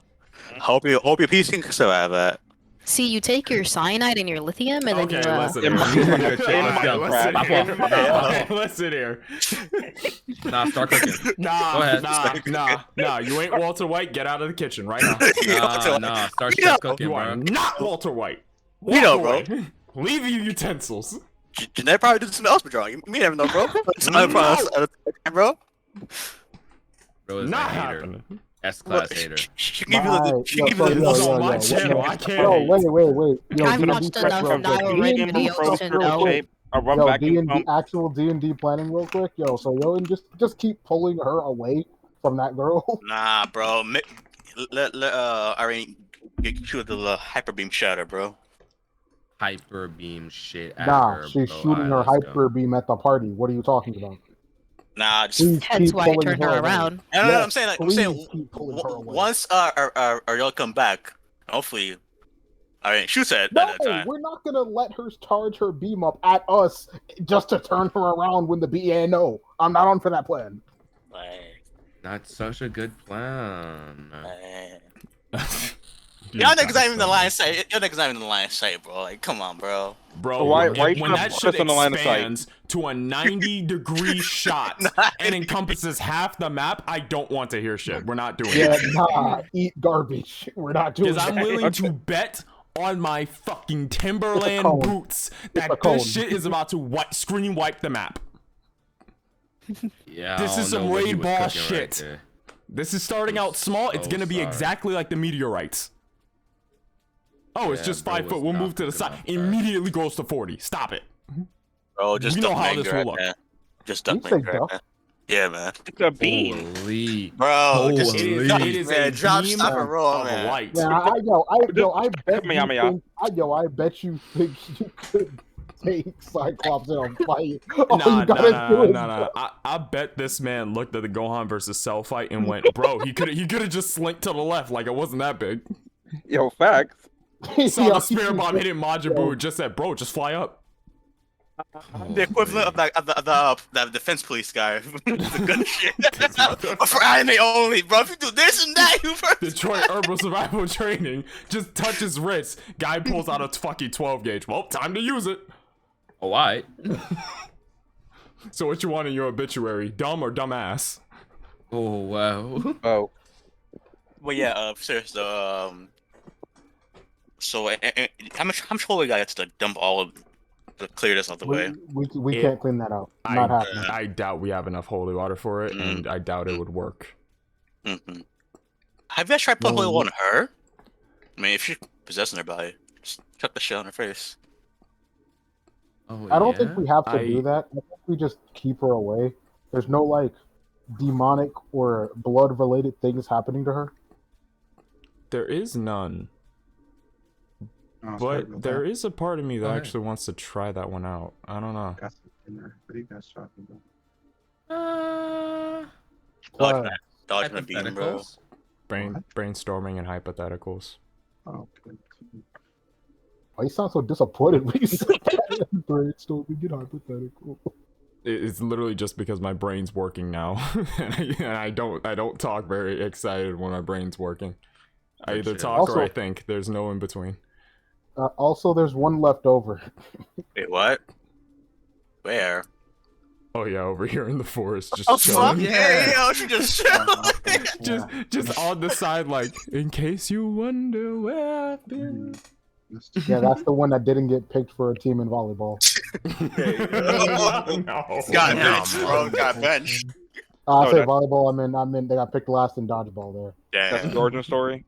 Hope your PC can survive that. See, you take your cyanide and your lithium, and Okay, then you. listen In here. Minecraft. Listen here. Nah, start cooking. Go Nah, ahead. nah. You ain't Walter White. Get out of the kitchen right now. Nah, start Yeah. cooking, You are bro. not Walter White. We know, bro. Walter White. Leave your utensils. Janae probably did something else, but wrong. You never know, bro. Bro. Bro is Not a hater. happening. S-class hater. She can give you the. She can give you This is the. on my channel. I can't. Yo, hate. wait. Yo, I've D&D watched prep enough real quick. Nile Rain D&D videos prep to real know. quick. A rub Yo, vacuum D&D pump. actual D&D planning real quick. Yo, and just keep pulling her away from that girl. Nah, bro. Let Irene shoot the hyper beam shatter, bro. Hyper beam shit at Nah, her, she's bro. shooting her Alright, let's go. hyper beam at the party. What are you talking about? Nah, just Please Hence keep why I pulling turned her away. around. no. Yes, I'm saying like please keep pulling her away. once y'all come back, hopefully. I mean, shoot at No, that time. we're not gonna let her charge her beam up at us just to turn her around when the BA. No, I'm not on for that plan. Like, Not such a good plan. y'all niggas not even in the line of sight. Y'all niggas not even in the line of sight, bro. Like, come on, bro. Bro, Why when, you when trying to that put shit us on the line of sight? expands to a 90-degree shot and encompasses half the map, I don't want to hear shit. We're not doing Yeah, it. nah, eat garbage. We're not doing Because that. I'm willing to bet on my fucking Timberland cone. boots that It's a this cone. shit is about to screen wipe the map. Yeah, This I is don't some know what he raid was ball cooking shit. right there. This is starting I'm out small. It's so gonna be sorry. exactly like the meteorites. Oh, it's Yeah, just bro 5 foot. was We'll not move to the cooking side. like that. Immediately goes to 40. Stop it. Bro, just We know duck how my this anger will right look. now. Just You duck my say anger right duck? now. Yeah, man. It's a beam. Holy. Bro, just It is, duck, it is man. a Drop, beam stop, and roll, of man. light. Yeah, I bet you Kamehameha. think, I bet you think you could take Cyclops in a fight. All Nah, you gotta do is I bet this man looked at the Gohan versus Cell fight and went, bro, he could have just slinked to the left like it wasn't that big. Yo, facts. Saw Yo, the spirit he- bomb hitting Majin Buu, just said, bro, just fly up. The equivalent of the defense police guy. The good shit. This motherfucker. But for anime only, bro. If you do this and that, you first. Detroit Herbal Survival Training just touches wrist. Guy pulls out a fucking 12 gauge. Well, time to use it. Oh, alright. So what you want in your obituary? Dumb or dumbass? Oh, wow. Oh, Well, yeah. Serious. So, how much holy guy gets to dump all of to clear this out the way? we can't clean that out. Not happening. I doubt we have enough holy water for it, and I doubt it would work. Mm-hmm. Have you guys tried putting holy water on her? I mean, if she's possessing her body, just chuck the shit on her face. Oh, I don't think yeah? we have to do that. I think we just keep her away. There's no like demonic or blood related things happening to her. There is none. Oh, sorry about But there that. is a part of me that Go ahead. actually wants to try that one out. I don't know. Got some in there. What are you guys talking about? Dodge my beam, bro. Hypotheticals? Brainstorming and hypotheticals. Oh, okay. Why you sound so disappointed when you said that? Brainstorming and hypothetical. It's literally just because my brain's working now, and I don't talk very excited when my brain's working. I either talk or I Also- think. There's no in between. Also, there's one left over. Wait, what? Where? Oh yeah, over here in the forest, just Oh fuck chilling. yeah, yo, she just chill. Just on the side, like, in case you wonder where I've been. Yeah, that's the one that didn't get picked for a team in volleyball. No. Got Damn, bench, bro. Got bench. I say that's- volleyball. I mean, they got picked last in dodgeball there. that's Damn. the origin story.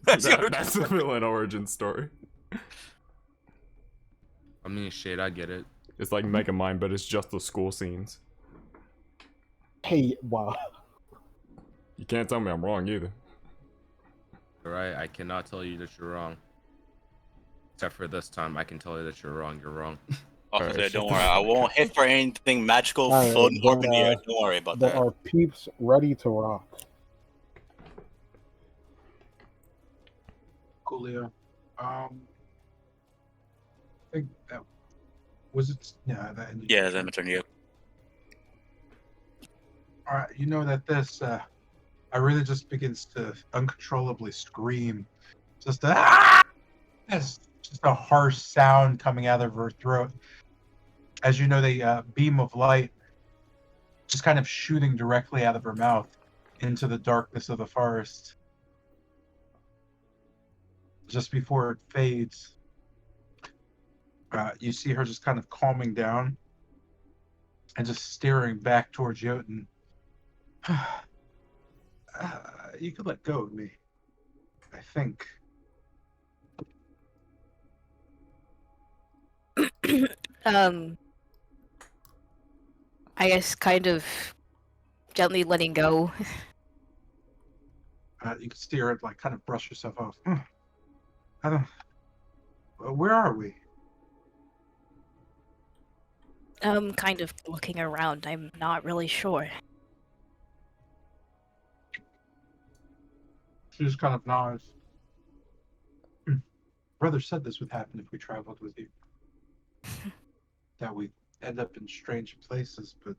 That's That's the villain origin story. I mean, shit, I get it. It's like Megamind, but it's just the school scenes. Hey, wow. You can't tell me I'm wrong either. Alright, I cannot tell you that you're wrong. Except for this time, I can tell you that you're wrong. You're wrong. Officer, don't worry. I won't hit for anything magical, Alright, floating then, up in the air. Don't worry about There that. are peeps ready to rock. Coolio. I think that was it. Yeah, that ended. Yeah, that's my turn. Yep. All right, you know that this Irina just begins to uncontrollably scream. Just it's just a harsh sound coming out of her throat. As you know, the beam of light just kind of shooting directly out of her mouth into the darkness of the forest. Just before it fades, you see her just kind of calming down and just staring back towards Jotun. You could let go of me, I think. I guess kind of gently letting go. You can see her like kind of brush herself off. I don't. Where are we? Kind of looking around. I'm not really sure. She just kind of nods. Brother said this would happen if we traveled with you. That we end up in strange places, but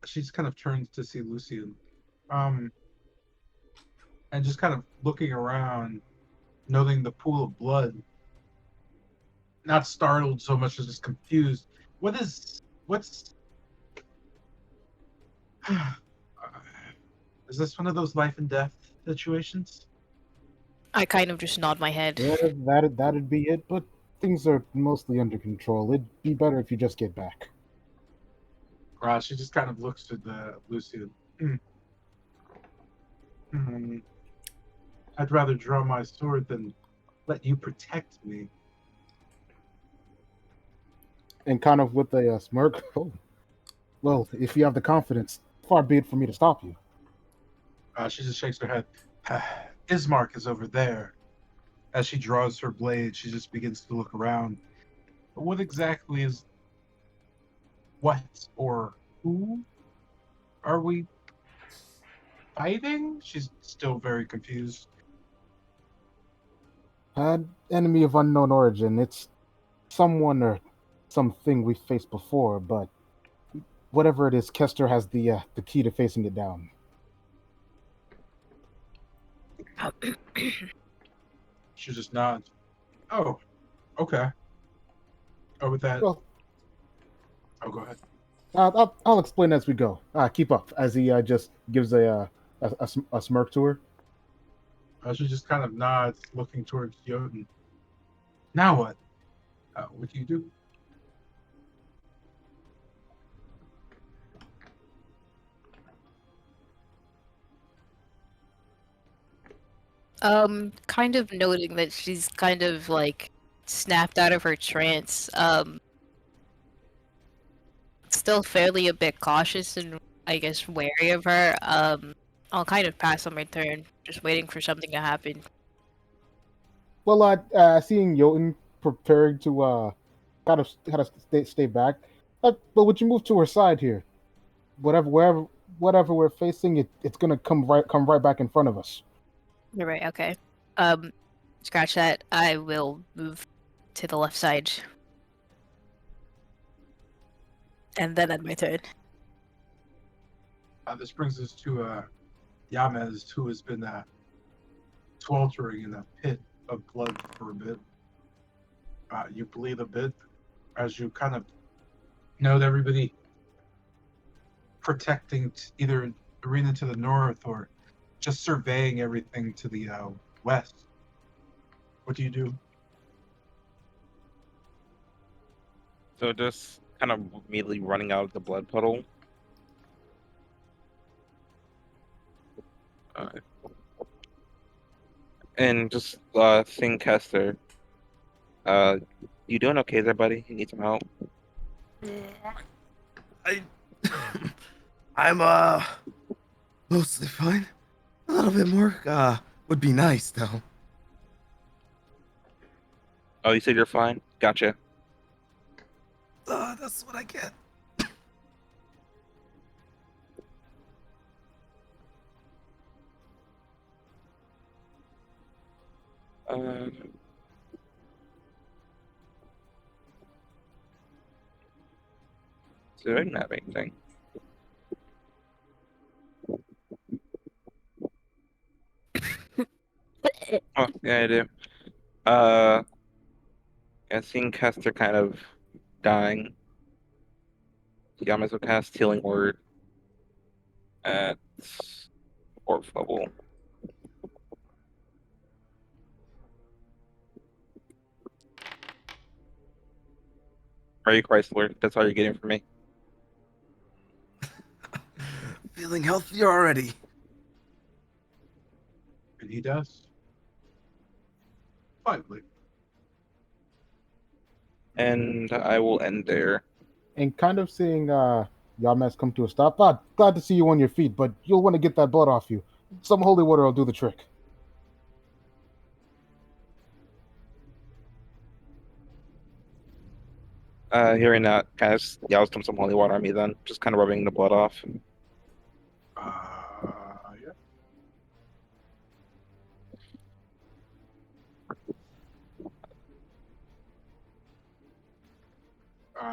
she just kind of turns to see Lucian. And just kind of looking around, noting the pool of blood. Not startled so much as just confused. What's is this one of those life and death situations? I kind of just nod my head. Yeah, that'd be it, but things are mostly under control. It'd be better if you just get back. She just kind of looks to the Lucian. I'd rather draw my sword than let you protect me. And kind of with a smirk, oh, well, if you have the confidence, far be it for me to stop you. She just shakes her head. Ismark is over there. As she draws her blade, she just begins to look around. But what exactly is what or who are we fighting? She's still very confused. An enemy of unknown origin. It's someone or something we faced before, but whatever it is, Kester has the key to facing it down. She just nods. Oh, okay. Oh, with that. Well, Oh, go ahead. I'll explain as we go. Keep up. As he just gives a smirk to her. She just kind of nods, looking towards Jotun. Now what? What do you do? Kind of noting that she's kind of like snapped out of her trance. Still fairly a bit cautious and I guess wary of her. I'll kind of pass on my turn, just waiting for something to happen. Well, seeing Jotun preparing to kind of stay back, but would you move to her side here? Whatever we're facing, it's gonna come right back in front of us. You're right, okay. Scratch that. I will move to the left side. And then end my turn. This brings us to Yamez, who has been sweltering in a pit of blood for a bit. You bleed a bit as you kind of note everybody protecting either arena to the north or just surveying everything to the west. What do you do? So just kind of immediately running out of the blood puddle. And just seeing Kester. You doing okay there, buddy? You need some help? I'm mostly fine. A little bit more would be nice though. Oh, you said you're fine? Gotcha. That's what I get. So I didn't have anything. Oh, yeah, I do. Yeah, seeing Kester kind of dying. Yama's will cast Healing Word at 4th level. Are you Chrysler? That's all you're getting from me. Feeling healthier already. And he does. Finally. And I will end there. And kind of seeing Yamez come to a stop. Glad to see you on your feet, but you'll want to get that blood off you. Some holy water will do the trick. Hearing that, kind of yells some holy water on me. Then just kind of rubbing the blood off. Yeah.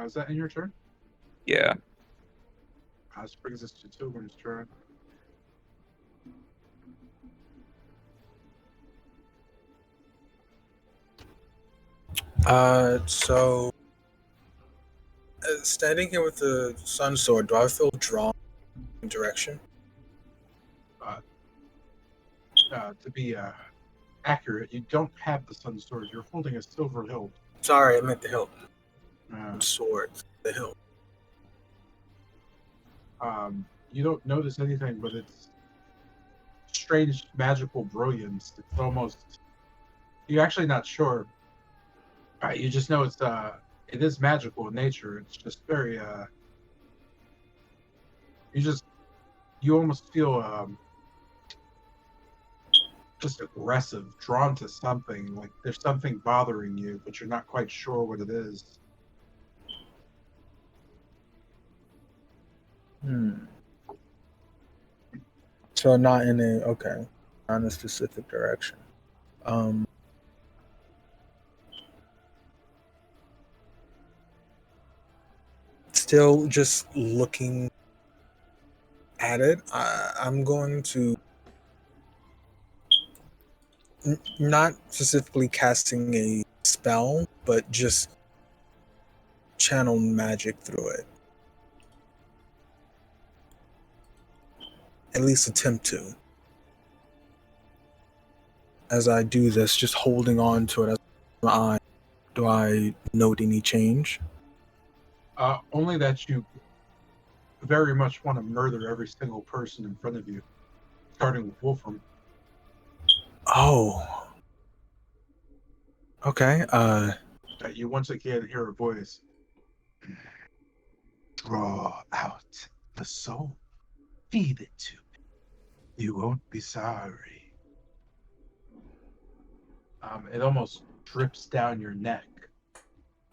Is that in your turn? Yeah. This brings us to Tilgrim's turn. So standing here with the sun sword, do I feel drawn in direction? To be accurate, you don't have the sun sword. You're holding a silver hilt. Sorry, I meant the hilt. Uh, Sword, the hilt. you don't notice anything, but it's strange magical brilliance. It's almost, you're actually not sure. You just know it is magical in nature. It's just very you almost feel just aggressive, drawn to something. Like there's something bothering you, but you're not quite sure what it is. So not in not in a specific direction. Still just looking at it. I'm going to not specifically casting a spell, but just channel magic through it. At least attempt to. As I do this, just holding on to it as my eye, do I note any change? Only that you very much want to murder every single person in front of you, starting with Wolfram. Oh. Okay. You once again hear a voice. Draw out the soul. Feed it to me. You won't be sorry. It almost drips down your neck.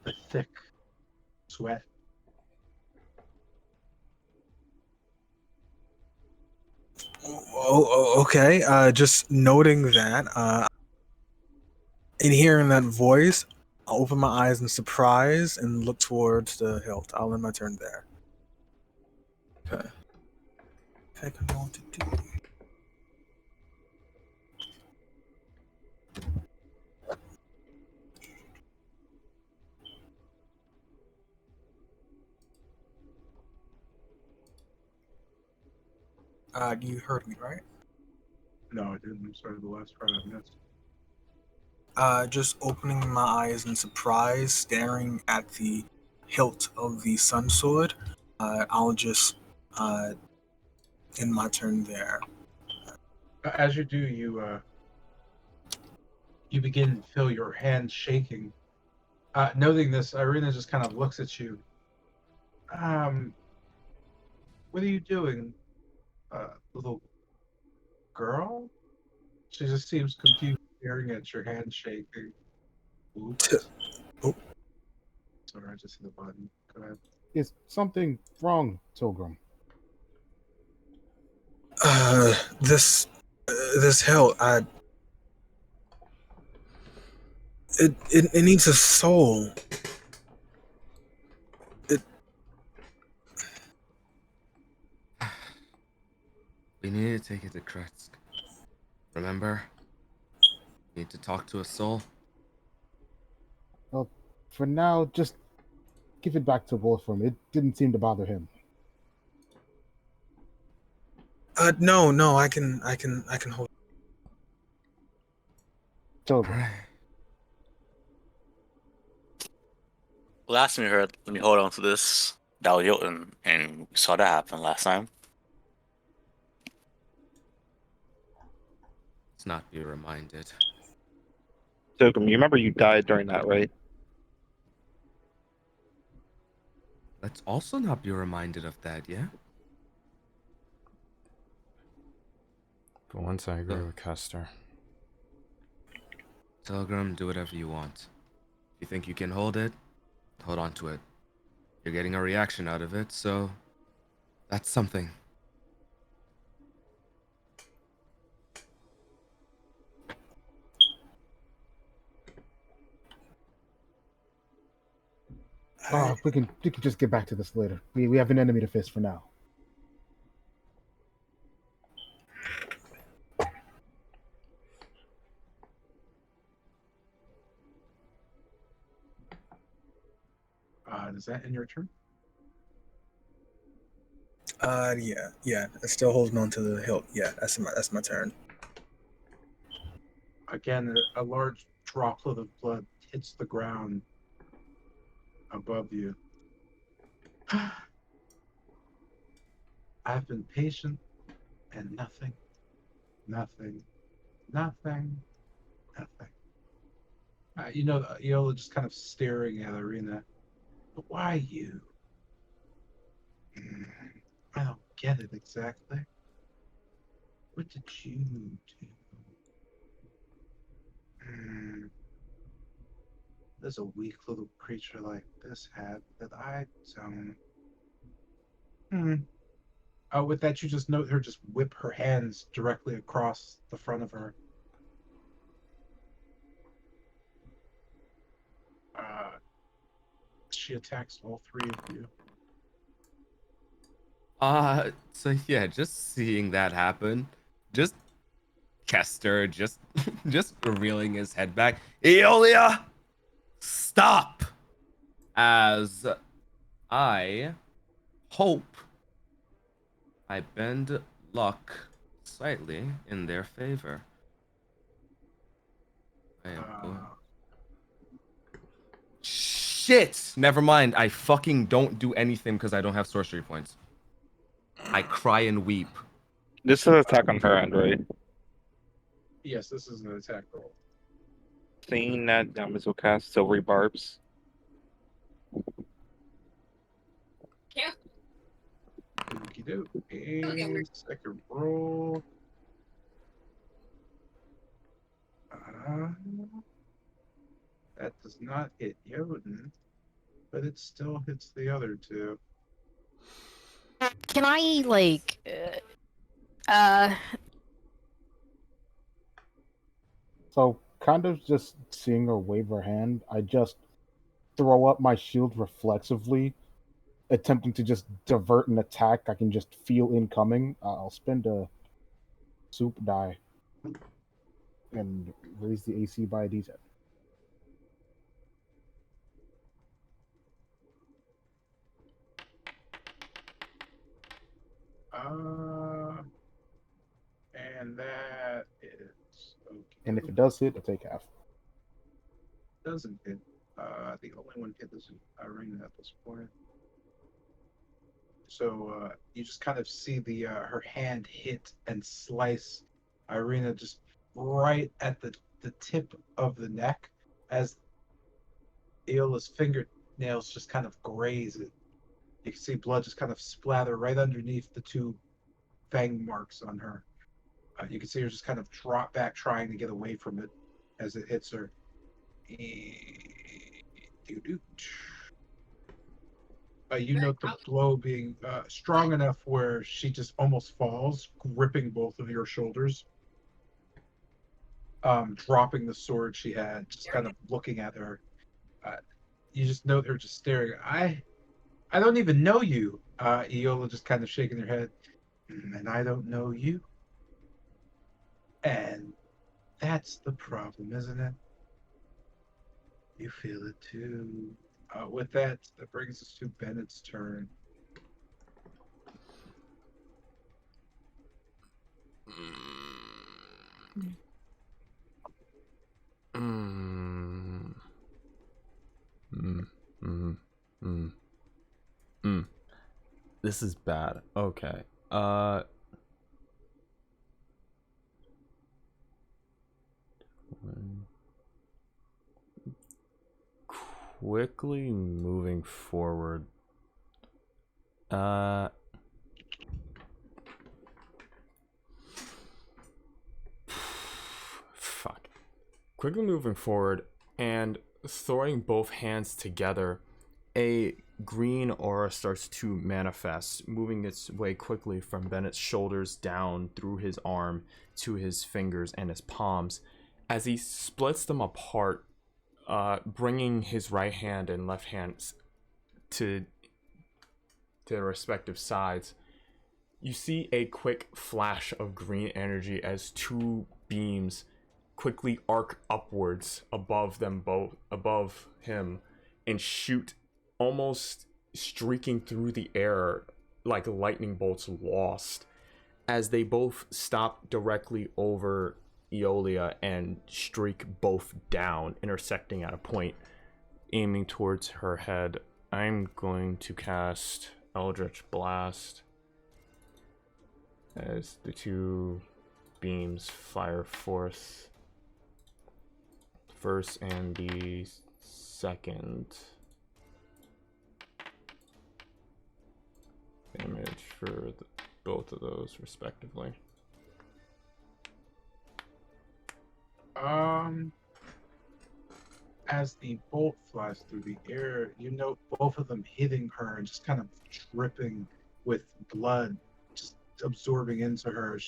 The thick sweat. Okay. Just noting that. In hearing that voice, I'll open my eyes in surprise and look towards the hilt. I'll end my turn there. Okay. Take a moment to do. You heard me, right? No, I didn't. I'm sorry, the last part I missed. Just opening my eyes in surprise, staring at the hilt of the sun sword. I'll just end my turn there. As you do, you begin to feel your hands shaking. Noting this, Irina just kind of looks at you. What are you doing, little girl? She just seems confused, staring at your hand shaking. Oops. Oh. Sorry, I just hit the button. Go ahead. Is something wrong, Tilgrim? This hilt, it needs a soul. We need to take it to Kretsk. Remember? We need to talk to a soul. Well, for now, just give it back to Wolfram. It didn't seem to bother him. No, I can hold. Tilgrim. Last time we heard, let me hold on to this. That was Jotun, and we saw that happen last time. Let's not be reminded. Silgrim, you remember you died during that, right? Let's also not be reminded of that, yeah? But once I agree with Custer. Telegram, do whatever you want. If you think you can hold it, hold on to it. you're getting a reaction out of it, so that's something. We can just get back to this later. We have an enemy to face for now. Does that end your turn? Yeah. Still holding on to the hilt. Yeah, that's my turn. Again, a large droplet of blood hits the ground above you. I've been patient, and nothing. Yola just kind of staring at Arena. But why you? I don't get it exactly. What did you do? There's a weak little creature like this had that I don't. With that, you just note her just whip her hands directly across the front of her. She attacks all three of you. So yeah, just seeing that happen, just Kester just reeling his head back. Eolia, stop! As I hope I bend luck slightly in their favor. I am going. Shit! Never mind. I fucking don't do anything because I don't have sorcery points. I cry and weep. This is an attack on her end, right? Yes, this is an attack roll. Seeing that Damis will cast Silvery Barbs. Okie doke. And second roll. That does not hit Yoden, but it still hits the other two. Can I So, kind of just seeing her wave her hand, I just throw up my shield reflexively, attempting to just divert an attack I can just feel incoming. I'll spend a soup die and raise the AC by a d10. And that is okay. And if it does hit, I'll take half. Doesn't hit. The only one hit is Irina at this point. So you just kind of see the her hand hit and slice Irina just right at the tip of the neck as Eola's fingernails just kind of graze it. You can see blood just kind of splatter right underneath the two fang marks on her. You can see her just kind of drop back, trying to get away from it as it hits her. You note the blow being strong enough where she just almost falls, gripping both of your shoulders, dropping the sword she had, just kind of looking at her. You just note her just staring. I don't even know you. Iola just kind of shaking her head. And I don't know you. And that's the problem, isn't it? You feel it too. With that brings us to Bennett's turn. This is bad. Okay. Quickly moving forward. Fuck. Quickly moving forward and throwing both hands together, a green aura starts to manifest, moving its way quickly from Bennett's shoulders down through his arm to his fingers and his palms. As he splits them apart, bringing his right hand and left hand to their respective sides, you see a quick flash of green energy as two beams quickly arc upwards above them both, above him, and shoot, almost streaking through the air like lightning bolts lost, as they both stop directly over Eolia and streak both down, intersecting at a point, aiming towards her head. I'm going to cast Eldritch Blast as the two beams fire forth. First and the second damage for both of those, respectively. As the bolt flies through the air, you note both of them hitting her and just kind of dripping with blood, just absorbing into her.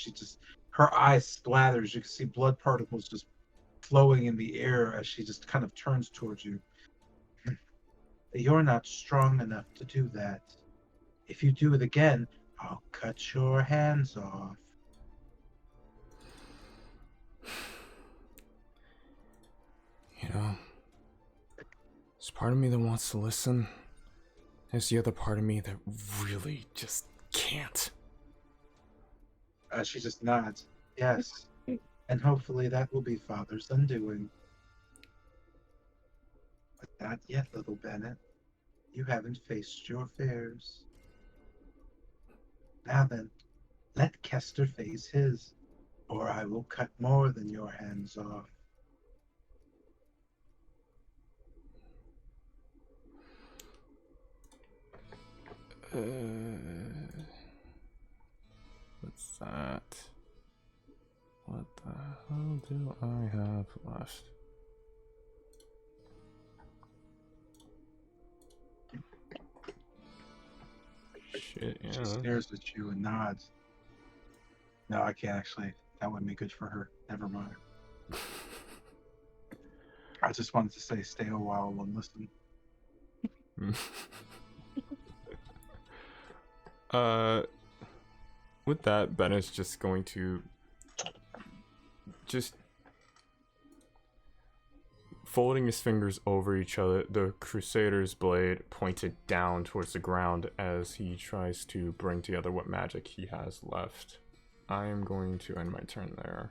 Her eyes splatters. You can see blood particles just flowing in the air as she just kind of turns towards you. You're not strong enough to do that. If you do it again, I'll cut your hands off. You know, there's part of me that wants to listen. There's the other part of me that really just can't. She just nods. Yes. And hopefully that will be Father's undoing. But not yet, little Bennett. You haven't faced your fears. Now then, let Kester face his, or I will cut more than your hands off. What's that? What the hell do I have left? Shit, yeah. She stares at you and nods. No, I can't actually. That wouldn't be good for her. Never mind. I just wanted to say stay a while and listen. With that, Ben is just going to folding his fingers over each other, the Crusader's blade pointed down towards the ground as he tries to bring together what magic he has left. I am going to end my turn there.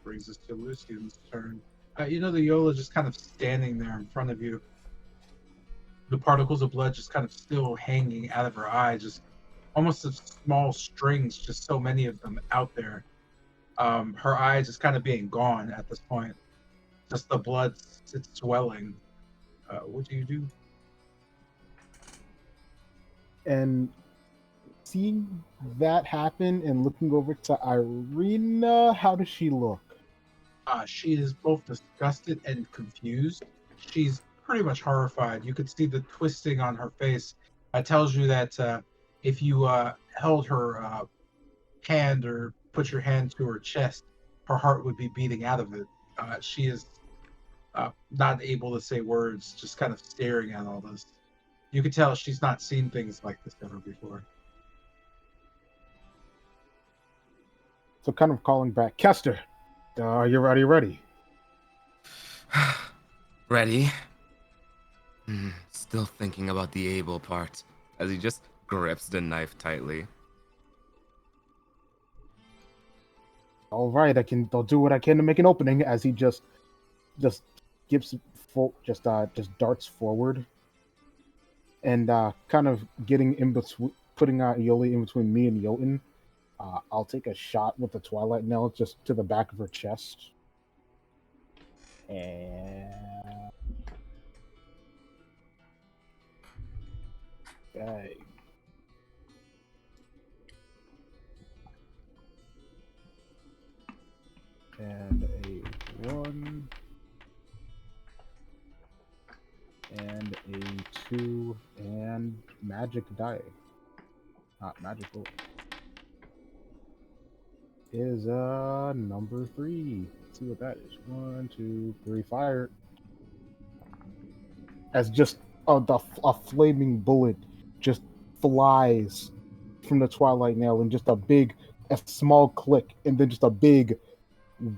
Brings us to Lucian's turn. You know the Yola just kind of standing there in front of you. The particles of blood just kind of still hanging out of her eye, just almost as small strings, just so many of them out there. Her eyes just kind of being gone at this point. Just the blood, it's swelling. What do you do? And seeing that happen and looking over to Irina, how does she look? She is both disgusted and confused. She's pretty much horrified. You could see the twisting on her face. It tells you that if you held her hand or put your hand to her chest, her heart would be beating out of it. She is not able to say words, just kind of staring at all this. You could tell she's not seen things like this ever before. So kind of calling back, Kester, are you ready? Ready? Still thinking about the able part, as he just grips the knife tightly. All right, I'll do what I can to make an opening. As he just gives full, just darts forward, and kind of getting in between, putting Yoli in between me and Jotun. I'll take a shot with the Twilight Nail just to the back of her chest, and okay. And a 1 2, and magic die. Not magical. Is number 3. Let's see what that is. 1, 2, 3, fire. As just a flaming bullet just flies from the Twilight Nail, and just a small click, and then just a big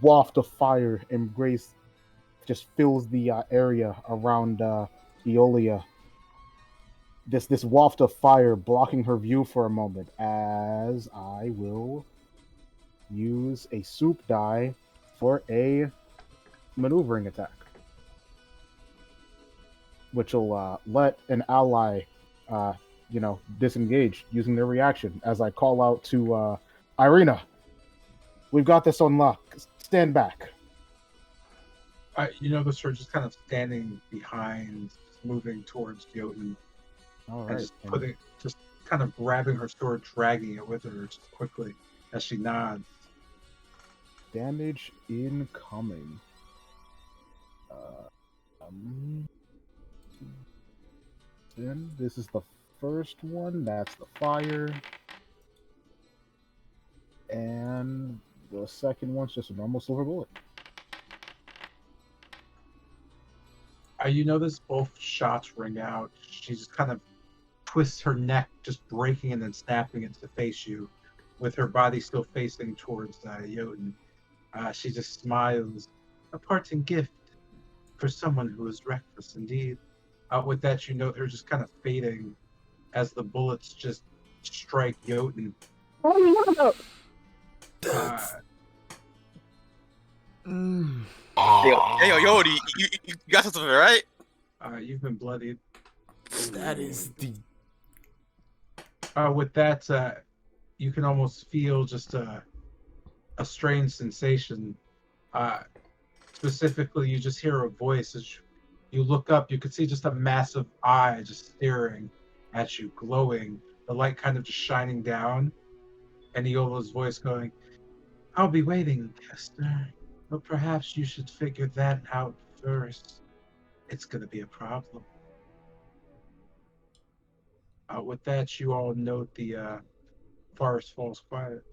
waft of fire, and Grace just fills the area around Eolia. This waft of fire blocking her view for a moment, as I will use a soup die for a maneuvering attack, which will let an ally, disengage using their reaction. As I call out to Irina, we've got this on lock. Stand back. You notice her just kind of standing behind, moving towards Jotun, All and right. just kind of grabbing her sword, dragging it with her just quickly as she nods. Damage incoming. Then this is the first one. That's the fire. And the second one's just a normal silver bullet. You notice both shots ring out. She just kind of twists her neck, just breaking and then snapping it to face you, with her body still facing towards Jotun. She just smiles. A parting gift for someone who is reckless indeed. With that, you note her just kind of fading as the bullets just strike Jotun. Hey, yo, you got something, right? You've been bloodied. That is the. With that, you can almost feel just a strange sensation. Specifically, you just hear a voice as you look up. You can see just a massive eye just staring at you, glowing. The light kind of just shining down, and Iola's voice going, "I'll be waiting, Kester. But perhaps you should figure that out first. It's going to be a problem." With that, you all note the forest falls quiet.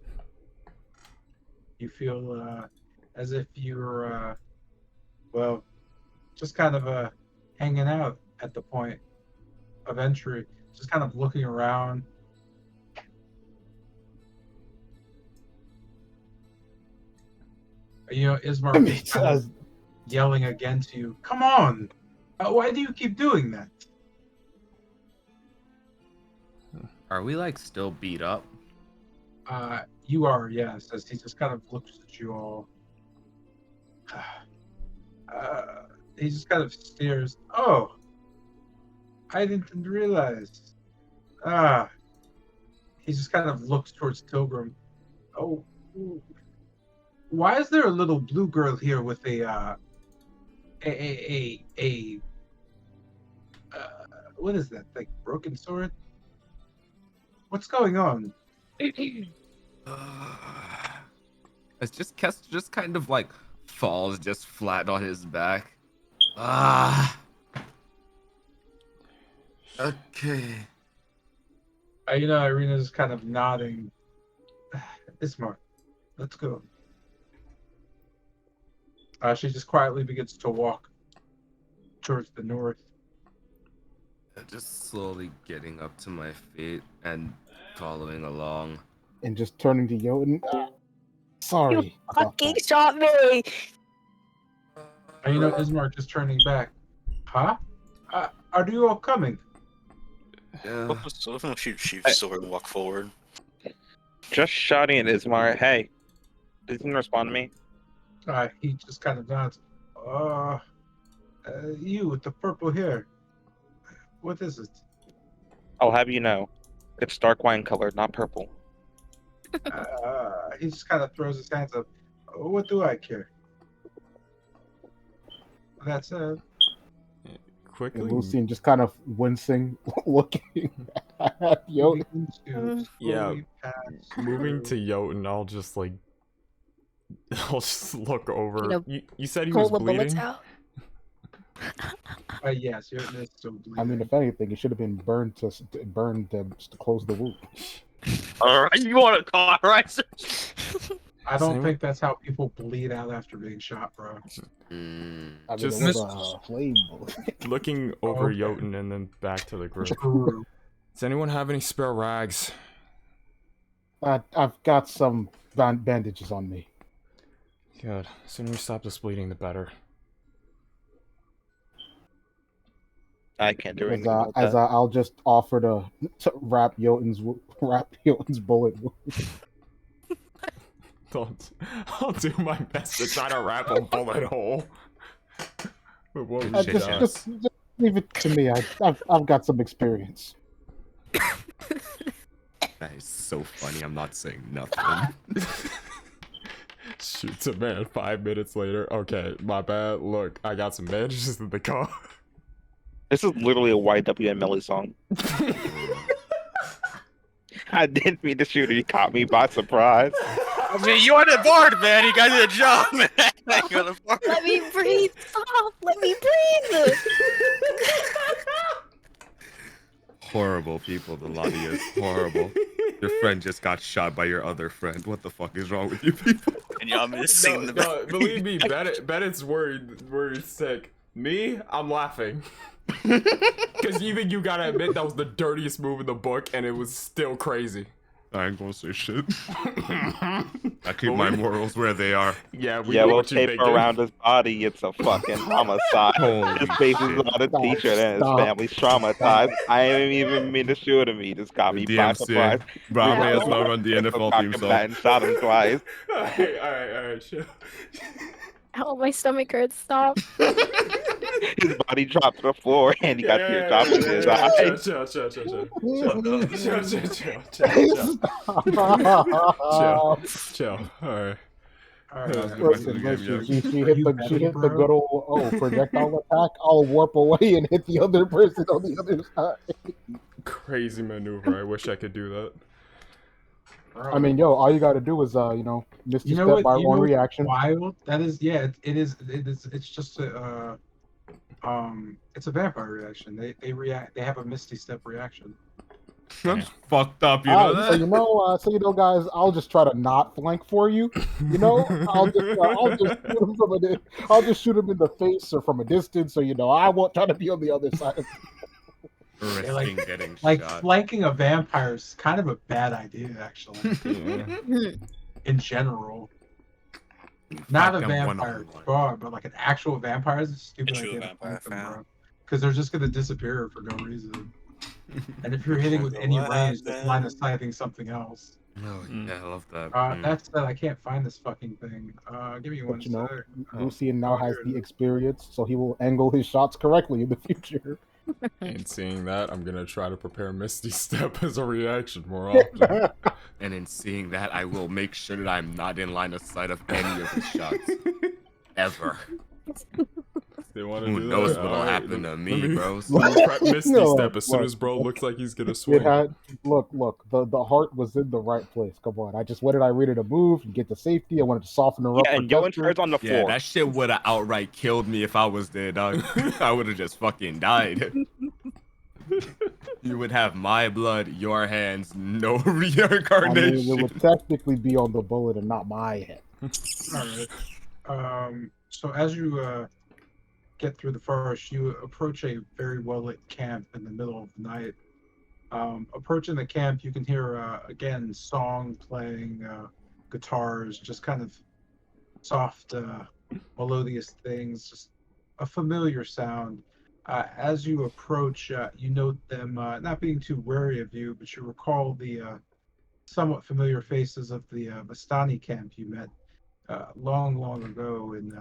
You feel as if you're, just kind of hanging out at the point of entry, just kind of looking around. Ismark is kind of yelling again to you, "Come on! Why do you keep doing that?" Are we like still beat up? You are, yes, as he just kind of looks at you all. He just kind of stares. "Oh, I didn't realize." He just kind of looks towards Pilgrim. "Oh, why is there a little blue girl here with a what is that? Like broken sword? What's going on?" It's just Kest just kind of like falls just flat on his back. Okay. Irina's kind of nodding. "Ismark, let's go." She just quietly begins to walk towards the north. Just slowly getting up to my feet and following along. And just turning to Jotun. Sorry. You about fucking that. shot me! Ismark just turning back. "Huh? Are you all coming?" So she sword and walk forward. Just shouting at Ismar, hey, does he respond to me? He just kind of nods. You with the purple hair. What is it?" I'll have you know, it's dark wine colored, not purple. He just kind of throws his hands up. "What do I care?" That's And Quickly. Lucian just kind of wincing, looking at Jotun. Yeah, moving to Jotun, I'll just look over. You said he was Pull the bullets bleeding? out. Yes, you're still bleeding. I mean, if anything, it should have been burned to close the wound. All right, you want to call right? I Does don't anyone- think that's how people bleed out after being shot, bro. I mean, Just- it was a flame bullet. Looking over Okay. Jotun and then back to the group. True. Does anyone have any spare rags? I've got some bandages on me. Good. The sooner we stop this bleeding, the better. I can't do anything about As that. I'll just offer to wrap Jotun's bullet wound. I'll do my best to try to wrap a bullet hole. But what would you guys? Just leave it to me. I've got some experience. That is so funny. I'm not saying nothing. Shoots a man 5 minutes later. Okay, my bad. Look, I got some bandages in the car. This is literally a YWN Melly song. I didn't mean to shoot her. He caught me by surprise. I mean, you on the board, man. You got a job, man. You on the board. Let me breathe. Stop. Let me breathe. Horrible people, the lot of you. Horrible. Your friend just got shot by your other friend. What the fuck is wrong with you people? And y'all missing the No, believe me, Bennett's worried sick. Me, I'm laughing. Because even you gotta admit that was the dirtiest move in the book, and it was still crazy. I ain't gonna say shit. I keep my morals where they are. Yeah, we Yeah, know well, what you tape thinking. around his body. It's a fucking homicide. Holy His face is shit. not a Stop, teacher, and his stop. family's traumatized. I didn't even mean to shoot him. He just got me by surprise. Brahma Yeah. has not run the NFL theme song. And shot him twice. Alright, chill. Oh, my stomach hurts. Stop. His body dropped to the floor, and he got tears dropping in his eyes. Chill. Alright. All right. Listen, she hit you the betting, bro? good old projectile attack. I'll warp away and hit the other person on the other side. Crazy maneuver. I wish I could do that. Bro. I mean, yo, all you got to do is Misty You know step what? by You know one what's reaction. wild? That is, yeah. It is. It's just a. It's a vampire reaction. They react. They have a misty step reaction. That's fucked up, you know that? So you know, guys, I'll just try to not flank for you. You know, I'll just shoot him in the face or from a distance. So you know, I won't try to be on the other side. Risking getting Like shot. flanking a vampire is kind of a bad idea, actually. In general, not a Fight them vampire one-on-one. bar, but like an actual vampire is a stupid Actual idea. vampire fan. Because they're just gonna disappear for no reason. And if you're hitting with any What range, that's happened? line of sighting something else. Oh, yeah, I love that. That's that. I can't find this fucking thing. Give me one But you know, sec. Lucian now has here it the is. experience, so he will angle his shots correctly in the future. And seeing that, I'm gonna try to prepare Misty Step as a reaction more often. And in seeing that, I will make sure that I'm not in line of sight of any of his shots. Ever. They want Who do knows that? what'll Alright, happen to let me, bros? Let me prep Misty No, Step as soon look. as bro looks like he's gonna It swing. had look. The heart was in the right place. Come on, I ready to move and get to safety. I wanted to soften her up. Yeah, for and Yoan's gesture. hurts on the Yeah, floor. that shit would have outright killed me if I was there, dog. I would have just fucking died. You would have my blood, your hands, no I mean, it reincarnation. would technically be on the bullet and not my head. All right. So as you get through the forest, you approach a very well lit camp in the middle of the night. Approaching the camp, you can hear again song playing, guitars, just kind of soft, melodious things, just a familiar sound. As you approach, you note them not being too wary of you, but you recall the somewhat familiar faces of the Vistani camp you met long, long ago in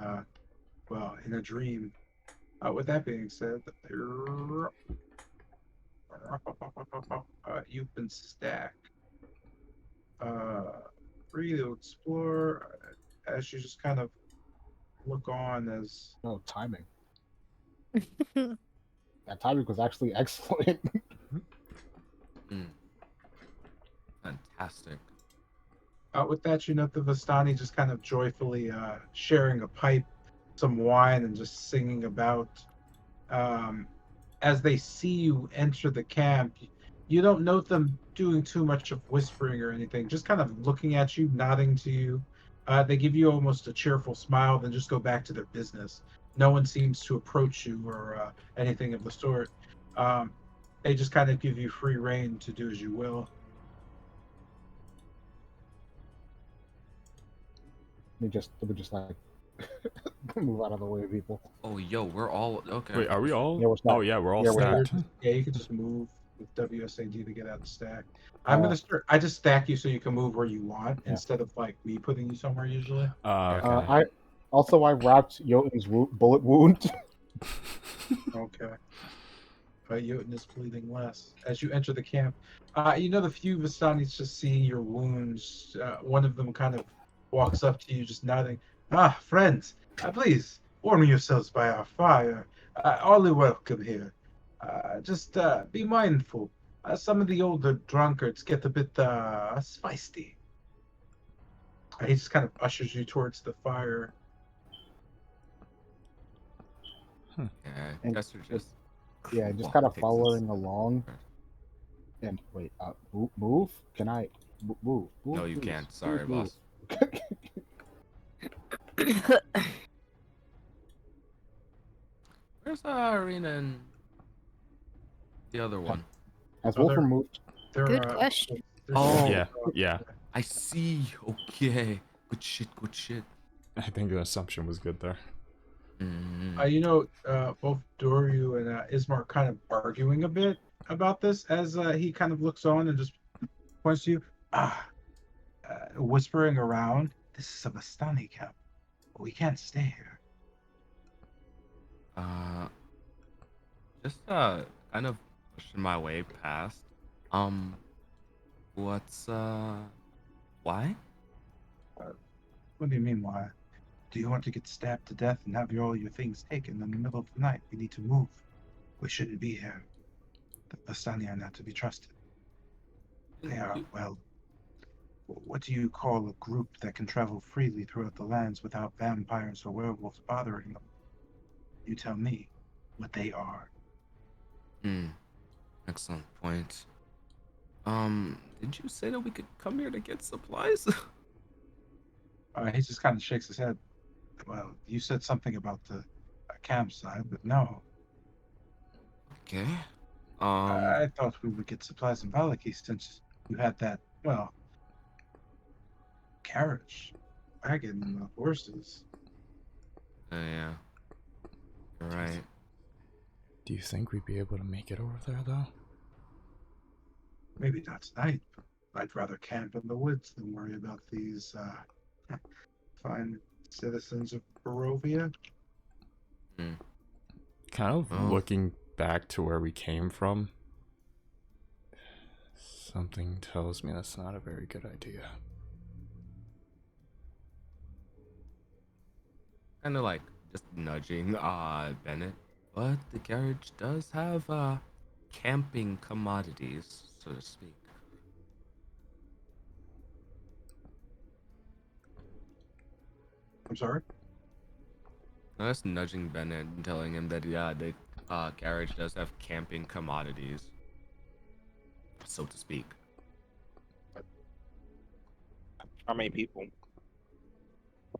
in a dream. With that being said, you've been stacked. Free to explore as you just kind of look on as No timing. That timing was actually excellent. Fantastic. with that, you note the Vistani just kind of joyfully sharing a pipe, some wine, and just singing about as they see you enter the camp, you don't note them doing too much of whispering or anything, just kind of looking at you, nodding to you. They give you almost a cheerful smile, then just go back to their business. No one seems to approach you or anything of the sort. They just kind of give you free reign to do as you will. Let me just like move out of the way, people. Oh, yo, we're all okay. Wait, are we all? Yeah, we're stacked. Oh yeah, we're all Yeah, we're stacked. Yeah, you can just move with WSAD to get out of the stack. I just stack you so you can move where you want instead of like me putting you somewhere usually. Okay. I wrapped Jotun's bullet wound. Okay. But Jotun is bleeding less. As you enter the camp, you know the few Vistanis just seeing your wounds. One of them kind of walks up to you, just nodding. Ah, friends, please warm yourselves by our fire. All are welcome here. Just be mindful. Some of the older drunkards get a bit spicy. He just kind of ushers you towards the fire. Yeah, And guess you're just. Yeah, just kind of following along. And wait, move? Can I move? No, you please. can't. Sorry, Move. boss. Where's Arena and the other one? Has Oh, Wolfram moved? Good question. Oh. Yeah. I see. Okay. Good shit. Good shit. I think the assumption was good there. You know, both Doryu and Ismar kind of arguing a bit about this as he kind of looks on and just points to you, whispering around. This is a Vistani camp. We can't stay here. Just kind of pushing my way past. What's why? What do you mean, why? Do you want to get stabbed to death and have all your things taken in the middle of the night? We need to move. We shouldn't be here. The Vistani are not to be trusted. They are, well, what do you call a group that can travel freely throughout the lands without vampires or werewolves bothering them? You tell me what they are. Excellent point. Did you say that we could come here to get supplies? He just kind of shakes his head. Well, you said something about the campsite, but no. Okay. I thought we would get supplies in Valaki since you had that, well, carriage, wagon, and the horses. Yeah. You're right. Do you think we'd be able to make it over there, though? Maybe not tonight, but I'd rather camp in the woods than worry about these fine citizens of Barovia. Kind of looking back to where we came from, something tells me that's not a very good idea. Kind of like just nudging Bennett. But the carriage does have camping commodities, so to speak. I'm sorry? I was nudging Bennett and telling him that the carriage does have camping commodities, so to speak. How many people?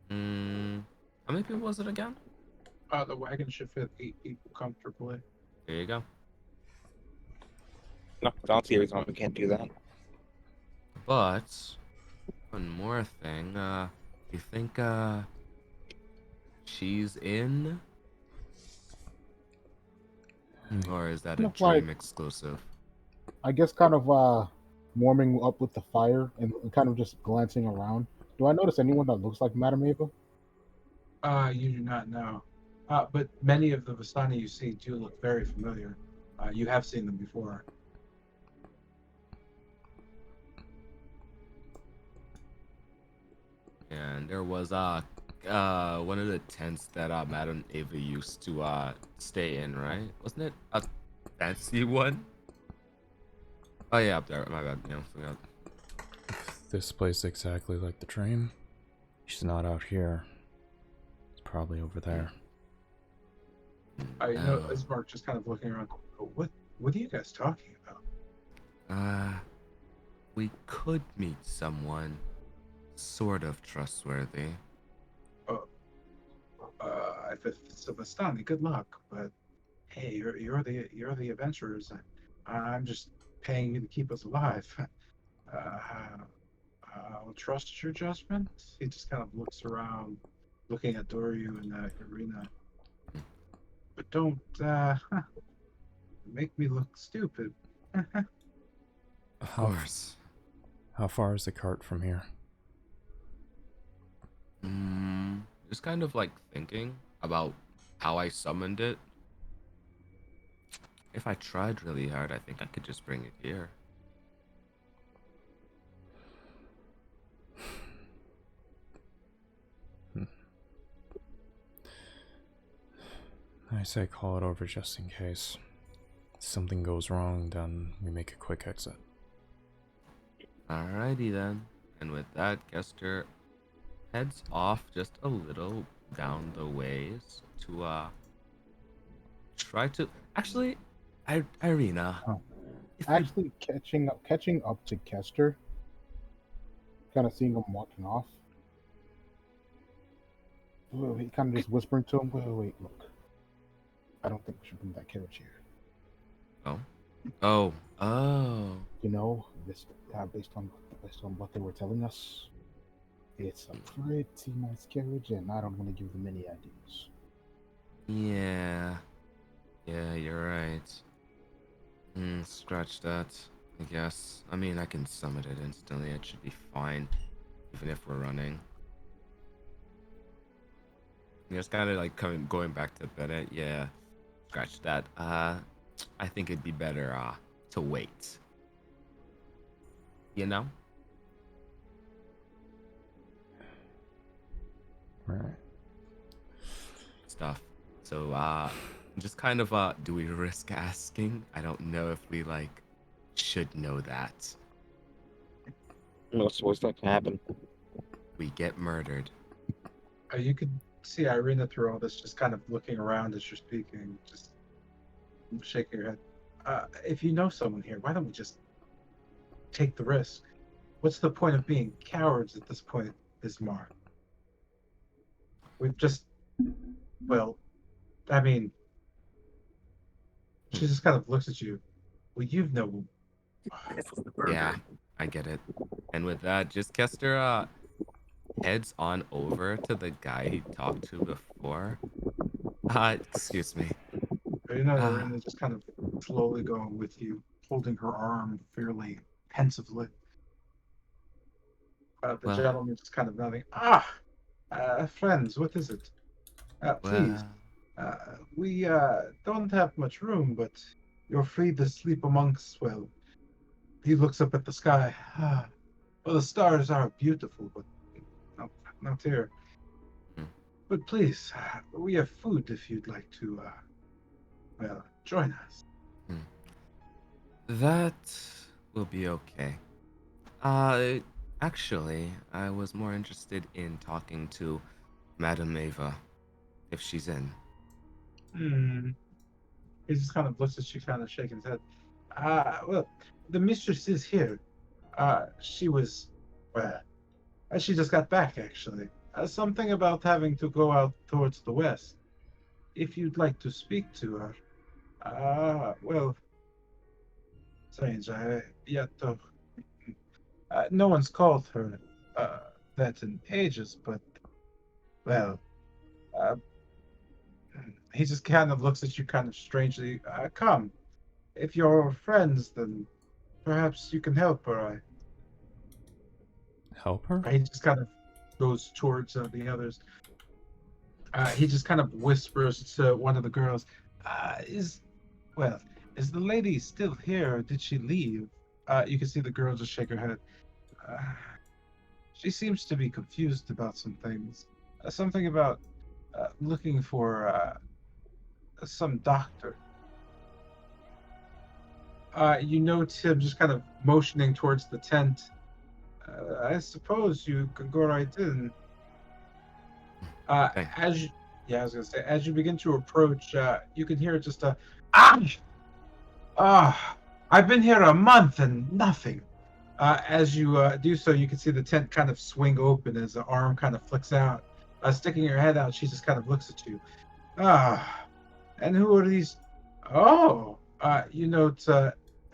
How many people was it again? The wagon should fit 8 people comfortably. There you go. No, I don't see a reason why we can't do that. But one more thing. You think she's in, or is that a dream exclusive? I guess kind of warming up with the fire and kind of just glancing around. Do I notice anyone that looks like Madame Ava? You do not know. But many of the Vistani you see do look very familiar. You have seen them before. And there was one of the tents that Madame Ava used to stay in, right? Wasn't it a fancy one? Oh yeah, up there. My bad. Yeah, forgot. If this place exactly like the dream, she's not out here. It's probably over there. You know, No. Ismark just kind of looking around. What are you guys talking about? We could meet someone sort of trustworthy. If it's a Vistani, good luck. But hey, you're the adventurers. I'm just paying you to keep us alive. I'll trust your judgment. He just kind of looks around, looking at Doryu and Irina. But don't make me look stupid. Of course. How far is the cart from here? Just kind of like thinking about how I summoned it. If I tried really hard, I think I could just bring it here. I say call it over just in case. If something goes wrong, then we make a quick exit. Alrighty then. And with that, Kester heads off just a little down the ways to try to actually Irina. Actually, catching up to Kester, kind of seeing him walking off. He kind of just whispering to him, wait, look. I don't think we should bring that carriage here. Oh. You know, this based on what they were telling us, it's a pretty nice carriage, and I don't want to give them any ideas. Yeah, you're right. Scratch that, I guess. I mean, I can summon it instantly. It should be fine, even if we're running. Just kind of like going back to Bennett. Yeah, scratch that. I think it'd be better to wait. You know? Right. Stuff. So just kind of do we risk asking? I don't know if we like should know that. What's that can happen? We get murdered. You could see Irina through all this, just kind of looking around as you're speaking, just shaking your head. If you know someone here, why don't we just take the risk? What's the point of being cowards at this point, Ismark? We've just, well, I mean, she just kind of looks at you. Well, you've no. Yeah, I get it. And with that, just Kester heads on over to the guy he talked to before. Excuse me. Irina just kind of slowly going with you, holding her arm fairly pensively. The gentleman just kind of nodding. Friends, what is it? Please. We don't have much room, but you're free to sleep amongst, well, he looks up at the sky. Well, the stars are beautiful, but not here. But please, we have food if you'd like to, well, join us. That will be okay. Actually, I was more interested in talking to Madame Ava, if she's in. He just kind of looks at you, kind of shaking his head. Well, the mistress is here. She was, well, she just got back, actually. Something about having to go out towards the west. If you'd like to speak to her. Well, strange, no one's called her that in ages, but, well, he just kind of looks at you kind of strangely. Come, if you're friends, then perhaps you can help her. Help her? He just kind of goes towards the others. He just kind of whispers to one of the girls, is the lady still here, or did she leave? You can see the girl just shake her head. She seems to be confused about some things. Something about looking for some doctor. You note him just kind of motioning towards the tent. I suppose you can go right in. Okay. Yeah, I was gonna say, as you begin to approach, you can hear just a ah, I've been here a month and nothing. As you do so, you can see the tent kind of swing open as the arm kind of flicks out. Sticking her head out, she just kind of looks at you. And who are these? Oh, you note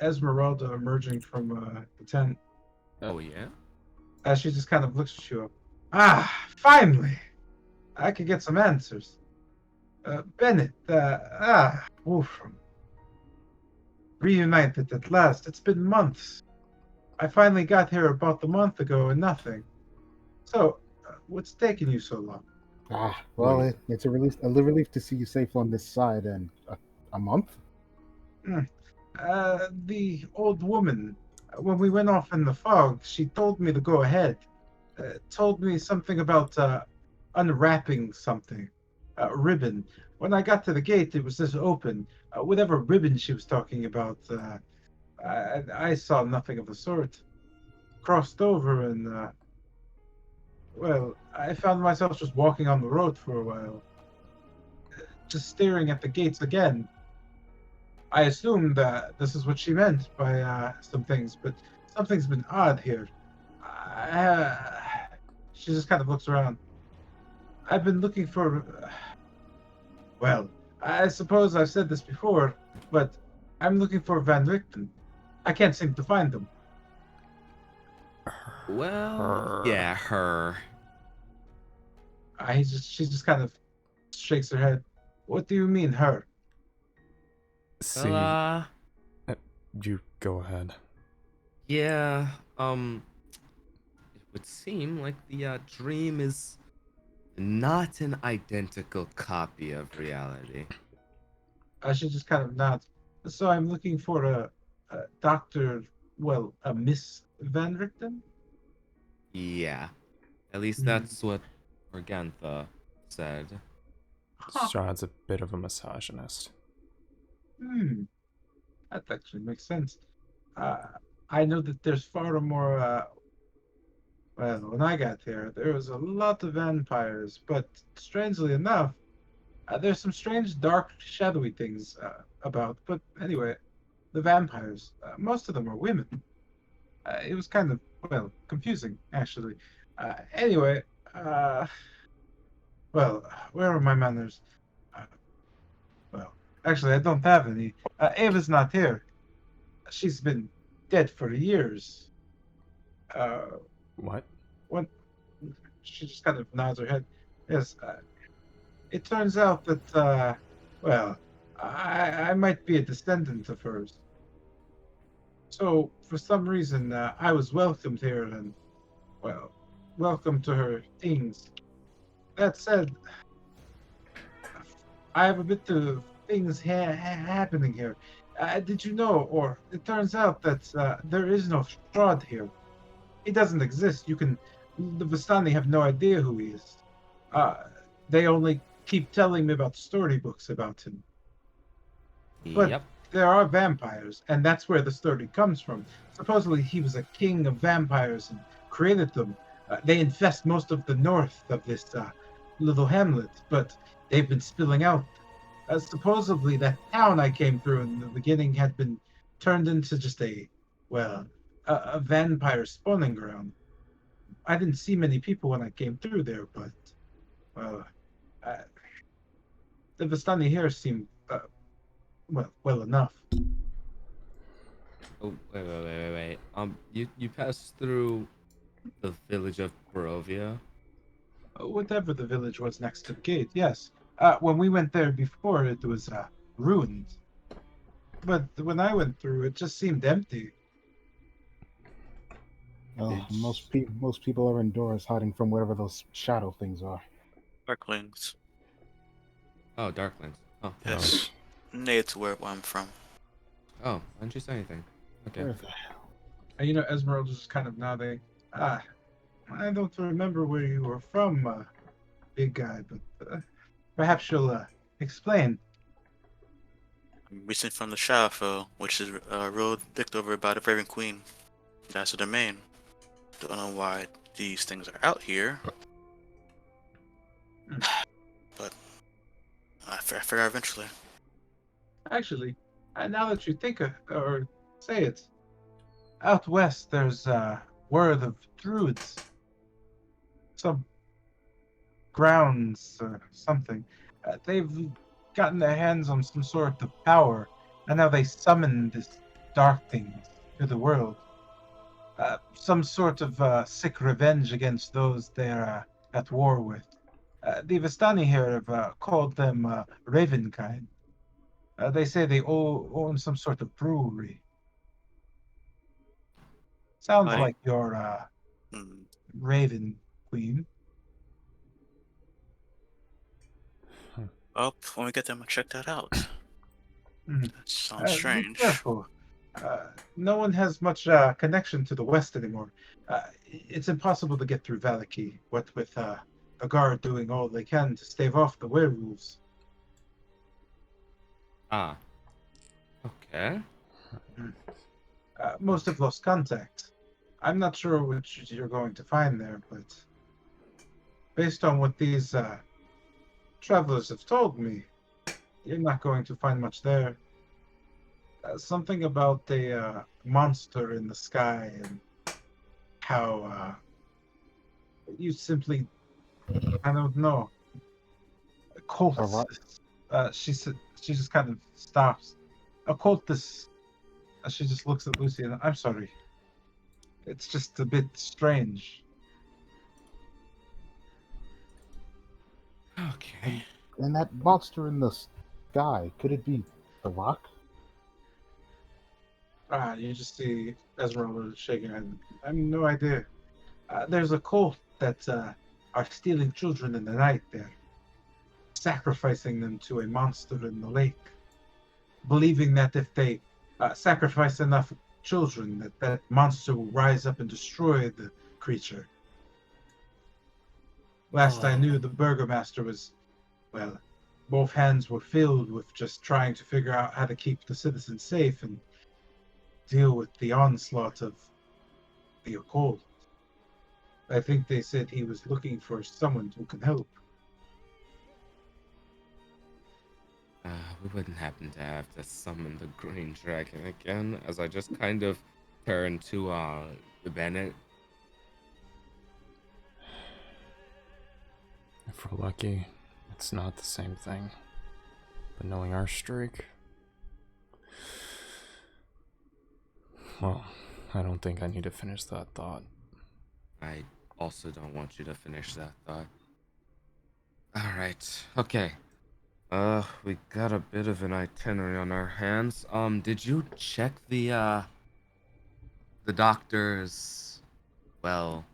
Esmeralda emerging from the tent. Oh yeah. As she just kind of looks at you. Finally, I could get some answers. Bennett, oof. Reunited at last. It's been months. I finally got here about a month ago and nothing. So, what's taking you so long? Well, it's a relief to see you safe on this side. And a month? The old woman, when we went off in the fog, she told me to go ahead. Told me something about unwrapping something, ribbon. When I got to the gate, it was just open. Whatever ribbon she was talking about, I saw nothing of the sort. Crossed over and, well, I found myself just walking on the road for a while, just staring at the gates again. I assumed that this is what she meant by some things, but something's been odd here. She just kind of looks around. I've been looking for. Well, I suppose I've said this before, but I'm looking for Van Richten. I can't seem to find them. Well, yeah, her. She just kind of shakes her head. What do you mean, her? See, Well, you go ahead. yeah. It would seem like the dream is not an identical copy of reality. She just kind of nods. So I'm looking for a doctor, well, a Miss Van Richten? Yeah. At least that's what Organtha said. Strahd's a bit of a misogynist. That actually makes sense. I know that there's far more. Well, when I got there was a lot of vampires, but strangely enough, there's some strange, dark, shadowy things about. But anyway, the vampires, most of them are women. It was kind of, well, confusing, actually. Anyway, well, where are my manners? Uh, well, actually, I don't have any. Ava's not here. She's been dead for years. What? When she just kind of nods her head. Yes, it turns out that, well, I might be a descendant of hers. So, for some reason, I was welcomed here and, well, welcome to her things. That said, I have a bit of things happening here. Did you know, or it turns out that there is no Strahd here. He doesn't exist. The Vistani have no idea who he is. They only keep telling me about storybooks about him. But Yep. there are vampires, and that's where the story comes from. Supposedly he was a king of vampires and created them. They infest most of the north of this little hamlet, but they've been spilling out. Supposedly that town I came through in the beginning had been turned into just a vampire spawning ground. I didn't see many people when I came through there, but, well, the Vistani here seemed, well enough. Oh, wait. You passed through the village of Barovia? Whatever the village was next to the gate, yes. When we went there before, it was ruined. But when I went through, it just seemed empty. Well, most people are indoors hiding from whatever those shadow things are. Darklings. Oh, Darklings. Oh. Yes. Near to where I'm from. Oh, why didn't you say anything? Okay. Where the hell? Esmeralda's just kind of nodding. I don't remember where you were from, big guy, but perhaps you'll explain. I'm recent from the Shadowfell, which is a road picked over by the Raven Queen. That's the domain. Don't know why these things are out here. But I figure eventually. Actually, now that you think or say it, out west there's word of druids, some grounds or something. They've gotten their hands on some sort of power, and now they summon this dark things to the world. Some sort of sick revenge against those they're at war with. The Vistani here have called them Ravenkind. They say they own some sort of brewery. Sounds I like your hmm. Raven Queen. Well, when we get them, I'll check that out. Hmm. That sounds Be strange. careful. No one has much connection to the West anymore. It's impossible to get through Valaki, what with the guard doing all they can to stave off the werewolves. Ah. Okay. Most have lost contact. I'm not sure which you're going to find there, but based on what these travelers have told me, you're not going to find much there. Something about a monster in the sky and how you simply, I don't know, cultists. She just kind of stops. Occultists. She just looks at Lucy and I'm sorry. It's just a bit strange. Okay. And that monster in the sky, could it be the rock? You just see Esmeralda shaking her head. I have no idea. There's a cult that are stealing children in the night there, sacrificing them to a monster in the lake, believing that if they sacrifice enough children, that monster will rise up and destroy the creature. Last I knew, the burgomaster was, well, both hands were filled with just trying to figure out how to keep the citizens safe and deal with the onslaught of the occult. I think they said he was looking for someone who can help. We wouldn't happen to have to summon the green dragon again, as I just kind of turn to the Bennett. If we're lucky, it's not the same thing. But knowing our streak, well, I don't think I need to finish that thought. I also don't want you to finish that thought. Alright, okay. We got a bit of an itinerary on our hands. Did you check the doctor's, well,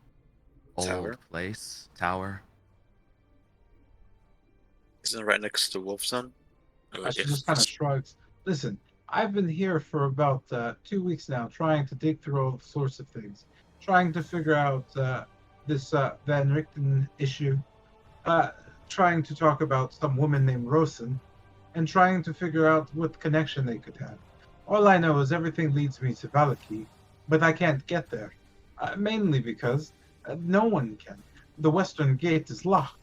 old Tower? place? Tower? Isn't it right next to Wolfson? She just kind of shrugs. Listen, I've been here for about 2 weeks now, trying to dig through all sorts of things, trying to figure out this Van Richten issue, trying to talk about some woman named Rosen, and trying to figure out what connection they could have. All I know is everything leads me to Valaki, but I can't get there, mainly because no one can. The western gate is locked.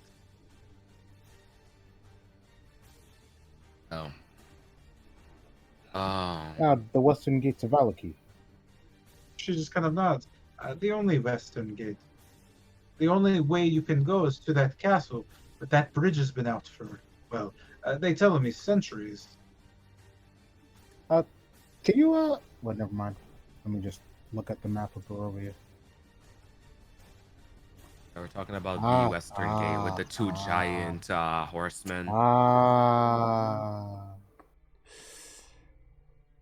Oh. The western gates of Valaki. She just kind of nods. The only western gate. The only way you can go is to that castle, but that bridge has been out for, well, they tell me centuries. Can you, well, never mind. Let me just look at the map of Barovia. We're talking about the western gate with the two giant horsemen.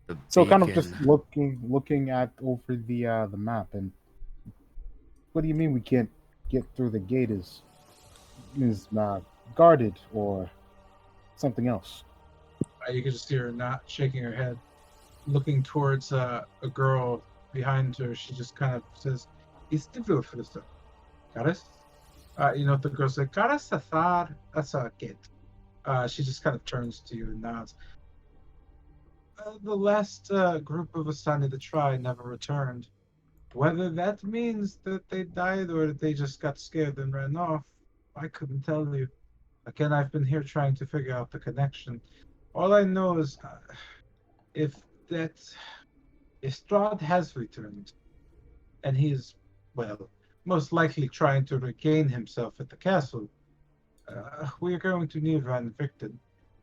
The So kind of beacon. just looking at over the map, and what do you mean we can't get through the gate? Is guarded or something else? You can just hear her not shaking her head, looking towards a girl behind her. She just kind of says, "It's difficult for this. Caras?" You know what the girl said? Caras Athar, that's a gate. She just kind of turns to you and nods. The last group of Asani to try never returned. Whether that means that they died or that they just got scared and ran off, I couldn't tell you. Again, I've been here trying to figure out the connection. All I know is if that if Strahd has returned, and he is, well, most likely trying to regain himself at the castle, we are going to need Van Victon.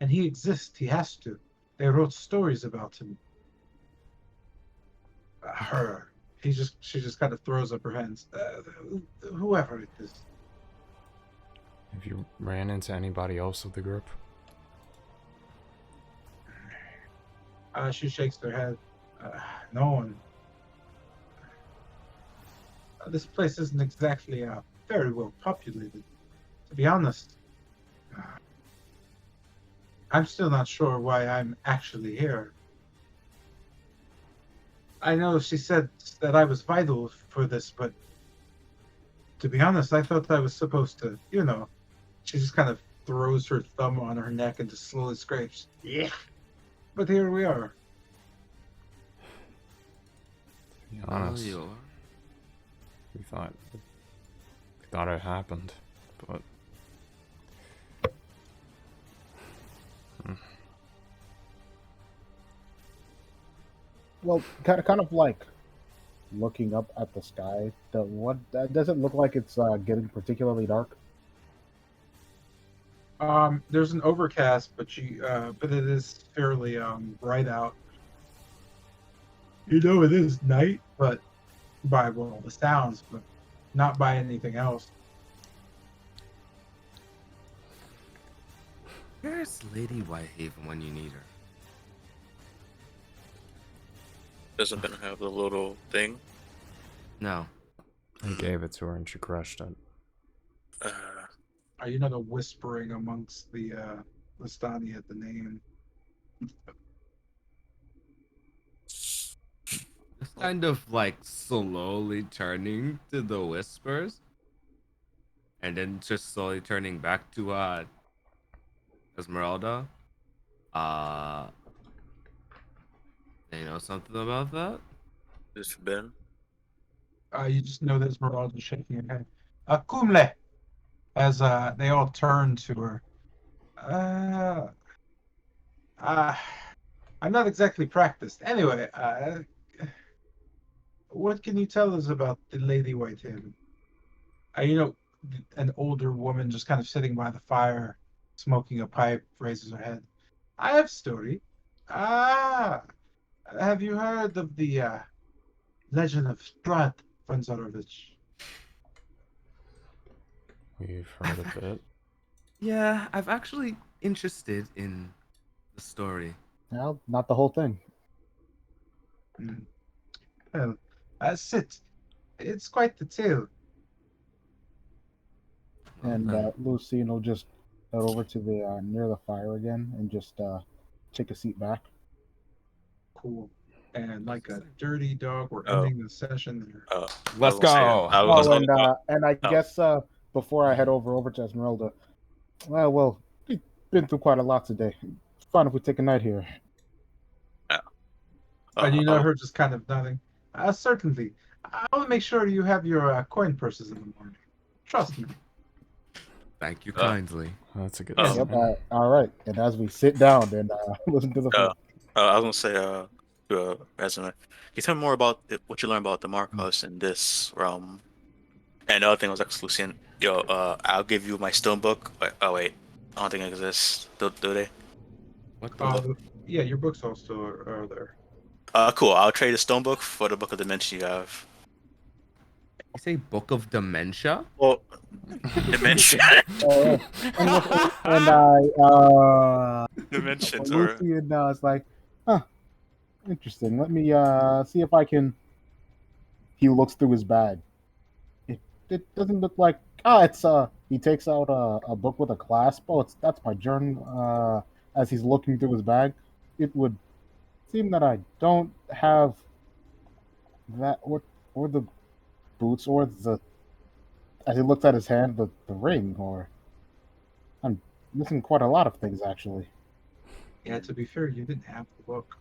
And he exists, he has to. They wrote stories about him. Her. She just kind of throws up her hands. Whoever it is. Have you ran into anybody else of the group? She shakes her head. No one. This place isn't exactly very well populated. To be honest, I'm still not sure why I'm actually here. I know she said that I was vital for this, but to be honest, I thought I was supposed to, she just kind of throws her thumb on her neck and just slowly scrapes. Yeah. But here we are. To be honest, we thought it happened, but Well, kind of like looking up at the sky. That doesn't look like it's getting particularly dark. There's an overcast, but but it is fairly bright out. It is night, but by the sounds, but not by anything else. Where's Lady Whitehaven when you need her? Doesn't Ben have the little thing? No. I gave it to her and she crushed it. You know the whispering amongst the Listani at the name. Just kind of like slowly turning to the whispers. And then just slowly turning back to Esmeralda. You know something about that? This Ben? You just know that Esmeralda's shaking her head. Kumle! As they all turn to her. I'm not exactly practiced. Anyway, what can you tell us about the Lady Whitehaven? An older woman just kind of sitting by the fire, smoking a pipe, raises her head. I have a story. Have you heard of the legend of Strahd, Franzarovich? We've heard of it. Yeah, I've actually interested in the story. Well, not the whole thing. Well, sit. It's quite the tale. And Lucine will just head over to the near the fire again and just take a seat back. Cool. And like a dirty dog, we're ending the session there. Let's go. And I guess before I head over to Esmeralda, well, we've been through quite a lot today. It's fine if we take a night here. And her just kind of nodding. Certainly. I will make sure you have your coin purses in the morning. Trust me. Thank you kindly. That's a good Yep, all right. And as we sit down and listen to the film. I was gonna say, Resume. Can you tell me more about what you learned about the Marcos in this realm? And the other thing was like, Lucian, I'll give you my stone book. Oh wait, I don't think it exists. Do they? What the book? Yeah, your books also are there. Cool. I'll trade the stone book for the book of dementia you have. You say Book of Dementia? Well, dementia. And I Dimensions or Lucian is like, interesting. Let me see if I can. He looks through his bag. It doesn't look like. It's He takes out a book with a clasp. That's my journal. As he's looking through his bag, it would seem that I don't have that or the boots or the. As he looks at his hand, the ring, or I'm missing quite a lot of things actually. Yeah, to be fair, you didn't have the book.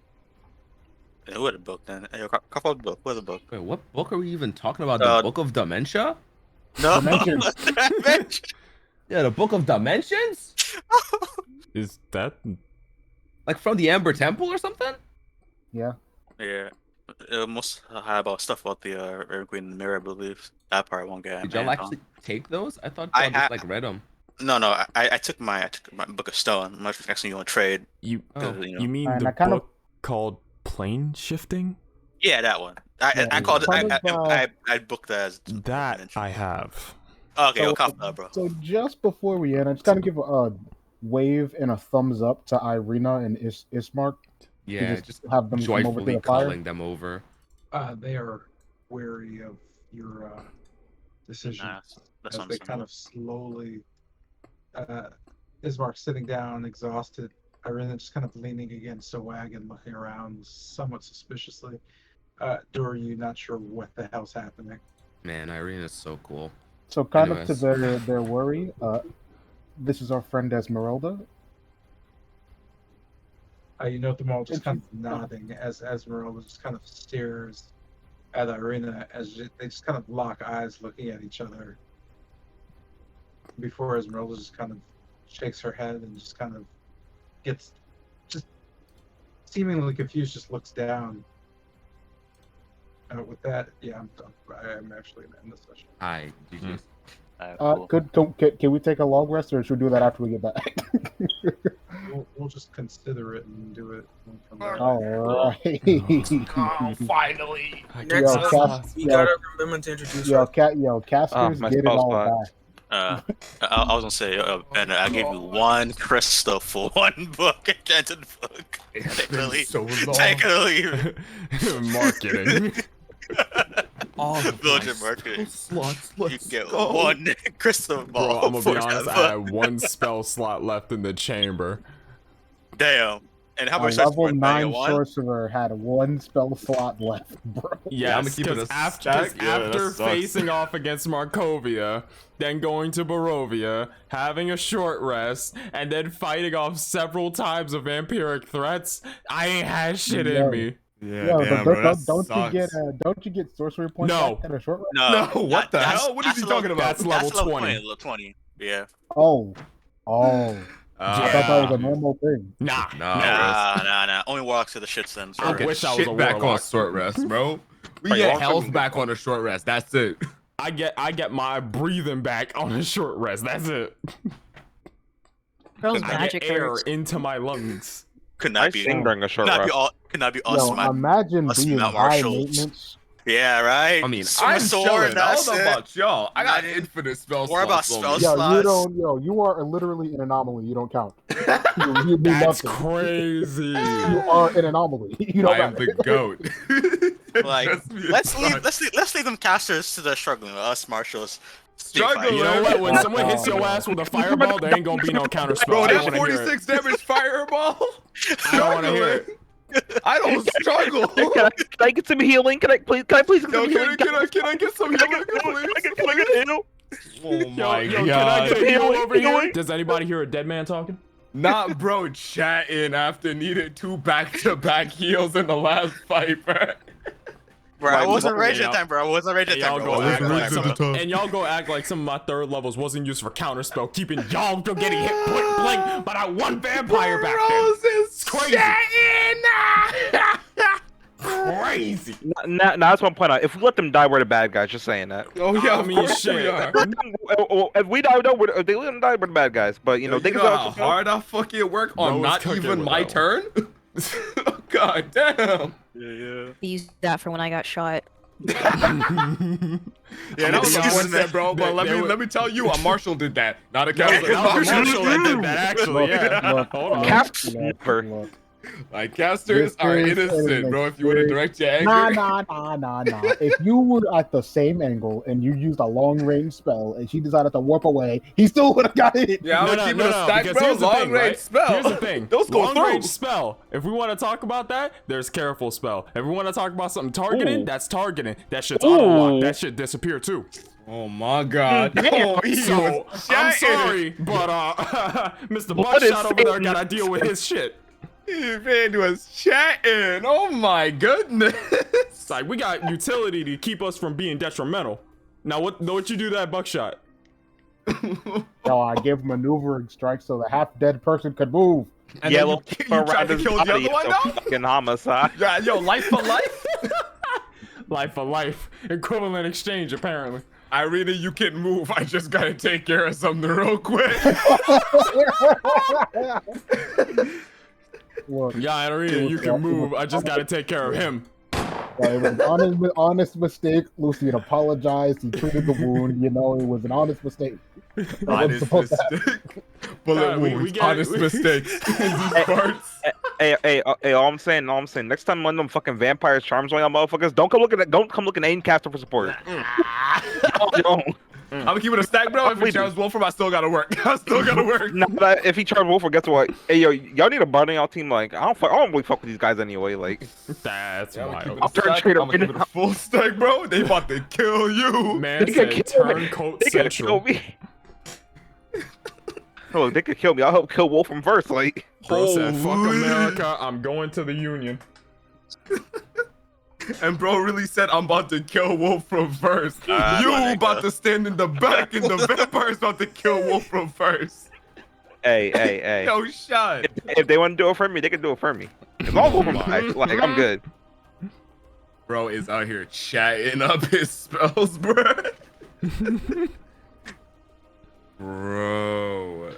Yeah, what a book then? Hey, cough out the book. Where's the book? Wait, what book are we even talking about? The Book of Dementia? No, Dimensions. Yeah, the Book of Dimensions? Is that Like from the Amber Temple or something? Yeah. Yeah. Most had about stuff about the Evergreen Mirror, I believe. That part I won't get. Did my y'all hands on. actually take those? I thought I y'all just ha- like read them. No, I took my Book of Stone. I'm not asking you on trade. you? Oh. You mean And the I kind of- book called Plane Shifting? Yeah, that one. I Yeah, called it. part of, I booked that as That I have. Okay, So- well, cough that, bro. So just before we end, I just kind of give a wave and a thumbs up to Irina and Ismark. Yeah, just just have them come over to joyfully the fire. calling them over. They are wary of your decision Nah, that's as they kind understandable. of slowly. Ismark sitting down, exhausted. Irina just kind of leaning against a wagon, looking around somewhat suspiciously. Doryu, not sure what the hell's happening. Man, Irina's so cool. So kind of Anyways. to their worry, this is our friend Esmeralda. You note them all just And kind of she's- nodding as Esmeralda just kind of stares at Irina as they just kind of lock eyes looking at each other. Before Esmeralda just kind of shakes her head and just kind of gets just seemingly confused, just looks down. With that, yeah, I'm done. I'm actually in the session. Hi, GG's. Cool. Can we take a long rest, or should we do that after we get back? We'll just consider it and do it when we come back. All right. Finally! Next Yo, up, Cass- we yo. gotta remember to introduce Yo, her. Casters, my get it spell's all back. back. I was gonna say, Ben, I gave you one crystal for one book, enchanted book. Technically, so long. technically, Marketing. All the Belgian marketing. slots. You Let's get go. one crystal Bro, ball. I'm gonna for be honest. that I book. had one spell slot left in the chamber. Damn. And how A much level that's 9 one? sorcerer had one spell slot left, bro. Yes, I'ma keep it because a after, stack. Yeah, that after sucks. facing off against Markovia, then going to Barovia, having a short rest, and then fighting off several times of vampiric threats, I ain't had shit in Yo. me. Yeah, Yo, damn, but bro, that don't you get sorcery points No. back at a short rest? No, No, what the that's- hell? What is that's he a level- talking about? That's level 20. Level 20. Yeah. Oh. I thought that was a Yeah. normal thing. Nah, Nah. Only walks to the shits then. I Sorry. wish I was Shit a back on warlock. short rest, bro. We Bro, get you're health welcome. back on a short rest. That's it. I get my breathing back on a short rest. That's it. Girl's I magic get air hurts. into my lungs. Could I not be. sing during a short Could not rest. be all. Could not be Yo, awesome. imagine us being Mount high Marshals. maintenance. Yeah, right. I mean, Sword, I'm sword, chilling. I don't that's know it. about y'all. I got Not- infinite spell More about slots on me. spells. You are literally an anomaly. You don't count. You do That's nothing. crazy. You are an anomaly. You don't I am matter. the goat. Like, Just me let's aside. leave them casters to the struggling. Us marshals. stay Struggling. fighting. You know what? When Oh, someone hits your ass with a fireball, there ain't gonna be no counter spell. Bro, I that don't wanna hear it. 46 damage fireball. I don't wanna hear it. I don't struggle. Can I get some healing? Can I please get Yo, some can healing? I get some healing, please? Can I get heal? Oh Yo, my yo, can I god. get a heal Healing, over here? healing. Does anybody hear a dead man talking? Not bro chatting after needed 2 back-to-back heals in the last fight, bro. Bro, I Like, wasn't what- raging y'all- that time, bro. I wasn't raging And that y'all time, bro. go I act wasn't like raging that time. and y'all go act like some of my third levels wasn't used for counter spell, keeping y'all from getting hit point blank by that one vampire back then. Rose is Crazy. chatting. Crazy. Now, I just want to point out, if we let them die, we're the bad guys. Just saying that. Oh yeah, I of mean, course shit. we are. If we die, no, if they let them die, we're the bad guys. But you know, they you can know how hard I fucking work on Bro was not cooking even with my that turn. God damn. Yeah. Use that for when I got shot. Yeah, that was a Excuses, one step, bro. But let me tell you, a marshal did that, not a That was counselor. a Marshall that did that, actually. Yeah. Look, Hold on. Caps never. Like casters This are is innocent, an bro. If you want to direct your anger. Nah. If you were at the same angle and you used a long range spell and she decided to warp away, he still would have got hit. Yeah, I'm gonna keep it a stack, because bro. here's the Long thing, range right? spell. Here's the thing. Those go Long through. range spell. If we want to talk about that, there's careful spell. If we want to talk about something targeting, Ooh. that's targeting. That shit's auto lock. Ooh. That shit disappear too. Oh my god. Oh, he So was I'm chatting. sorry, but Mr. What is Buckshot over there saying? gotta deal with his shit. His man was chatting. Oh my goodness. It's like we got utility to keep us from being detrimental. Now what you do that Buckshot? Yo, I gave him maneuvering strike so the half-dead person could move. And Yeah, then well, you tried to kill the other one, though? Fucking homicide. Yeah, yo, life for life? Life for life. Equivalent exchange, apparently. Irina, you can move. I just gotta take care of something real quick. Look, Yeah, Irina, you can move. I just gotta take care of him. it was an honest mistake. Lucian apologized. He treated the wound. You know, it was an honest mistake. Honest mistake. Bullet wounds. get Honest it. mistakes. In these parts. Hey, all I'm saying, next time one of them fucking vampires charms on y'all motherfuckers, don't come looking at Aimcaster for support. Don't. I'm gonna keep it a stack, bro. If he charms Wolfram, I still gotta work. I still gotta work. No, but if he charms Wolfram, guess what? Hey, yo, y'all need a bard on y'all team. Like, I don't really fuck with these guys anyway. Like, That's Yeah, I'm wild. gonna keep it a full stack, bro. They about to kill you. Man They could said kill me. turncoat They could kill central. me. Oh, they could kill me. I'll help kill Wolfram first. Like, Bro said, fuck Holy. America, I'm going to the Union. And bro really said, I'm about to kill Wolfram first. You my about nigga. to stand in the back and the vampire's about to kill Wolfram first. hey. Yo, shut. If they want to do it for me, they can do it for me. As long as Wolfram dies, like, I'm good. Bro is out here chatting up his spells, bro. Bro.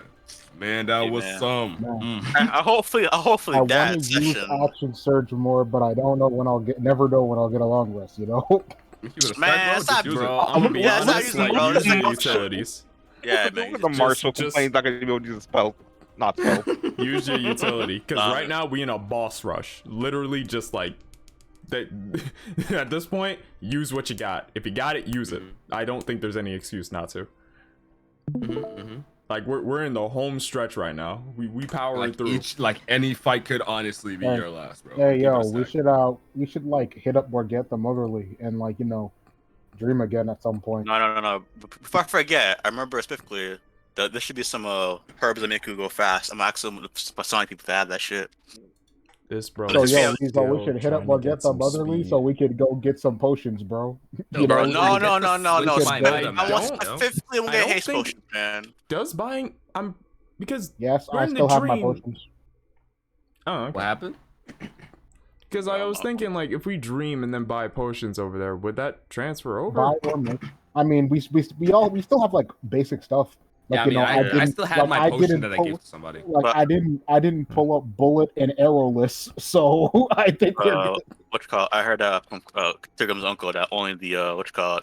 Man, that Hey, was man. some. Man. Hopefully I want that to use session. action surge more, but I don't know when never know when I'll get a long rest. You know. You keep it a stack, Man, bro. it's not- Just use it. Bro, I'm gonna be Yeah, it's not honest, using it, like, bro. use It's your like- utilities. Yeah, man. Look at the Marshall just- complains not gonna be able to use a spell. Not spell. Use your utility. Because Um, right now, we in a boss rush. Literally just like... That, at this point, use what you got. If you got it, use it. I don't think there's any excuse not to. Like, we're in the home stretch right now. We powering Like through. like any fight could honestly be Hey, your last, bro. Hey Keep yo, it a stack. we should like hit up Morget the Motherly and like dream again at some point. No. Before I forget, I remember specifically that there should be some herbs that make you go fast. I'm asking the Sonic people to add that shit. This bro. So Just yo, feel- we still should hit up trying to get Morget the some Motherly speed. so we could go get some potions, bro. No, bro, know, No. we get the switch I meta I magic, want yo. specifically we'll I get don't haste think- potions, man. Does buying... Because... Yes, We're I in the still have my dream. potions. Oh, okay. What happened? Because I was thinking, like, if we dream and then buy potions over there, would that transfer over? Buy or mix. I mean, we still have like basic stuff. Like, Yeah, I mean, I didn't- still had like, my I potion didn't that I pull- gave to somebody. Like But- I didn't pull up bullet and arrowless, so I think we're good. I heard from Tigum's uncle that only the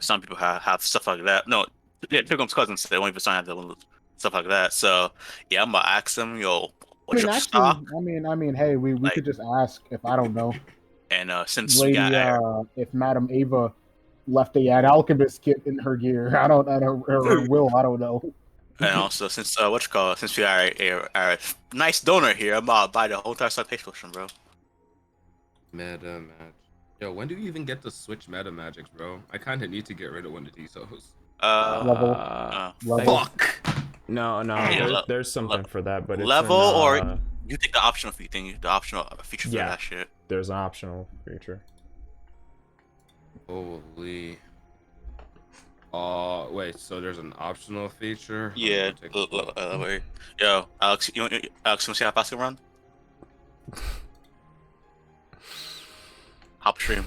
some people have stuff like that. No, yeah, Tigum's cousins say only Vassan have the stuff like that. So yeah, I'm gonna ask him, yo, what's your stock? I mean, hey, we Like- could just ask if I don't know, And since we Lady, got if Madam Ava left an alchemist kit in her gear, I don't know. and also since since we are a nice donor here, I'm about to buy the whole entire stock haste potion, bro. Meta magic. Yo, when do you even get to switch meta magics, bro? I kind of need to get rid of one of these hoes. Level. Level. Fuck. No, Yeah, there's something for that, but it's level in, or you take the optional thing, the optional feature for Yeah. that shit. there's an optional feature. Holy. Wait, so there's an optional feature? Yeah. Wait. Yo, Alex, you want to see how fast I can run? Hop stream.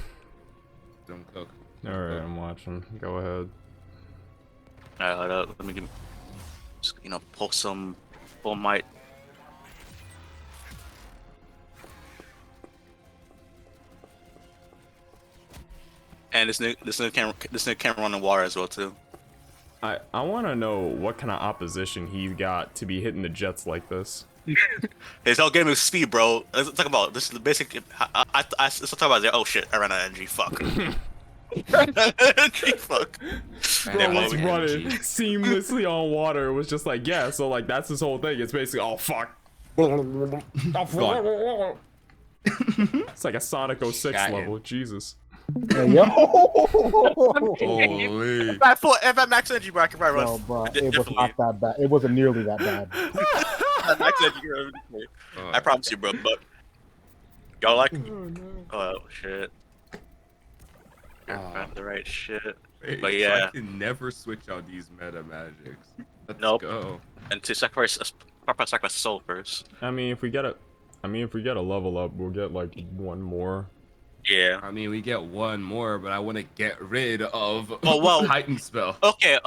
Don't cook. All right, I'm watching. Go ahead. Hold up. Let me just, pull some full might. And this nigga can run in water as well too. I want to know what kind of opposition he's got to be hitting the jets like this. His whole game is speed, bro. Let's talk about this. Is the basic. Let's talk about that. Oh shit! I ran out of energy. Fuck. Energy. Fuck. Bro Damn, was man. running seamlessly on water. It was just like, yeah, so like that's his whole thing. It's basically, oh fuck. It's like a Sonic 06 Got level. Jesus. Hey, yo. Holy. If I max energy, bro, I can probably run. No, bro, it was Definitely. not that bad. It wasn't nearly that bad. Max energy, I promise you, bro. But y'all like? Oh shit. Find the right shit. Wait, But so yeah. I can never switch out these meta magics. Let's Nope. go. And to sacrifice soul first. I mean, if we get a level up, we'll get like one more. Yeah. I mean, we get one more, but I want to get rid of Oh well. heightened spell. Okay.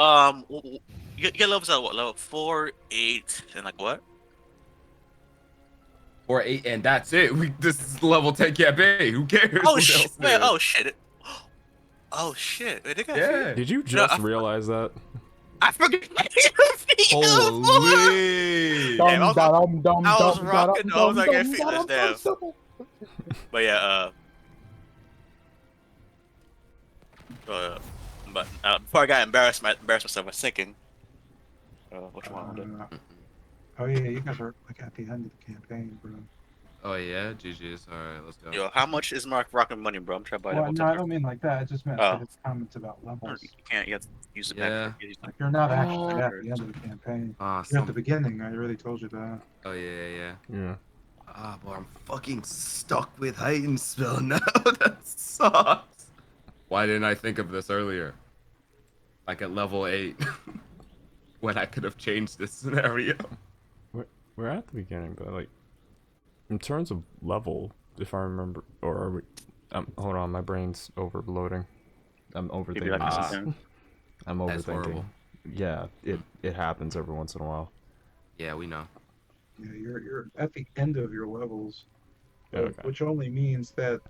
Your levels at what? Level 4, 8, and like what? Or 8, and that's it. This is level 10 campaign. Who cares? Oh what shit! else Wait, there is? oh shit! Oh shit! Wait, they got Yeah. Did you No, just I- realize that? I forget. Holy! Damn, I was rocking. I was like, I feel this damn. But yeah, but before I got embarrassed myself, I was thinking, which one? Oh yeah, you guys are like at the end of the campaign, bro. Oh yeah, GG's. All right, let's go. Yo, how much is Mark rocking money, bro? I'm trying to buy that. Well, no, I don't mean like that. I just meant Oh. for his comments about levels. You can't. You have to use the Yeah. back. Like you're not actually at the end of the campaign. You're at the Awesome. beginning. I already told you that. Oh yeah. Yeah. Ah, boy, I'm fucking stuck with heightened spell now. That sucks. Why didn't I think of this earlier? Like at level 8, when I could have changed this scenario. We're at the beginning, but like, in terms of level, if I remember, or are we? Hold on, my brain's overloading. I'm overthinking. I'm That's overthinking. horrible. Yeah, it happens every once in a while. Yeah, we know. Yeah, you're at the end of your levels, Okay. which only means that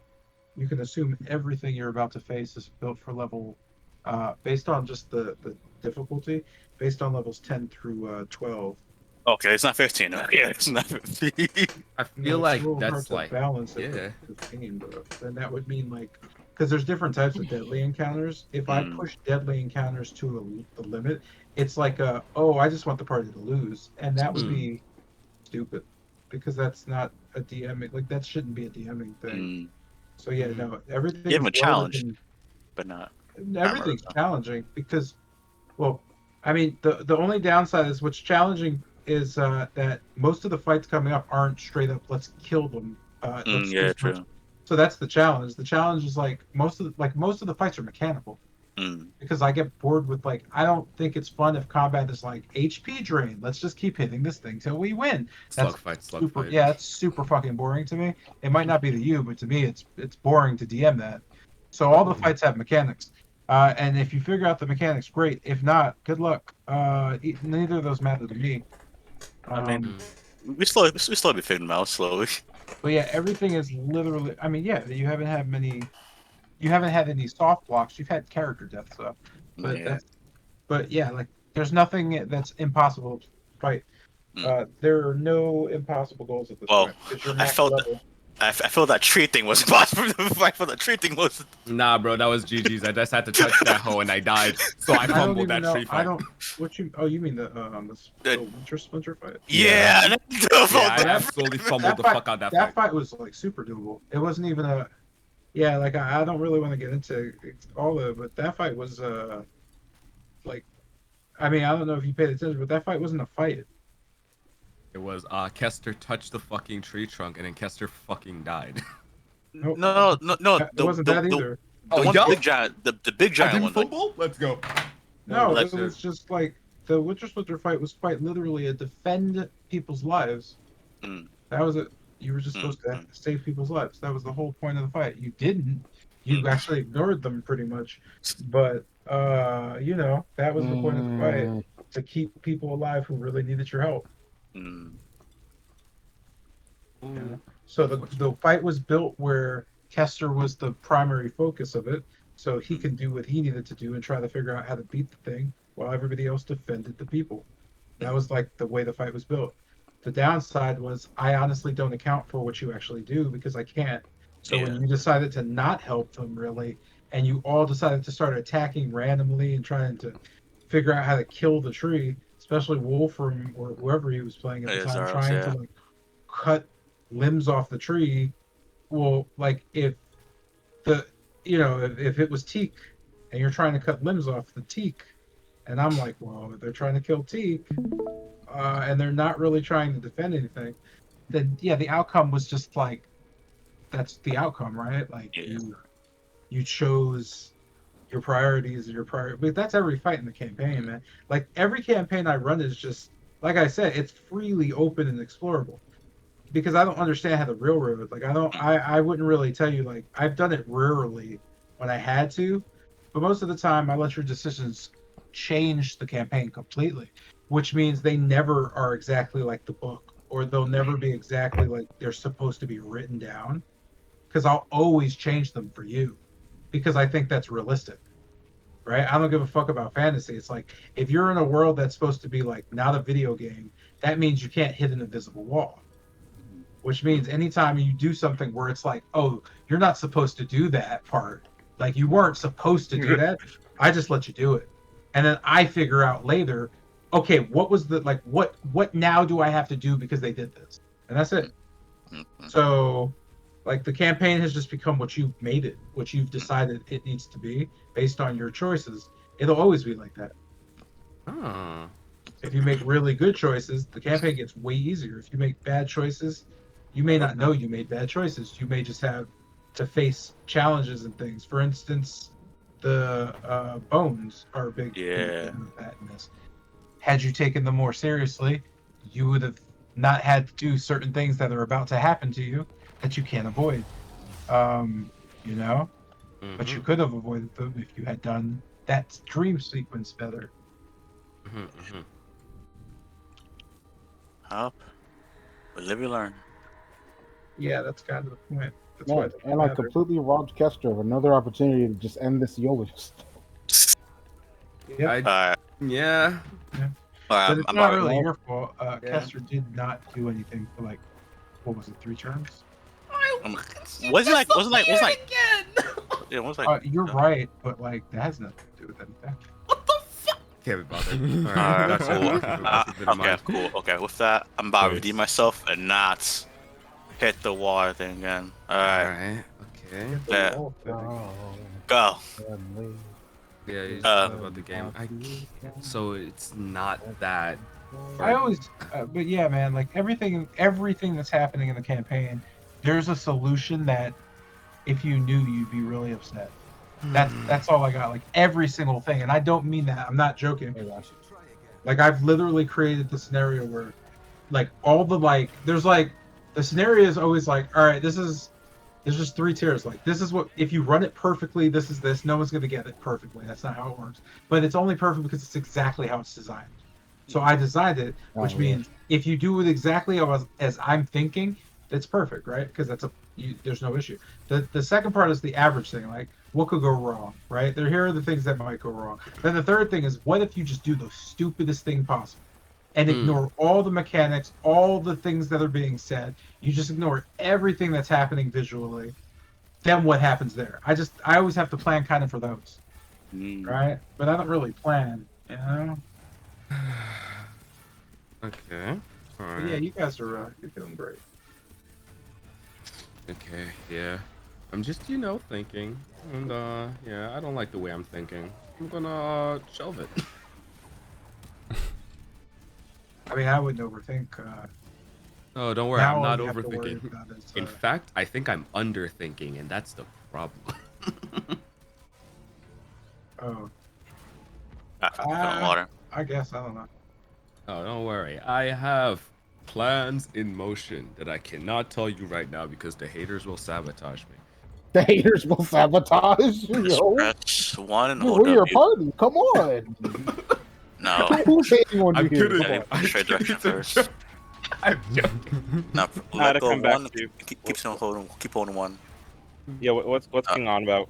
you can assume everything you're about to face is built for level, based on just the difficulty, based on levels 10 through 12. Okay, it's not 15. Okay, it's not 15. I You feel know, like it's a little hard that's to like balance it yeah. with 15, but then that would mean like, because there's different types of deadly encounters. If I push deadly encounters to the limit, it's like I just want the party to lose, and that would be stupid, because that's not a DMing, like that shouldn't be a DMing thing. So yeah, no, everything. Give him a challenge, but not. Everything's challenging because, well, I mean, the only downside is what's challenging is that most of the fights coming up aren't straight up let's kill them. Yeah, true. So that's the challenge. The challenge is like most of the fights are mechanical. Because I get bored with like, I don't think it's fun if combat is like HP drain. Let's just keep hitting this thing till we win. Slug fight. Yeah, it's super fucking boring to me. It might not be to you, but to me, it's boring to DM that. So all the fights have mechanics, and if you figure out the mechanics, great. If not, good luck. Neither of those matter to me. I mean, we slowly be figuring them out slowly. But yeah, everything is literally. I mean, yeah, you haven't had any soft blocks. You've had character death, so. But Yeah. But yeah, like there's nothing that's impossible to fight. There are no impossible goals at this point. Because you're max level. I feel that tree thing was impossible to fight for. The tree thing was. Nah, bro, that was GG's. I just had to touch that hoe and I died. So I fumbled that tree fight. I don't. What you? Oh, you mean the winter splinter fight? Yeah, I absolutely fumbled the fuck out that fight. That fight was like super doable. It wasn't even a. Yeah, like I don't really want to get into all of it, but that fight was like, I mean, I don't know if you paid attention, but that fight wasn't a fight. It was Kester touched the fucking tree trunk and then Kester fucking died. No. It wasn't that either. The big giant, the big giant one. Football? Let's go. No, it was just like the Winter Splinter fight was quite literally a defend people's lives. That was it. You were just supposed to save people's lives. That was the whole point of the fight. You didn't. You actually ignored them pretty much. But you know, that was the point of the fight, to keep people alive who really needed your help. So the fight was built where Kester was the primary focus of it, so he could do what he needed to do and try to figure out how to beat the thing while everybody else defended the people. That was like the way the fight was built. The downside was I honestly don't account for what you actually do because I can't. So when you decided to not help them really, and you all decided to start attacking randomly and trying to figure out how to kill the tree, especially Wolfram or whoever he was playing at the time, trying to like cut limbs off the tree. Well, like if it was teak and you're trying to cut limbs off the teak, and I'm like, well, they're trying to kill teak, and they're not really trying to defend anything, then yeah, the outcome was just like, that's the outcome, right? Like you chose your priorities and your priority. But that's every fight in the campaign, man. Like every campaign I run is just like I said, it's freely open and explorable. Because I don't understand how the railroad. Like I wouldn't really tell you. Like I've done it rarely when I had to, but most of the time I let your decisions change the campaign completely, which means they never are exactly like the book, or they'll never be exactly like they're supposed to be written down. Because I'll always change them for you, because I think that's realistic, right? I don't give a fuck about fantasy. It's like if you're in a world that's supposed to be like not a video game, that means you can't hit an invisible wall, which means anytime you do something where it's like, oh, you're not supposed to do that part, like you weren't supposed to do that, I just let you do it. And then I figure out later, okay, what was the like what now do I have to do because they did this? And that's it. So like the campaign has just become what you've made it, what you've decided it needs to be based on your choices. It'll always be like that. Oh. If you make really good choices, the campaign gets way easier. If you make bad choices, you may not know you made bad choices. You may just have to face challenges and things. For instance, the bones are a big thing of that in this. Had you taken them more seriously, you would have not had to do certain things that are about to happen to you that you can't avoid. You know? But you could have avoided them if you had done that dream sequence better. Up. We live, you learn. Yeah, that's kind of the point. That's Yeah, why it doesn't and I matter. completely robbed Kester of another opportunity to just end this eulogist. Yep. Yeah. But it's I'm not about really it. your fault. Kester did not do anything for like, what was it, 3 turns? wasn't like yeah, was like You're right, but like that has nothing to do with anything. Can't be bothered. Alright, Gotcha. cool. Keep it in Okay, mind. cool. Okay, with that, I'm about to Please. redeem myself and not hit the water thing again. Alright, Alright. Okay. yeah, Oh, go. Yeah, you just Uh, thought about the game. So it's not that. I always, but yeah, man, like everything that's happening in the campaign, there's a solution that if you knew, you'd be really upset. That's all I got. Like every single thing, and I don't mean that. I'm not joking. Like I've literally created the scenario where, like all the there's like the scenario is always like, all right, there's just 3 tiers. Like this is what if you run it perfectly, this is this. No one's gonna get it perfectly. That's not how it works. But it's only perfect because it's exactly how it's designed. So I designed it, which means if you do it exactly as I'm thinking, it's perfect, right? Because there's no issue. The second part is the average thing, like what could go wrong, right? Here are the things that might go wrong. Then the third thing is what if you just do the stupidest thing possible and ignore all the mechanics, all the things that are being said. You just ignore everything that's happening visually. Then what happens there? I always have to plan kind of for those, right? But I don't really plan, you know. Okay. But Alright. yeah, you guys are you're doing great. Okay, yeah. I'm just, thinking. And, yeah, I don't like the way I'm thinking. I'm gonna shelve it. I mean, I wouldn't overthink. Oh, don't worry, Now I'm all not you have to worry overthinking. about is, In fact, I think I'm underthinking, and that's the problem. oh, water. I guess I don't know. Oh, don't worry. I have plans in motion that I cannot tell you right now because the haters will sabotage me. The haters will sabotage you, Just yo. press 1 and Dude, hold we're your W. party. Come on. No, Who's hating on you I'm here? kidding. Come on. yeah, straight direction It's a first. joke. I'm joking. Now, Nah, let to go come of back 1. to you. Keep holding 1. Yeah, what's going on about?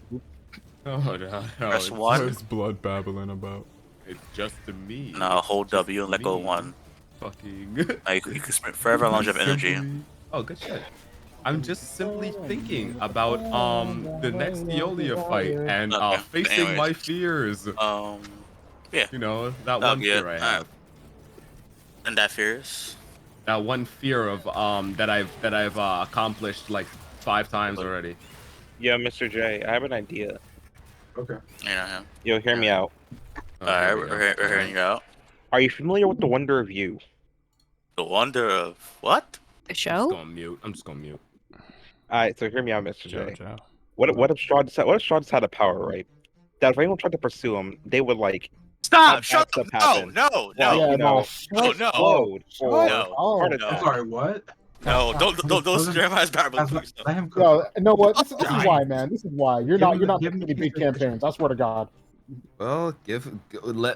Oh, no. Press It's 1. What's blood babbling about? It's just me. Now It's hold just W and let go of me. 1. Fucking. Now you can sprint forever as long as you have energy. Oh, good shit. I'm just simply thinking about the next Eolia fight and Okay, facing anyways. my fears. Yeah. That one Yeah, fear I have. And that fears. That one fear of that I've accomplished like 5 times already. Yeah, Mr. J, I have an idea. Okay. Yeah. Yo, hear me out. Here we We're go. hearing you out. Are you familiar with the Wonder of You? The wonder of what? The I'm just show? gonna mute. Alright, so hear me out, Mr. J. Jojo. What if Strahd had a power, right? that if anyone tried to pursue him, they would like Stop! have Shut bad up! stuff No! happen. No! Like, No! Yeah, no, No! shut No! Explode or No. heart up. I'm No. attack. sorry, what? No! Don't Let him- Jeremiah's Bible, let- please. let him cook. No, you know what? This is Giant. why, man. This is why you're Give not him you're the- not give him making the any big piece of- campaigns. I swear to God. Well,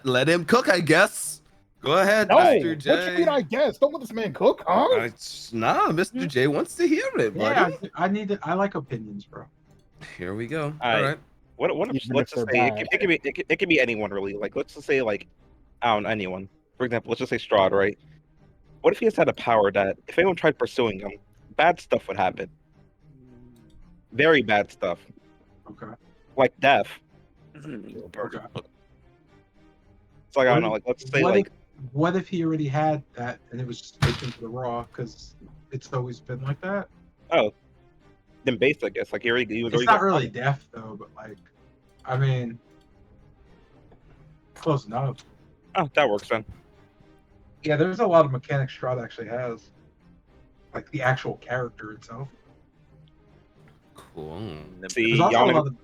let him cook, I guess. Go ahead, No, Mr. J. what you mean? I guess. Don't let this man cook, huh? Nah, Mr. J wants to hear it, buddy. Yeah, I need it. I like opinions, bro. Here we go. Alright. All right. What if Even let's if just they're say bad. it could be anyone really. Like let's just say like I don't know, anyone. For example, let's just say Strahd, right? What if he has had a power that if anyone tried pursuing him, bad stuff would happen. Very bad stuff. Okay. Like death. Okay. It's like I don't know, like let's say like What if he already had that and it was just baked into the raw? Because it's always been like that. then base, I guess. Like he was It's already not really death though, but like, I mean, close enough. Oh, that works then. Yeah, there's a lot of mechanics Strahd actually has, like the actual character itself. Cool. See, There's also y'all a never- lot of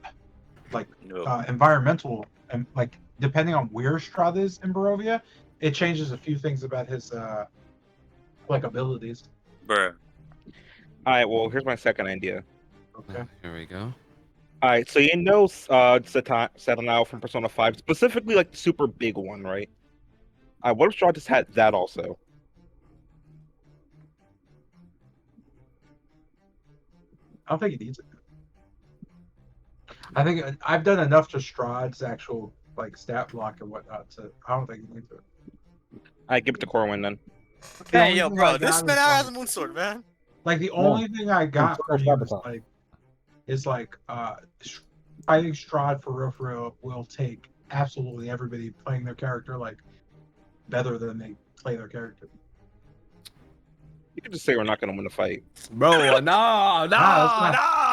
like environmental and like depending on where Strahd is in Barovia, it changes a few things about his like abilities. Bruh. Alright, well here's my second idea. Okay. Here we go. Alright, so you know Satanael from Persona 5, specifically like the super big one, right? What if Strahd just had that also? I don't think he needs it. I think I've done enough to Strahd's actual like stat block and whatnot to. I don't think he needs it. Alright, give it to Corwin then. The Hey, only yo, thing bro, I this got man is, has a moonsword, man. like the only thing I got for you is like fighting Strahd for real will take absolutely everybody playing their character like better than they play their character. You can just say we're not gonna win the fight. Bro, no, We're not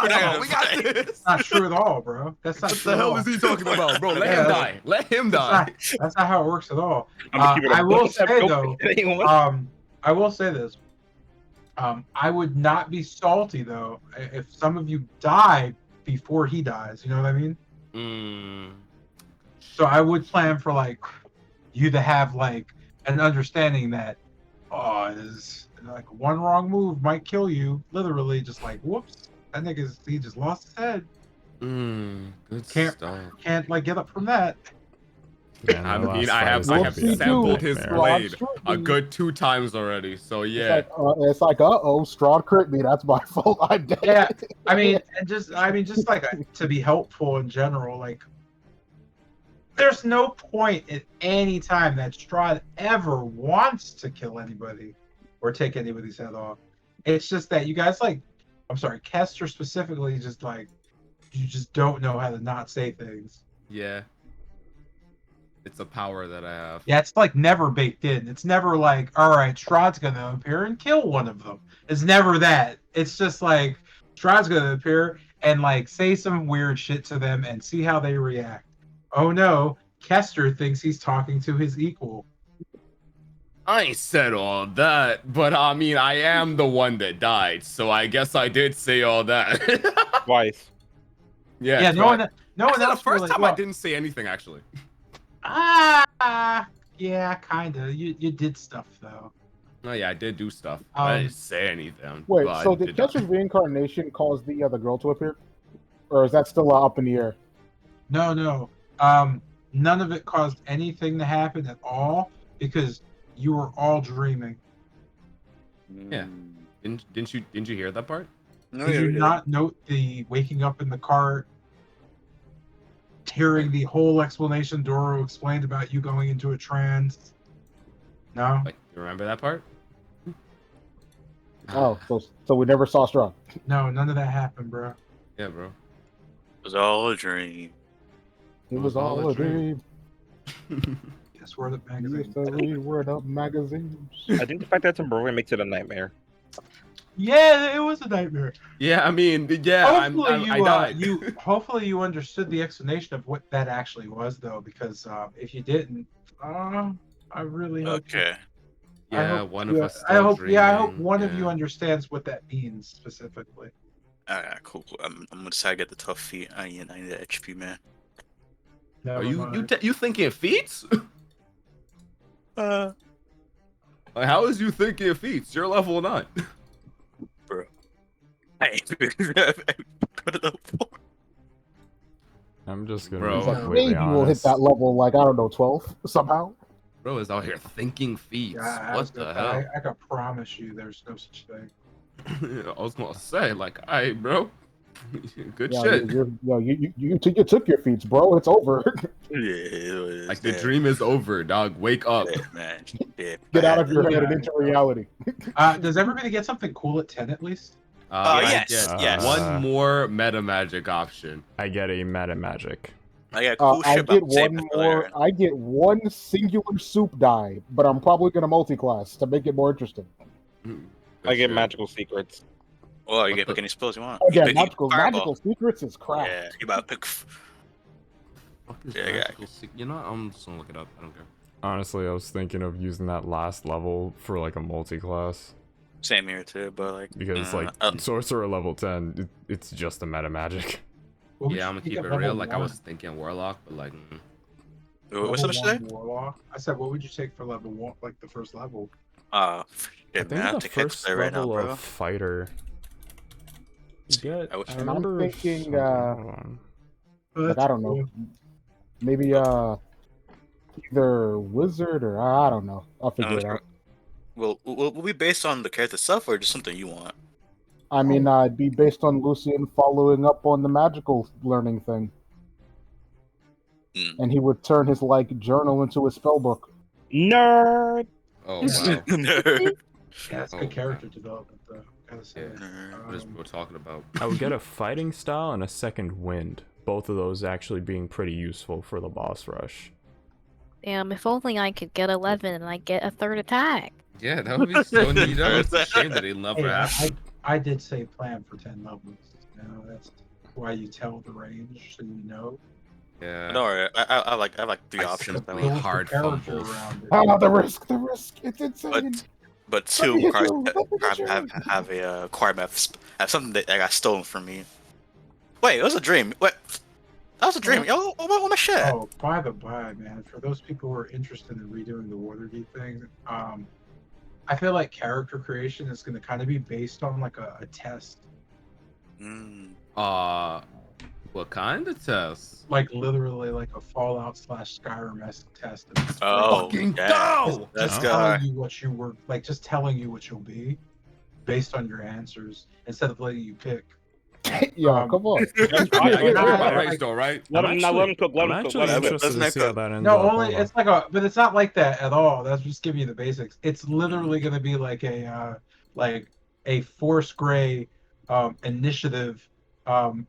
gonna we got fight. this. That's not true at all, bro. That's not What true the at hell all. is he talking about, bro? Let Yeah, him die. Let him die. That's not how it works at all. I'm gonna keep it I will don't say have no though, faith in anyone. I will say this. I would not be salty though if some of you die before he dies. You know what I mean? So I would plan for like you to have like an understanding that is like one wrong move might kill you. Literally, just like whoops, that he just lost his head. Good Can't- stuff. Can't like get up from that. Yeah, I my mean, last I fight have is I gonna have be a sampled his nightmare. blade a good 2 times already. So yeah. It's like Strahd crit me. That's my fault. I'm dead. Yeah, I mean, just like to be helpful in general. Like, there's no point at any time that Strahd ever wants to kill anybody or take anybody's head off. It's just that you guys Kester specifically, just like you just don't know how to not say things. Yeah. It's a power that I have. Yeah, it's like never baked in. It's never like, all right, Strahd's gonna appear and kill one of them. It's never that. It's just like Strahd's gonna appear and like say some weird shit to them and see how they react. Oh no, Kester thinks he's talking to his equal. I ain't said all that, but I mean, I am the one that died, so I guess I did say all that. Twice. Yeah, no one Actually, the else first really. time Well, I didn't say anything, actually. Yeah, kinda. You did stuff though. Oh yeah, I did do stuff. I Um, didn't say anything. Wait, but so I did did not. Kester's reincarnation cause the girl to appear, or is that still up in the air? No. None of it caused anything to happen at all because you were all dreaming. Yeah. Didn't you hear that part? No, Did yeah, you we did. not note the waking up in the cart, hearing the whole explanation Doro explained about you going into a trance? No? Like, you remember that part? Oh, so we never saw Strahd. No, none of that happened, bro. Yeah, bro. It was all a dream. It was all a dream. Yes, Word Up magazine. Used to read Word Up magazines. I think the fact that it's in Barovia makes it a nightmare. Yeah, it was a nightmare. Yeah, I mean, yeah, Hopefully I died. Hopefully you understood the explanation of what that actually was, though, because if you didn't, I really hope. Okay. Yeah, hope one you- of us. I hope. Still Yeah, I hope dreaming, one of yeah. you understands what that means specifically. Alright, cool. I'm gonna decide to get the tough feet. I need the HP, man. Are Never you mind. you thinking of feats? Uh, Like, how is you thinking of feats? You're level 9. bro. Hey, put it up. I'm just gonna Bro. be Like, completely maybe we'll hit honest. that level, like, I don't know, 12 somehow. Bro is out here thinking feats. Yeah, What the hell? I can promise you, there's no such thing. I was gonna say, like, hey, bro, good Yeah, shit. you took your feats, bro. It's over. Yeah, Like the dream is over, dog. Wake up. Yeah, man. Yeah, Get out of bad. your head Yeah. and into reality. Does everybody get something cool at 10 at least? I yes, get yes. one more meta magic option. I get a meta magic. I got cool I shit get about Save one the more. Player. I get one singular soup die, but I'm probably gonna multi-class to make it more interesting. Good I get shit. magical secrets. Oh, you What get the- pick any spells you want. Again, pick magical Fireball. secrets is crap. Yeah, you about to pick. Fuck is Yeah, yeah. magical you know what? I'm just gonna look it up. I don't care. Honestly, I was thinking of using that last level for like a multi-class Same here too, but like because like sorcerer level 10, it's just a meta magic. What would Yeah, you I'm gonna pick keep at it level real. Like I one? was thinking warlock, but like what's Level up, say? 1 Warlock. I said, what would you take for level 1, like the first level? I Shit, think man, I'll the take first Hexblade right now, level bro. of fighter. You get, I wish- I And I'm remember thinking, something, hold on. Like, I don't know. Maybe either wizard or I don't know. I'll figure it out. Will be based on the character itself or just something you want? I mean, it'd be based on Lucian following up on the magical learning thing, Mm. and he would turn his like journal into a spell book. Nerd. oh Yeah. wow. Nerd. Yeah, that's Oh, good character development, though. Gotta say. Yeah. Nerd. What is we're talking about? I would get a fighting style and a second wind. Both of those actually being pretty useful for the boss rush. Damn, if only I could get 11 and I get a third attack. Yeah, that would be so neat. It's a shame that it'll never Hey, happen. I did say plan for 10 levels. You know, that's why you tell the range so you know. Yeah. Don't worry, I like three I options. see. That We way. Build the hard character fumbles. around it. Oh, the risk! It's insane. But Let two me hit requires you, let me hit you. have a requirement have something that got stolen from me. Wait, it was a dream. What? That was a dream. Yo, what my shit? Oh, by the by, man, for those people who are interested in redoing the Waterdeep thing, I feel like character creation is going to kind of be based on like a test. Mm. What kind of test? Like literally like a Fallout / Skyrim-esque test. Oh, Fucking yeah. go! Let's Just go. telling you what you were like, just telling you what you'll be based on your answers instead of letting you pick. Yo, come on. I get that Nah, by like- race though, right? Let him cook. Let I'm him cook. actually Let him cook. interested to Let's see make how a- that ends No, up. only Hold on. it's like but it's not like that at all. That's just giving you the basics. It's literally going to be like a Force Gray initiative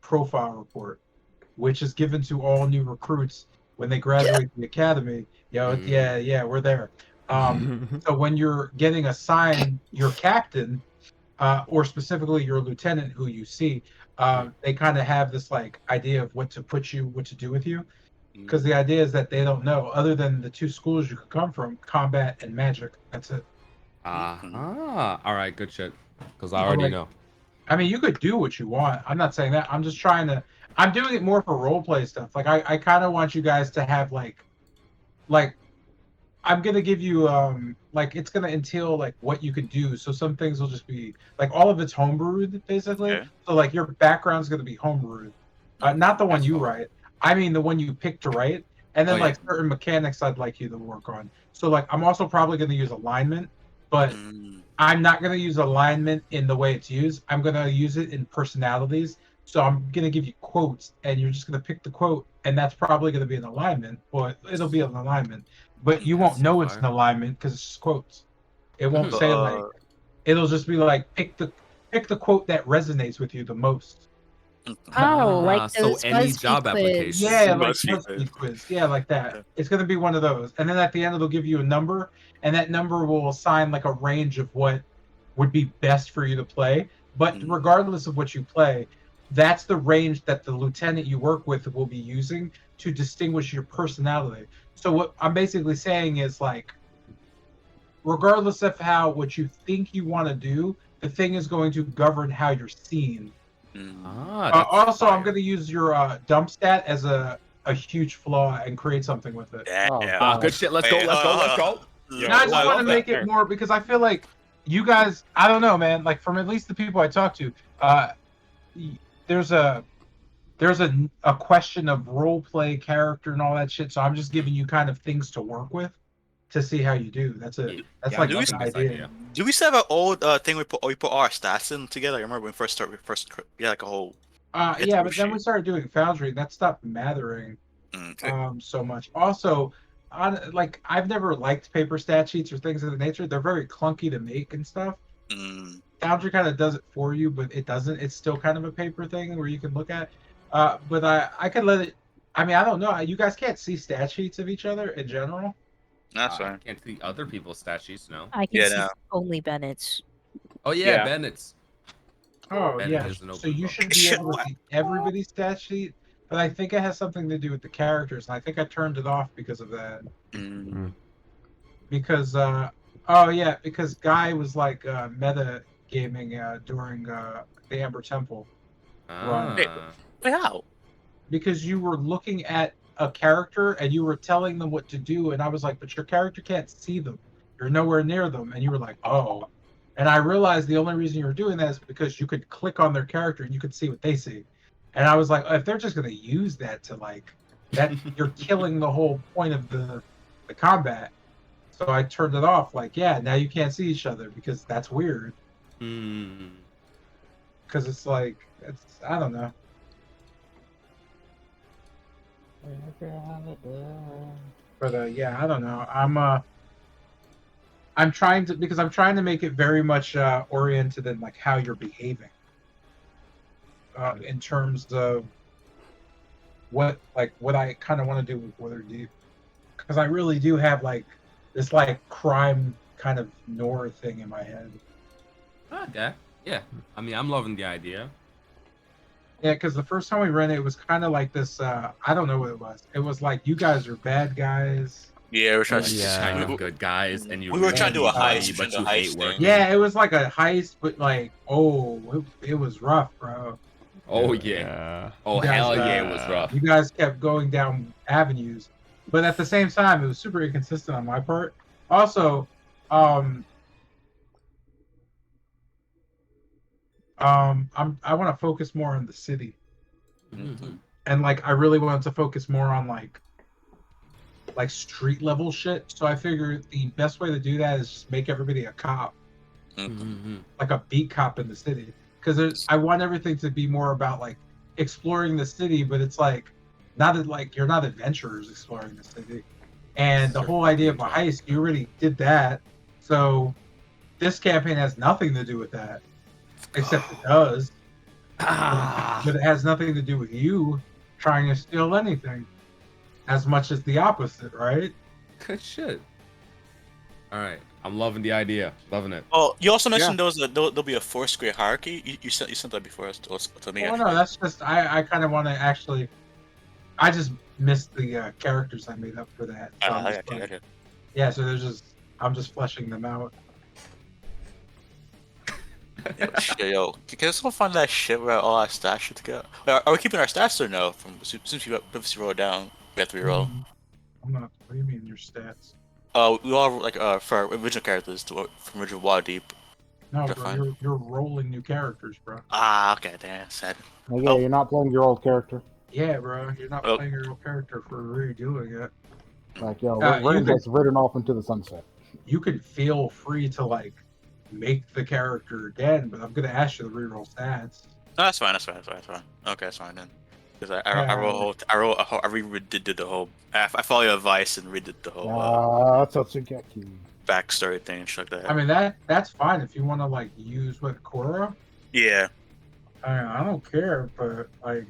profile report, which is given to all new recruits when they graduate the academy. Yeah, we're there. So when you're getting assigned your captain, or specifically your lieutenant, who you see, they kind of have this like idea of what to do with you. Because the idea is that they don't know, other than the two schools you could come from, combat and magic. That's it. All right, good shit. Because I already like- know. I mean, you could do what you want. I'm not saying that. I'm just trying to. I'm doing it more for role play stuff. Like I kind of want you guys to have like, I'm gonna give you like it's gonna entail like what you could do. So some things will just be like all of it's homebrewed basically. Okay. So like your background's gonna be homebrewed, not the one That's you fine. write. I mean the one you pick to write, and then Oh, yeah. like certain mechanics I'd like you to work on. So like I'm also probably gonna use alignment, but Mm. I'm not going to use alignment in the way it's used. I'm going to use it in personalities. So I'm going to give you quotes, and you're just going to pick the quote, and that's probably going to be an alignment, or it'll be an alignment. But you won't That's know so it's an fire. alignment because it's just quotes. It won't say like. Uh, It'll just be like pick the quote that resonates with you the most. Oh, like so those any BuzzFeed job quiz. application. Yeah, like BuzzFeed quiz. BuzzFeed quiz. Yeah, like that. Yeah. It's gonna be one of those, and then at the end it'll give you a number, and that number will assign like a range of what would be best for you to play. But Mhm. regardless of what you play, that's the range that the lieutenant you work with will be using to distinguish your personality. So what I'm basically saying is like, regardless of what you think you want to do, the thing is going to govern how you're seen. Mm. That's Also, I'm fire. going to use your dump stat as a a huge flaw and create something with it. Yeah. Oh, yeah. God. Good shit. Let's go. Wait, Let's go. Let's go. Yeah, No, I just I want to love make that. it more because I feel like you guys. I don't know, man. Like from at least the people I talk to, there's a question of role play, character, and all that shit. So I'm just giving you kind of things to work with to see how you do. That's Yeah, like I'm the loving this idea. Do we still have an old thing we put all our stats in together? I remember when we first like a whole. Yeah, but then we started doing Foundry, and that stopped mattering so much. Also, like I've never liked paper stat sheets or things of the nature. They're very clunky to make and stuff. Foundry kind of does it for you, but it doesn't. It's still kind of a paper thing where you can look at. But I could let it. I mean, I don't know. You guys can't see stat sheets of each other in general. That's I fine. can't see other people's stat sheets, no. I can Yeah, see no. only Bennett's. Oh yeah, Yeah. Bennett's. Oh Bennett yeah. is an So open you book. should be able to see everybody's stat sheet, but I think it has something to do with the characters, and I think I turned it off because of that. Because because Guy was like meta gaming during the Amber Temple run. Ah. Wait, how? Because you were looking at a character and you were telling them what to do, and I was like, but your character can't see them. You're nowhere near them, and you were like, oh. And I realized the only reason you were doing that is because you could click on their character and you could see what they see. And I was like, if they're just gonna use that to like that, you're killing the whole point of the combat. So I turned it off. Like, yeah, now you can't see each other because that's weird. Because it's like I don't know. But yeah, I don't know. I'm trying to make it very much oriented in like how you're behaving. In terms of what I kind of want to do with Wither Deep, because I really do have like this like crime kind of noir thing in my head. Okay. Yeah. I mean, I'm loving the idea. Yeah, because the first time we ran it, it was kind of like this. I don't know what it was. It was like you guys are bad guys. Yeah, we're trying to. Kind Yeah. of good guys, and you We were trying to do a really heist, but trying you to do a hate heist working. thing. Yeah, it was like a heist, but like, it was rough, bro. Oh yeah. Oh You guys, hell yeah, it was rough. You guys kept going down avenues, but at the same time, it was super inconsistent on my part. Also, I want to focus more on the city, and like I really wanted to focus more on like street level shit. So I figured the best way to do that is just make everybody a cop, like a beat cop in the city. Because I want everything to be more about like exploring the city, but it's like not that like you're not adventurers exploring the city. And the whole idea of a heist, you already did that. So this campaign has nothing to do with that, except it does. But it has nothing to do with you trying to steal anything, as much as the opposite, right? Good shit. All right, I'm loving the idea. Loving it. Oh, you also mentioned there'll be a Foursquare hierarchy. You sent that before to me. Well, no, that's just I kind of want to actually. I just missed the characters I made up for that. So Okay. Yeah, so I'm just fleshing them out. Yo, can someone find that shit where all our stats should go? Are we keeping our stats or no? Since we previously rolled down, we have to reroll. I'm not. What do you mean your stats? We all like for our original characters from original Waterdeep. No, bro, you're rolling new characters, bro. Ah, okay, damn, sad. Yeah, you're not playing your old character. Yeah, bro, you're not playing your old character for redoing it. Like, yo, we're just ridden off into the sunset. You could feel free to like make the character again, but I'm gonna ask you to reroll stats. No, that's fine. Okay, that's fine then. Because I redid the whole. I follow your advice and redid the whole Totsugeki. backstory thing and shit like that. I mean that's fine if you want to like use with Korra. Yeah. I don't care, but I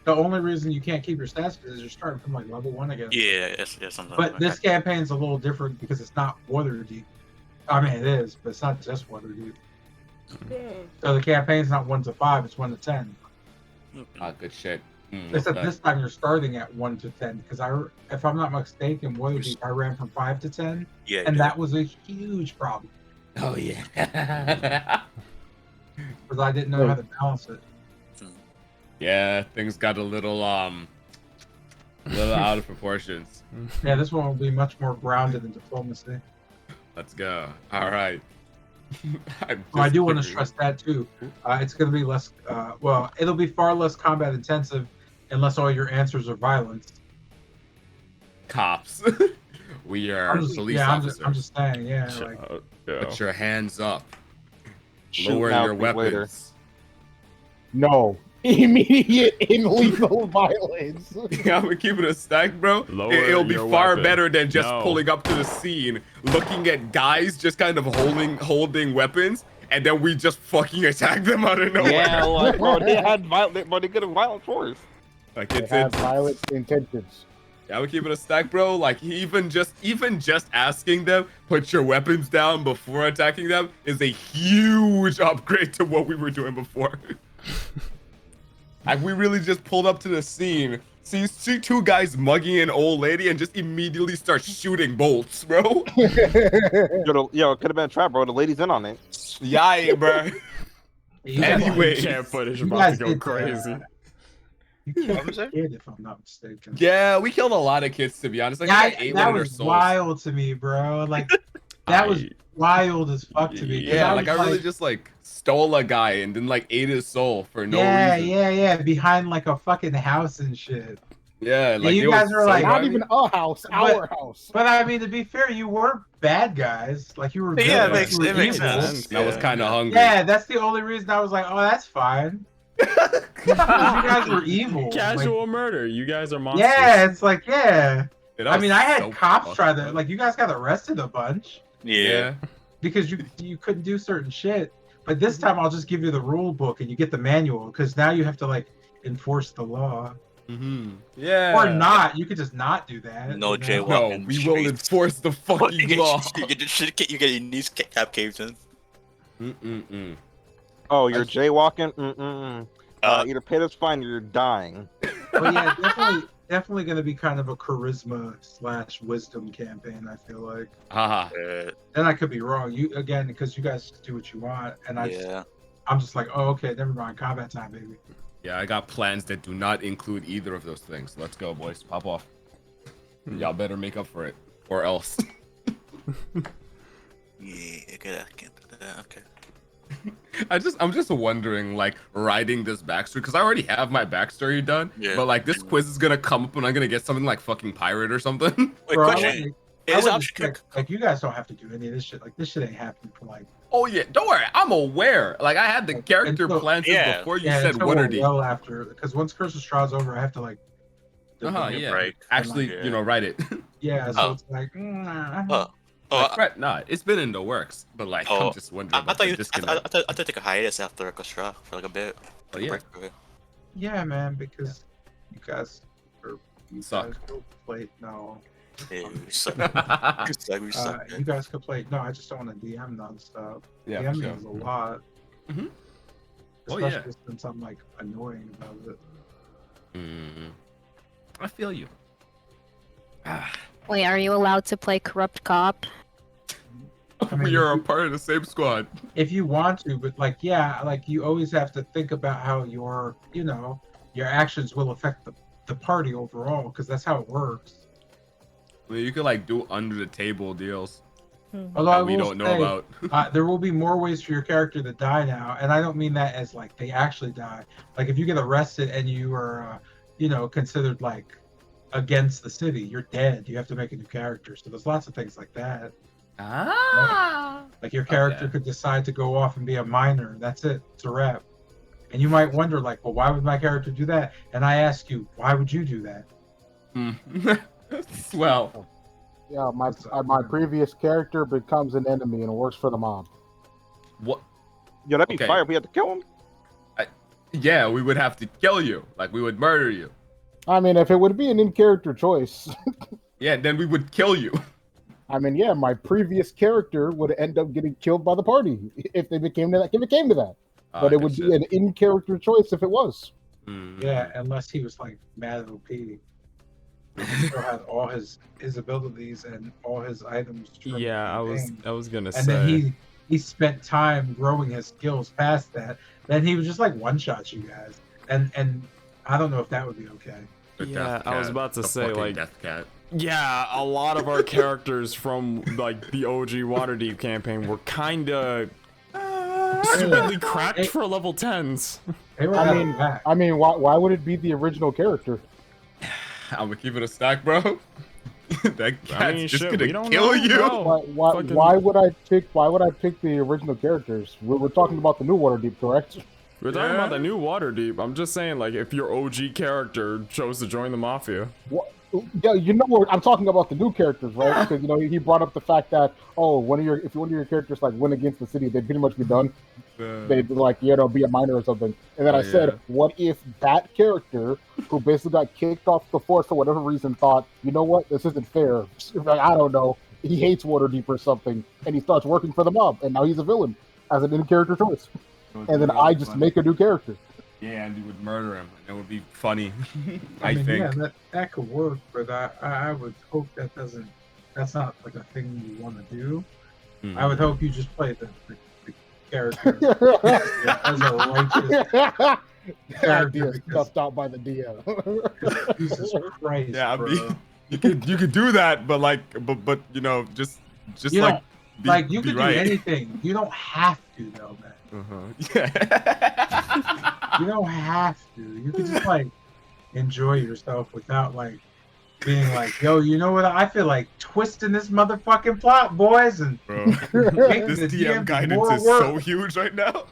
the only reason you can't keep your stats is you're starting from like level 1 again. Yeah, something. But this campaign's a little different because it's not Waterdeep. I mean, it is, but it's not just Waterdeep. So the campaign's not 1 to 5; it's 1 to 10. Good shit. Except this time you're starting at 1 to 10 because if I'm not mistaken, Waterdeep I ran from 5 to 10. Yeah. And that was a huge problem. Oh yeah. Because I didn't know how to balance it. Yeah, things got a little out of proportions. Yeah, this one will be much more grounded in diplomacy. Let's go. All right. I do want to stress that too. It's going to be less. Well, it'll be far less combat intensive, unless all your answers are violence. Cops. We are police officers. I'm just saying. Yeah, like Put your hands up. Shoot Lower now, your think later. weapons. No. Immediate and lethal violence. Yeah, I'm gonna keep it a stack, bro. Lower It'll be your far weapon. better than just No. pulling up to the scene, looking at guys just kind of holding weapons, and then we just fucking attack them out of nowhere. Yeah, like, bro, they had violent, bro, they could have violent force. Like They it's have violent intentions. yeah, we keep it a stack, bro. Like even just asking them put your weapons down before attacking them is a huge upgrade to what we were doing before. Like we really just pulled up to the scene, see two guys mugging an old lady, and just immediately start shooting bolts, bro. Yo, it could have been a trap, bro. The lady's in on it. Yeah, bro. Anyway, Camp footage you about guys to go did, crazy. You killed a kid, if I'm not mistaken. yeah, we killed a lot of kids to be honest. Like Yeah, we got 8 that of their was souls. wild to me, bro. Like that was wild as fuck to me. 'cause Yeah, was like I really just like stole a guy and then like ate his soul for no reason. yeah, behind like a fucking house and shit. Yeah, like you it guys was were so like- Not funny. even a house, our house. But I mean, to be fair, you were bad guys. Like you were. Good, Yeah, like, you were it makes evil. sense. I was kind of hungry. Yeah, that's the only reason I was like, oh, that's fine. 'Cause you guys were evil. Casual murder. You guys are Like, monsters. yeah, it's like yeah. Dude, that I was mean, I had so cops fucking try to funny. like. You guys got arrested a bunch Yeah. because you couldn't do certain shit. But this time, I'll just give you the rule book and you get the manual because now you have to like enforce the law Yeah. or not. You could just not do that. No you know? jaywalking. No, Walking we will streets. enforce the fucking law. You get your knees cap caved in. Mm-mm-mm. Oh, you're jaywalking? Mm-mm-mm. Either pay this fine or you're dying. But yeah, definitely going to be kind of a charisma / wisdom campaign. I feel like. Haha. Then I could be wrong. You again because you guys do what you want, and Yeah. I'm just like, oh, okay, never mind. Combat time, baby. Yeah, I got plans that do not include either of those things. Let's go, boys. Pop off. Y'all better make up for it, or else. Yeah. Okay. I can't do that. Okay. I'm just wondering, like, writing this backstory because I already have my backstory done. Yeah. But like, this quiz is gonna come up and I'm gonna get something like fucking pirate or something. Wait, Bro, question. I Is wouldn't option expect- like you guys don't have to do any of this shit. Like this shit ain't happening for like Oh yeah, don't worry. I'm aware. Like, I had the character until- plans Yeah. before you yeah, said until Wooderdy. well after because once Curse of Strahd's over, I have to like. Yeah. break. Actually, Yeah. you know, write it. Yeah, so Oh. it's like. Like, right, nah, it's been in the works, but like, Oh, I'm just wondering. I about thought the you. I disconnect. thought take a hiatus after Costra for like a bit. Oh, yeah. Yeah, man, because you guys Suck. guys go play. No, Yeah, we suck. We suck. you guys could play. No, I just don't want to DM nonstop. Yeah, for DMing sure. is a lot. Mhm. Oh, Especially yeah. since I'm like annoying about it. I feel you. Wait, are you allowed to play corrupt cop? I mean, We are a part of the same squad. If you want to, but like, yeah, like you always have to think about how your actions will affect the party overall, because that's how it works. I mean, you could like do under the table deals Although I that we will don't know say, about. there will be more ways for your character to die now, and I don't mean that as like they actually die. Like if you get arrested and you are, considered like against the city, you're dead. You have to make a new character. So there's lots of things like that. Like your character Okay. could decide to go off and be a miner. That's it. It's a wrap. And you might wonder, like, well, why would my character do that? And I ask you, why would you do that? Well, Yeah, my previous character becomes an enemy and works for the mob. what? Yo, that'd be Okay. fire if we had to kill him. Yeah, we would have to kill you. Like, we would murder you. I mean, if it would be an in-character choice, Yeah, then we would kill you. I mean, yeah, my previous character would end up getting killed by the party if they became to that. If it came to that, but it would be an in-character choice if it was. Yeah, unless he was like mad at OP. He still had all his abilities and all his items. from Yeah, the I campaign. was gonna And say. then he spent time growing his skills past that. Then he was just like one shot you guys. and I don't know if that would be okay. The Yeah, death I was cat, about to the say, fucking like, death cat. yeah, a lot of our characters from like the OG Waterdeep campaign were kinda stupidly cracked for level 10s. They were I out mean, of whack. why would it be the original character? I'm gonna keep it a stack, bro. That cat's just shit, we gonna don't kill know, you. bro. Why would I pick the original characters? We're talking about the new Waterdeep, correct? We're talking about the new Waterdeep. I'm just saying, like, if your OG character chose to join the Mafia. What? Yeah, you know what? I'm talking about the new characters, right? Because he brought up the fact that if one of your characters like win against the city, they'd pretty much be done. They'd like be a minor or something. And then I said, what if that character who basically got kicked off the force for whatever reason thought, you know what, this isn't fair. Like, I don't know. He hates Waterdeep or something, and he starts working for the mob, and now he's a villain as an in-character choice. And then I just make a new character. Yeah, and you would murder him. It would be funny. I mean, think. yeah, that could work, but I would hope that's not like a thing you want to do. I would hope you just play the character as a righteous character. Stuffed out by the DM. Jesus Christ, Yeah, I bro. mean, you could do that, but like, but you know, just You like, don't- like you be could right. do anything. You don't have to though, man. Yeah. You don't have to. You could just like enjoy yourself without like being like, yo, you know what? I feel like twisting this motherfucking plot, boys, and Bro, making this the DM guidance more is work. so huge right now.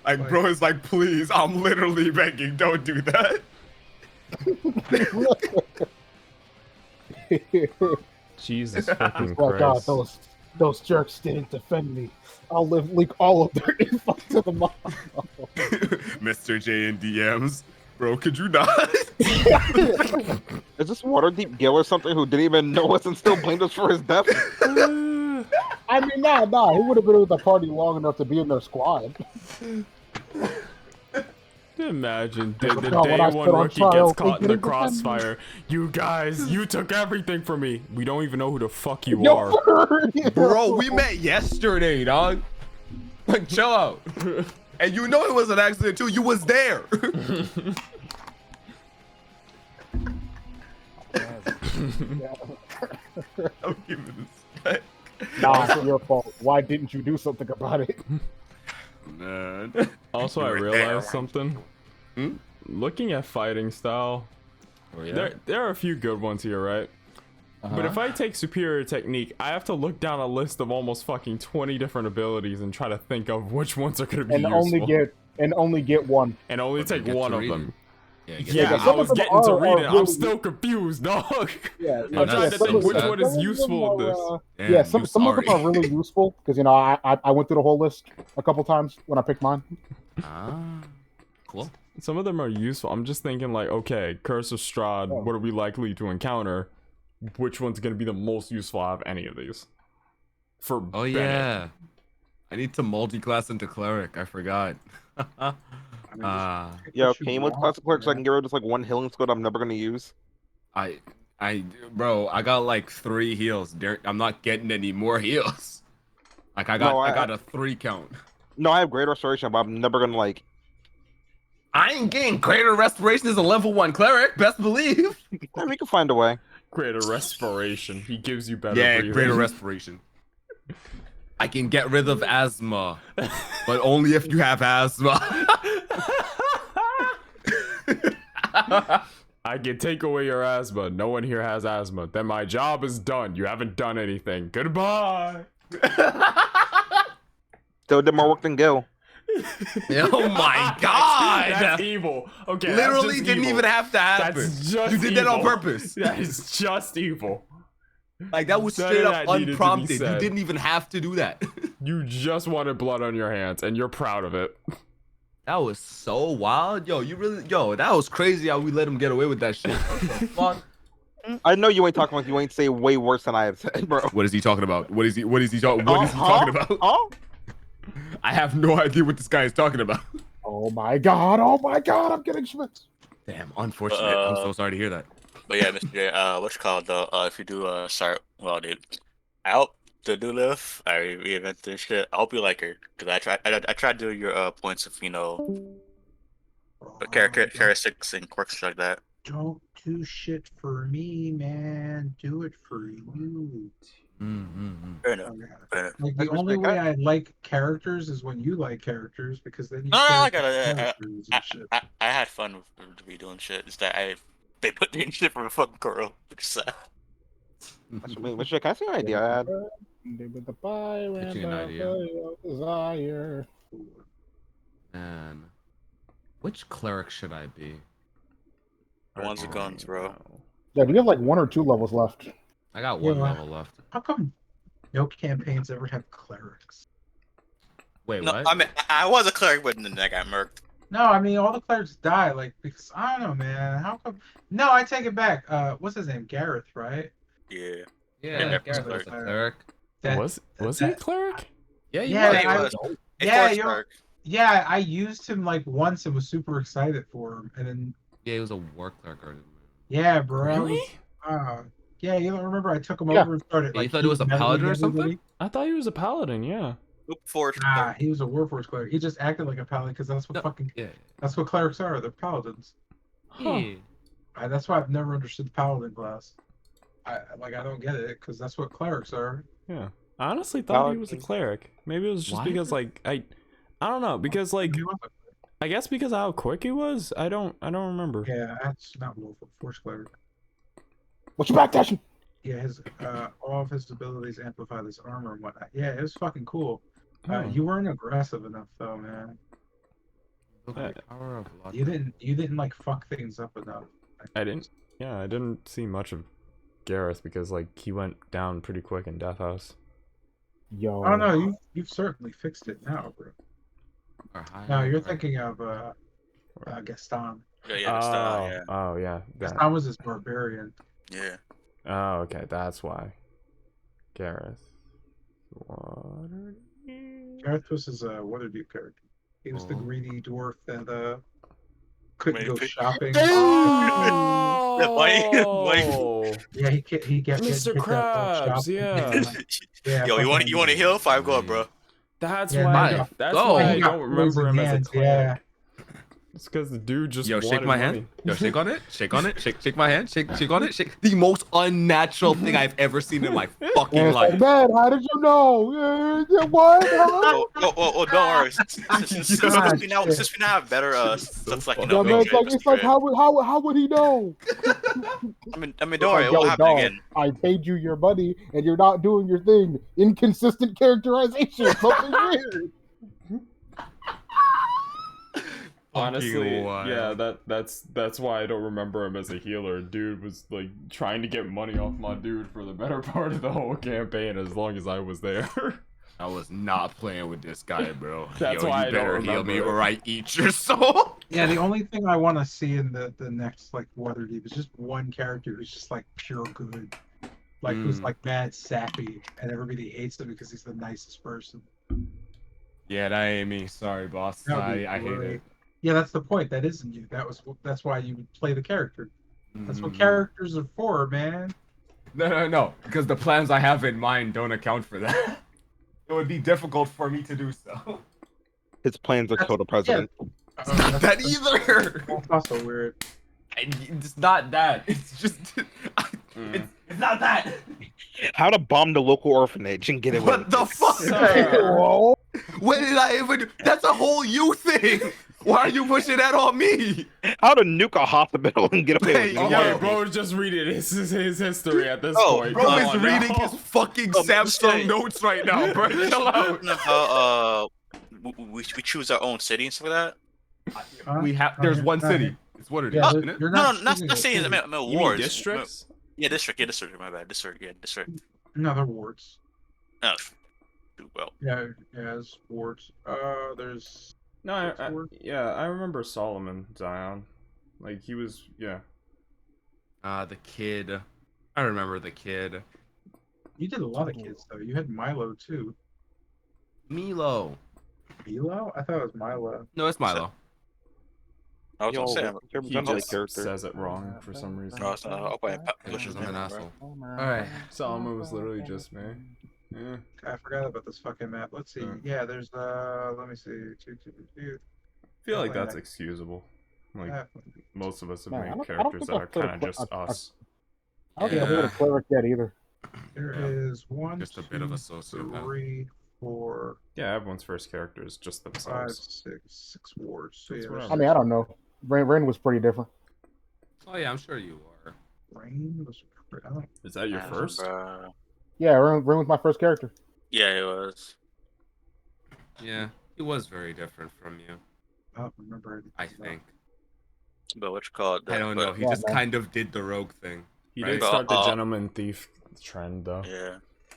Like, bro is like, please, I'm literally begging, don't do that. Jesus fucking Oh God, Christ. those jerks didn't defend me. I'll leak all of their info to the mob. Mr. J and DMs, bro, could you not? Is this Waterdeep Gil or something who didn't even know us and still blamed us for his death? I mean, nah, he would have been with the party long enough to be in their squad. Imagine the No, day when I one stood on rookie trial, gets caught in the they didn't defend me. crossfire. You guys, you took everything from me. We don't even know who the fuck you Yo, are. Bro, we met yesterday, dog. Like, chill out. And you know it was an accident too. You was there. I'll give it a sec. Nah, it's your fault. Why didn't you do something about it? Man. Also, I You were realized there. something. Looking at fighting style, Oh, yeah? there are a few good ones here, right? But if I take superior technique, I have to look down a list of almost fucking 20 different abilities and try to think of which ones are going to be And useful. only get one. And only take get one to of read them. Yeah, I some was of them getting to are read it. I'm really- still confused, dog. Yeah, I'm trying to some think of which them- one is some of useful in them this. are, Damn, yeah, some of them sorry. are really useful because I went through the whole list a couple times when I picked mine. Ah, cool. Some of them are useful. I'm just thinking like, okay, Curse of Strahd, what are we likely to encounter? Which one's going to be the most useful out of any of these? For Oh Bennett. yeah. I need to multi-class into cleric. I forgot. Yo, can you classic clerk so I can get rid of just like one healing skill that I'm never gonna use? Bro, I got like 3 heals. I'm not getting any more heals. Like I got a 3 count. No, I have great restoration, but I'm never gonna like. I ain't getting greater restoration as a level 1 cleric. Best believe. We can find a way. Greater respiration. He gives you better Yeah, breathing. greater respiration. I can get rid of asthma, but only if you have asthma. I can take away your asthma. No one here has asthma. Then my job is done. You haven't done anything. Goodbye. Still did more work than Gil. Oh my god! That's evil. Okay, Literally that's just didn't evil. even have to happen. That's just You did that on evil. purpose. That is just evil. Like that was None straight of up that needed to be unprompted. You said. didn't even have to do that. You just wanted blood on your hands, and you're proud of it. That was so wild. That was crazy how we let him get away with that shit. What the fuck? I know you ain't talking like you ain't say way worse than I have said, bro. What is he talking about? What is he talking about? Oh, I have no idea what this guy is talking about. Oh my god, I'm getting schmitz. Damn, unfortunate. I'm so sorry to hear that. But yeah, Mr. J, what's it called though? If you do start, well, dude, I hope the new lift, I reinvented shit. I hope you like her because I tried to do your points of characteristics and quirks like that. Don't do shit for me, man. Do it for you. Fair enough. Okay. Fair enough. Like the That's only respect. way I like characters is when you like characters because then you No, care I about gotta. characters and shit. I had fun with redoing shit. It's that they put me in shit for a fucking girl. Which is sad. Mr. Can I see an idea I had? With the fire Get and you an the idea. fire of desire. And which cleric should I be? The ones with guns, bro. Yeah, we have like 1 or 2 levels left. I got one Yeah. level left. How come no campaigns ever have clerics? Wait, No, what? I mean I was a cleric, but then I got murked. No, I mean all the clerics die, like because I don't know, man. How come? No, I take it back. What's his name? Gareth, right? Yeah. yeah, Gareth was Gareth was a cleric. cleric. That, Was he a cleric? Yeah, you Yeah, was. he I- was. A yeah, force you're- cleric. yeah, I used him like once and was super excited for him, and then Yeah, he was a war cleric. yeah, bro. I Really? was, yeah, you don't remember? I took him Yeah. over and started. Yeah, you Like, thought he was a meddling paladin or everybody. something? I thought he was a paladin. Yeah. Oop, force Nah, cleric. he was a warforged cleric. He just acted like a paladin because that's what No. fucking Yeah. that's what clerics are. They're paladins. Huh. Yeah. That's why I've never understood the paladin class. I don't get it because that's what clerics are. Yeah. I honestly thought he was a Paladin. cleric. Maybe it was just Why? because like I don't know because like He was a- I guess because of how quick he was. I don't remember. yeah, that's not warforged. Force cleric. What's your back dashing? Yeah, his all of his abilities amplify this armor and whatnot. Yeah, it was fucking cool. Oh. You weren't aggressive enough though, man. Look at the power of luck. You didn't like fuck things up enough. I didn't. Yeah, I didn't see much of Gareth because like he went down pretty quick in Death House. Yo. Oh no, you've certainly fixed it now, bro. Or higher, No, you're or- thinking of Gaston. Yeah, that's oh, yeah. oh yeah. That. Gaston was his barbarian. Yeah. Oh, okay, that's why. Gareth. Waterdeep. Gareth was his Waterdeep character. He was the Oh. greedy dwarf that couldn't Wait, go wait. shopping. Oh, Yeah, he get Mr. kicked out of Krabs, shopping. yeah. Yeah, Yo, you want fucking- to heal? 5 go up, bro. That's Yeah, why. no, That's go. why I He got don't remember him frozen as a hands, cleric. yeah. It's because the dude just Yo, shake wanted my money. hand. Yo, shake on it. Shake on it. Shake my hand. Shake on it. Shake. The most unnatural thing I've ever seen in my fucking And it's like, life. man, how did you know? What? Huh? Oh, don't worry. Since we now have better stuff like Yeah, man, range it's like, shapes, it's like right? how would he know? I mean, don't It's worry, like, it won't yo, happen dog, again. I paid you your money and you're not doing your thing. Inconsistent characterization. Something weird. Honestly, wild. yeah, that's why I don't remember him as a healer. Dude was like trying to get money off my dude for the better part of the whole campaign as long as I was there. I was not playing with this guy, bro. That's Yo, why you I don't better heal remember me it. or I eat your soul. Yeah, the only thing I want to see in the next like Waterdeep is just one character who's just like pure good, like who's like mad sappy, and everybody hates him because he's the nicest person. Yeah, that ain't me. Sorry, boss. That would be I hate great. it. Yeah, that's the point. That isn't you. That's why you play the character. That's what Mm. characters are for, man. No. Because the plans I have in mind don't account for that. It would be difficult for me to do so. His plans are kill the president. Not that either. That's also weird. It's not that. It's just. It's not that. How to bomb the local orphanage and get it. What the fuck? Whoa. When did I even? That's a whole you thing. Why are you pushing that on me? How to nuke a hospital and get away with Hey, it. yo, Yeah, bro is just reading his history at this Oh, point. Bro Come is on reading now. his fucking Oh, Samsung shit. notes right now, bro. Chill out. We choose our own city and stuff like that. We have. There's one city. It's what it is. Yeah, isn't it? you're No, not. not choosing a cities. I city. meant You mean wards. districts? Yeah, district. My bad. District. No, they're wards. Oh, well. Yeah, it's wards. There's. No, I remember Solomon Zion. Like he was, yeah. The kid. I remember the kid. You did a lot of kids though. You had Milo too. Milo. Milo? I thought it was Milo. No, it's Milo. I was Yo, gonna say. you're He generally just character. says it wrong for some reason. No, it's not. I'll play Because I'm an asshole. All Alright. Solomon was literally just me. Yeah. I forgot about this fucking map. Let's see. Yeah, there's let me see. I feel like that's excusable. Like Definitely. most of us have Man, made I don't characters think that I've are played kind of just us. I don't think I've played a cleric yet either. There Yeah. is one, Just a bit of a two, sociopath. 3, 4, Yeah, everyone's first character is just 5, themselves. 6 wards. So It's yeah, there's I mean, I don't know. Rain was pretty different. Oh yeah, I'm sure you are. Rain was. I don't. Is that your first? Yeah, Rain was my first character. Yeah, it was. Yeah, he was very different from you. I don't remember it. I think. But what you call it? I don't know. He Yeah, just man. kind of did the rogue thing. He right? did start the gentleman thief trend, though. Yeah.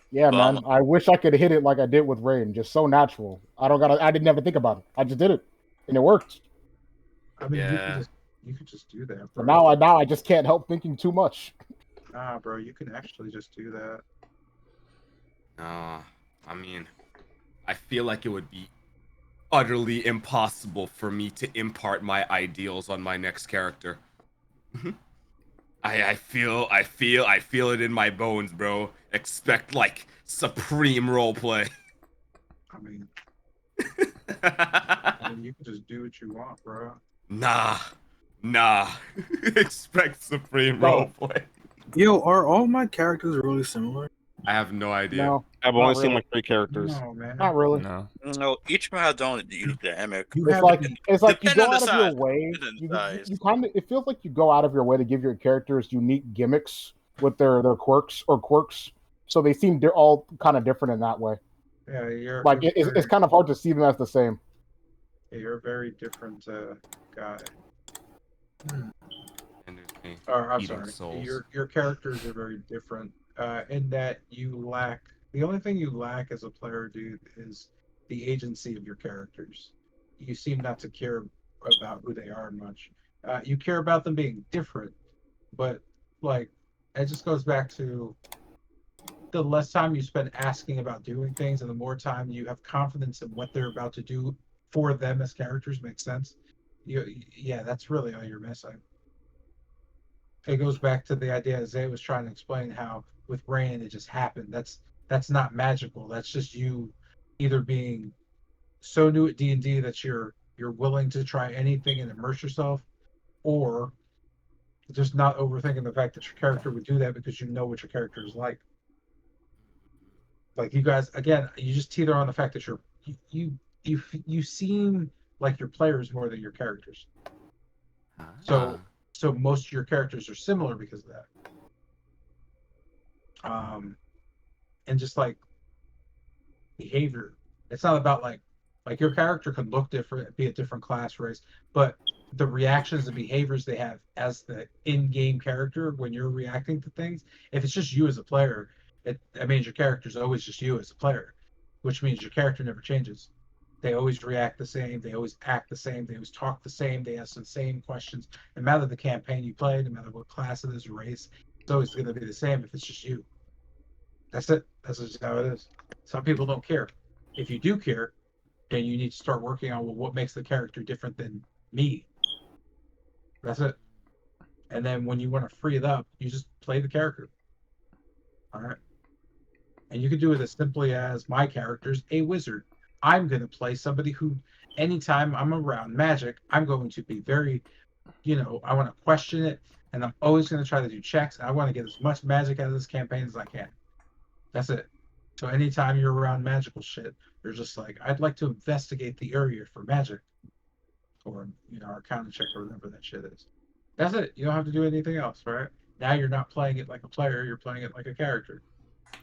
Yeah, Well, man. I wish I could hit it like I did with Rain, just so natural. I didn't ever think about it. I just did it, and it worked. I mean, Yeah. you could just do that. So Bro. now I just can't help thinking too much. Nah, bro, you can actually just do that. I mean, I feel like it would be utterly impossible for me to impart my ideals on my next character. I feel it in my bones, bro. Expect like supreme roleplay. I mean, you can just do what you want, bro. Nah. Expect supreme Bro. roleplay. Yo, are all my characters really similar? I have no idea. No, I've Not only seen really. like 3 characters. No, man. not really. No. no, each one has their own unique dynamic. You It's have like to be- it's like you depend go on out the of your size. way. Depend on the You size. kind of it feels like you go out of your way to give your characters unique gimmicks with their quirks, so they seem they're all kind of different in that way. Yeah, you're Like you're it's kind of hard to see them as the same. you're a very different guy. Entertain. Or I'm Eating sorry, souls. your characters are very different. In that you lack the only thing you lack as a player, dude, is the agency of your characters. You seem not to care about who they are much. You care about them being different, but like it just goes back to the less time you spend asking about doing things and the more time you have confidence in what they're about to do for them as characters makes sense. Yeah, that's really all you're missing. It goes back to the idea Zay was trying to explain how with Rain it just happened. That's not magical. That's just you either being so new at D&D that you're willing to try anything and immerse yourself, or just not overthinking the fact that your character would do that because you know what your character is like. Like you guys, again, you just teeter on the fact that you seem like your players more than your characters. So most of your characters are similar because of that. And just like behavior, it's not about like your character can look different, be a different class race, but the reactions and behaviors they have as the in-game character when you're reacting to things, if it's just you as a player, that means your character is always just you as a player, which means your character never changes. They always react the same, they always act the same, they always talk the same, they ask the same questions. No matter the campaign you play, no matter what class it is or race, it's always going to be the same if it's just you. That's it. That's just how it is. Some people don't care. If you do care, then you need to start working on what makes the character different than me. That's it. And then when you want to free it up, you just play the character. All right. And you can do it as simply as my character's a wizard. I'm going to play somebody who, anytime I'm around magic, I'm going to be very, I want to question it. And I'm always going to try to do checks. I want to get as much magic out of this campaign as I can. That's it. So anytime you're around magical shit, you're just like, I'd like to investigate the area for magic. Or, Arcana check or whatever that shit is. That's it. You don't have to do anything else, right? Now you're not playing it like a player, you're playing it like a character.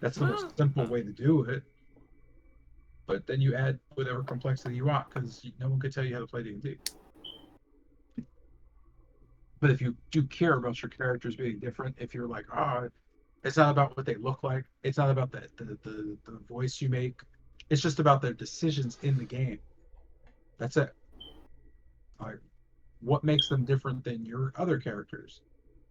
That's the most simple way to do it. But then you add whatever complexity you want, because no one could tell you how to play D&D. But if you do care about your characters being different, if you're like, it's not about what they look like, it's not about the voice you make, it's just about their decisions in the game. That's it. Like, what makes them different than your other characters?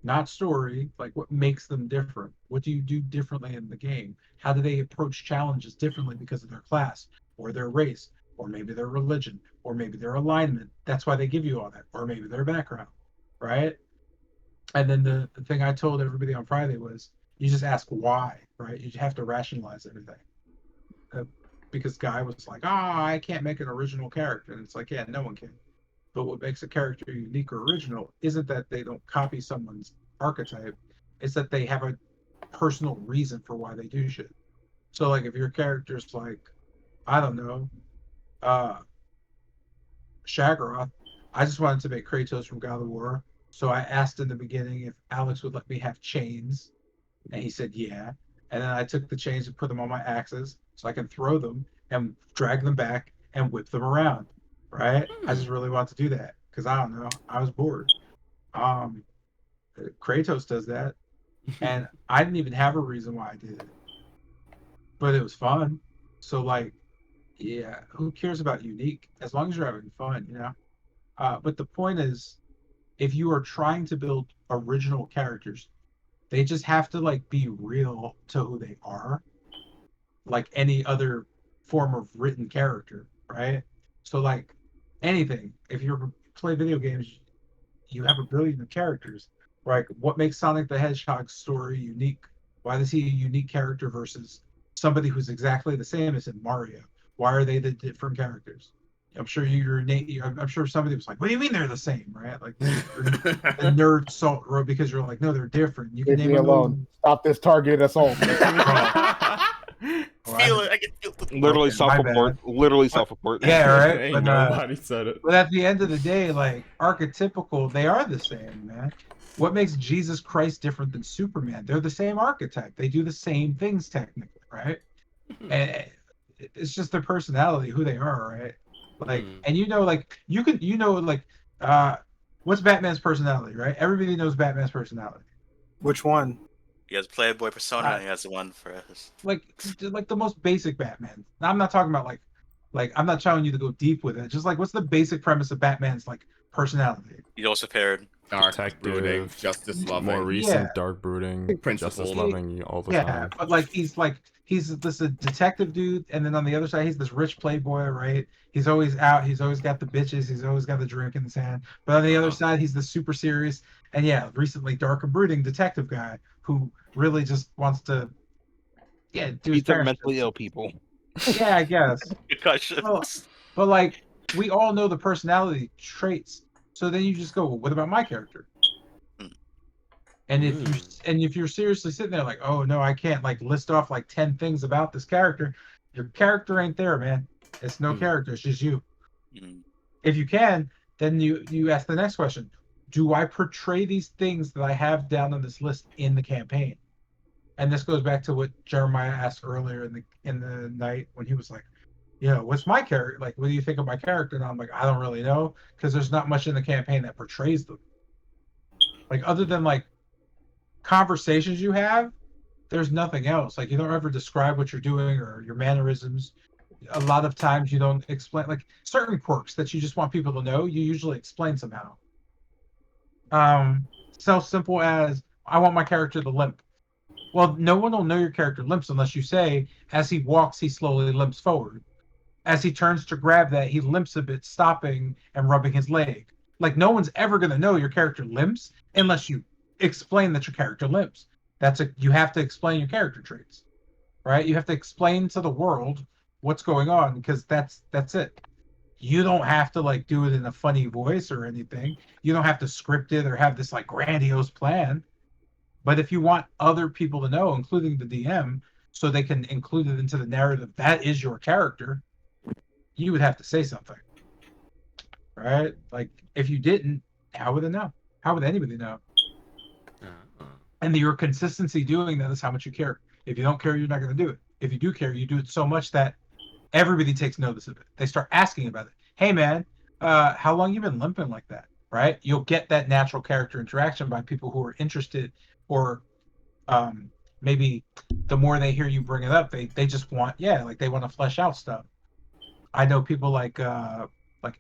Not story, like what makes them different? What do you do differently in the game? How do they approach challenges differently because of their class or their race or maybe their religion or maybe their alignment? That's why they give you all that, or maybe their background, right? And then the thing I told everybody on Friday was you just ask why, right? You have to rationalize everything. because Guy was like, I can't make an original character. And it's like, yeah, no one can. But what makes a character unique or original isn't that they don't copy someone's archetype, it's that they have a personal reason for why they do shit. So, like, if your character's like, I don't know, Shaggoth, I just wanted to make Kratos from God of War. So I asked in the beginning if Alex would let me have chains, and he said yeah. And then I took the chains and put them on my axes so I can throw them and drag them back and whip them around. Right? I just really want to do that because I don't know. I was bored. Um, Kratos does that, and I didn't even have a reason why I did it, but it was fun. So like, yeah, who cares about unique as long as you're having fun, you know? But the point is, if you are trying to build original characters, they just have to like be real to who they are, like any other form of written character, right? So like anything, if you play video games, you have a billion of characters. Like what makes Sonic the Hedgehog's story unique? Why is he a unique character versus somebody who's exactly the same as in Mario? Why are they the different characters? I'm sure I'm sure somebody was like, "What do you mean they're the same?" Right? Like the nerd salt road because you're like, "No, they're different." You can Leave name me them alone. Stop this targeted assault. Feel it. I can feel it. Literally Okay, my self-report. Literally self-report. Yeah, right. Ain't But, nobody said it. but at the end of the day, like archetypical, they are the same, man. What makes Jesus Christ different than Superman? They're the same archetype. They do the same things technically, right? And it's just their personality, who they are, right? Like, and like like, what's Batman's personality, right? Everybody knows Batman's personality. Which one? He has Playboy persona, and he has the one for us. Like the most basic Batman. Now, I'm not talking about like I'm not telling you to go deep with it. Just like what's the basic premise of Batman's like personality? He also paired. Dark, Detective, brooding, justice loving. More recent, Yeah. dark brooding, Principled. justice loving all the Yeah, time. but like he's this a detective dude, and then on the other side he's this rich playboy, right? He's always out. He's always got the bitches. He's always got the drink in his hand. But on the other side, he's the super serious and yeah, recently dark and brooding detective guy who really just wants to do his These are parents' mentally ill people. Yeah, I guess. Concussion. Well, but like we all know the personality traits. So then you just go, well, what about my character? And if you're seriously sitting there like, oh no, I can't like list off like 10 things about this character, your character ain't there, man. It's no character, it's just you. If you can, then you ask the next question. Do I portray these things that I have down on this list in the campaign? And this goes back to what Jeremiah asked earlier in the night when he was like, what's my character? Like, what do you think of my character? And I'm like, I don't really know, because there's not much in the campaign that portrays them. Like, other than like conversations you have, there's nothing else. Like, you don't ever describe what you're doing or your mannerisms. A lot of times you don't explain like certain quirks that you just want people to know, you usually explain somehow. So simple as I want my character to limp. Well, no one will know your character limps unless you say, as he walks, he slowly limps forward. As he turns to grab that, he limps a bit, stopping and rubbing his leg. Like, no one's ever going to know your character limps unless you explain that your character limps. You have to explain your character traits, right? You have to explain to the world what's going on, because that's it. You don't have to like do it in a funny voice or anything. You don't have to script it or have this like grandiose plan. But if you want other people to know, including the DM, so they can include it into the narrative, that is your character, you would have to say something, right? Like, if you didn't, how would they know? How would anybody know? And your consistency doing that is how much you care. If you don't care, you're not going to do it. If you do care, you do it so much that everybody takes notice of it. They start asking about it. Hey, man, how long you been limping like that, right? You'll get that natural character interaction by people who are interested, or maybe the more they hear you bring it up, they just want, like they want to flesh out stuff. I know people like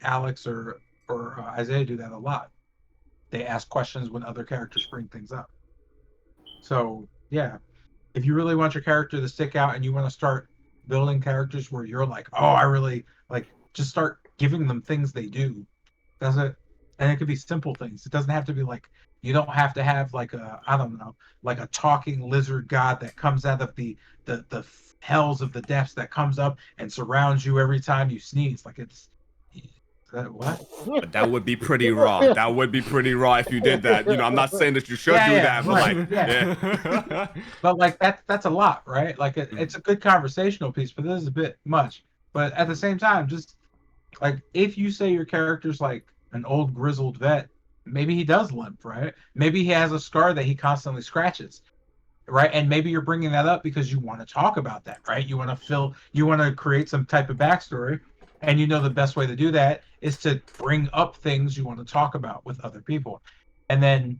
Alex or Isaiah do that a lot. They ask questions when other characters bring things up. So yeah, if you really want your character to stick out and you want to start building characters where you're like, oh, I really like, just start giving them things they do. That's it. And it could be simple things. It doesn't have to be like, you don't have to have like I don't know, like a talking lizard god that comes out of the hells of the depths that comes up and surrounds you every time you sneeze. Like it's what? But that would be pretty raw. That would be pretty raw if you did that. You know, I'm not saying that you should do that, but right, like, yeah. But like that's a lot, right? Like it's a good conversational piece, but this is a bit much. But at the same time, just like if you say your character's like an old grizzled vet, maybe he does limp, right? Maybe he has a scar that he constantly scratches, right? And maybe you're bringing that up because you want to talk about that, right? You want to create some type of backstory, and you know the best way to do that is to bring up things you want to talk about with other people, and then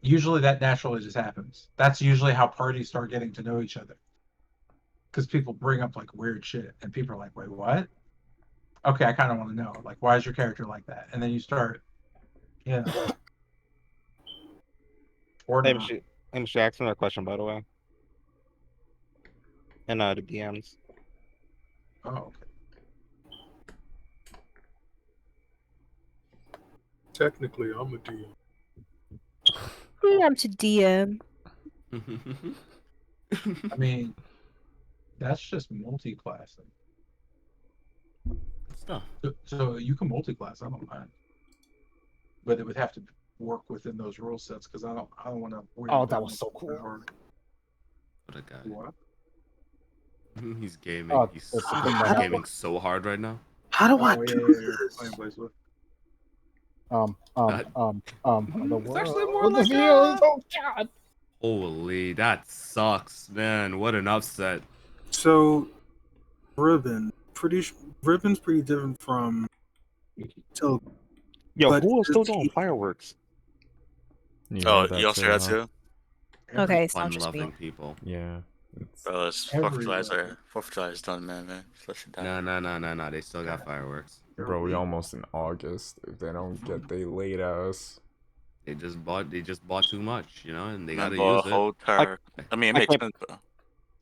usually that naturally just happens. That's usually how parties start getting to know each other, because people bring up like weird shit, and people are like, "Wait, what?" Okay, I kind of want to know, like, why is your character like that? And then you start, yeah. Or Hey, not. I'm asking that question, by the way. And the DMs. Oh, okay. Technically, I'm a DM. DM to DM. I mean, that's just multi-classing. stuff. So you can multi-class. I don't mind, but it would have to work within those rule sets because I don't want to. Oh, that was so cool. What a guy. What? He's gaming. Oh, He's that's the thing that gaming so hard right now. How do I Oh, do yeah. this? Playing Blazewood. The It's world. actually more like Oh God. Holy, that sucks, man. What an upset. So, Ribbon's pretty different from Telegram. Yo, But who is still it's- doing fireworks? You Oh, heard you also heard that huh? too? Okay, it's not just Fun-loving me. people. Yeah. It's, Bro, it's 4th of Everywhere. July. 4th of July is done, man. Let shit down. No. They still got fireworks. bro, we almost in August. If they don't get they late ass. They just bought too much, you know, and they Man, gotta bro, use it. whole car. I mean, it I makes can't- sense, bro.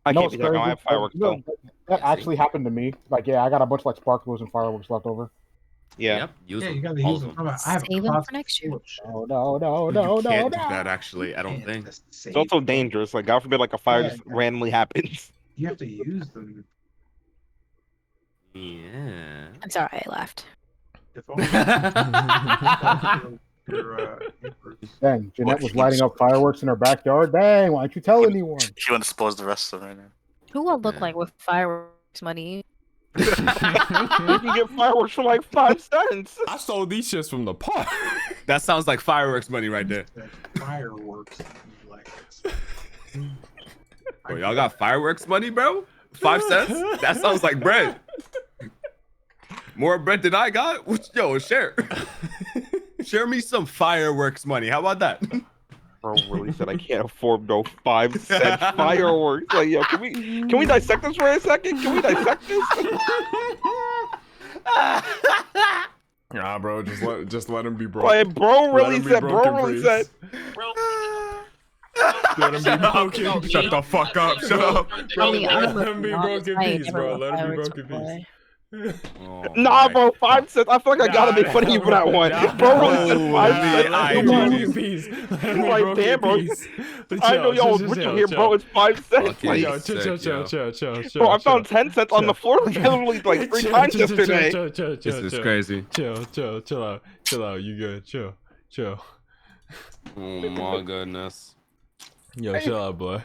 I No, can't be that. No, I have fireworks no, still. that Yeah, see? actually happened to me. Like, yeah, I got a bunch of like sparklers and fireworks left over. Yeah. Yep, use Yeah, them. you gotta All use of them. I have a Save 'em for closet next year. full of shit. Oh no, You can't do that actually, I don't Man, think. just It's save also them. dangerous. Like, God forbid, like a fire Yeah, just yeah. randomly happens. You have to use them. Yeah. I'm sorry, I laughed. If only your neighbors. Dang, Jeanette What, was he lighting keeps- up fireworks in her backyard. Dang, why don't you tell anyone? He want to dispose the rest of them right now. Who will look Yeah. like with fireworks money? You can get fireworks for like 5 cents. I sold these shits from the park. That sounds like fireworks money right there. Fireworks. Like, Bro, y'all got fireworks money, bro? 5 cents? That sounds like bread. More bread than I got? Yo, share. Share me some fireworks money. How about that? Bro really said I can't afford no 5-cent fireworks. Like, yo, can we dissect this for a second? Can we dissect this? Nah, bro, just let him be broke. Like, bro Let really him be said. broken, Bro really please. said. Let him be broken. Shut the fuck up. Shut up. I mean, I'm Let him be broken peace, bro. Let him be broken peace. Oh, Nah, my bro, 5 cents. I feel like I gotta make fun of you for that one. Bro really said 5 cents. Let him be broken peace. Let him be Like, broken damn, bro. peace. I know y'all was with you here, bro. It's 5 cents. Okay. Like, Yo, Sick, yo. chill. bro, I found 10 cents on the floor literally like 3 times yesterday. This is crazy. Chill out. You good? Chill. Oh my goodness. Yo, chill out, boy.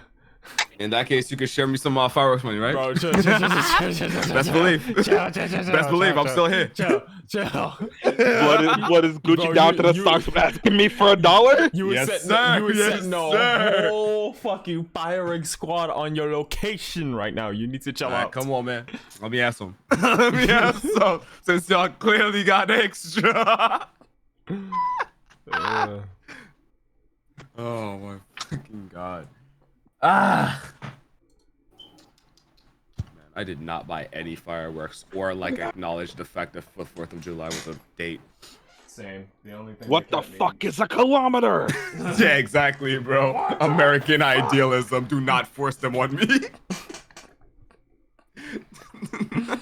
In that case, you can share me some fireworks money, right? Bro, chill. Best believe. Best believe. I'm still here. Chill. What is Gucci Bro, down to the you- stocks for asking me for $1? You were Yes, setting, sir. you were Yes, setting a sir. whole fucking firing squad on your location right now. You need to chill All right, out. come on, man. Let me ask him. Let me ask him. Since y'all clearly got extra. Oh my fucking god. Man, I did not buy any fireworks or like acknowledge the fact that the 4th of July was a date. Same. The only thing What the fuck is a kilometer? Yeah, exactly, bro. American idealism. Do not force them on me.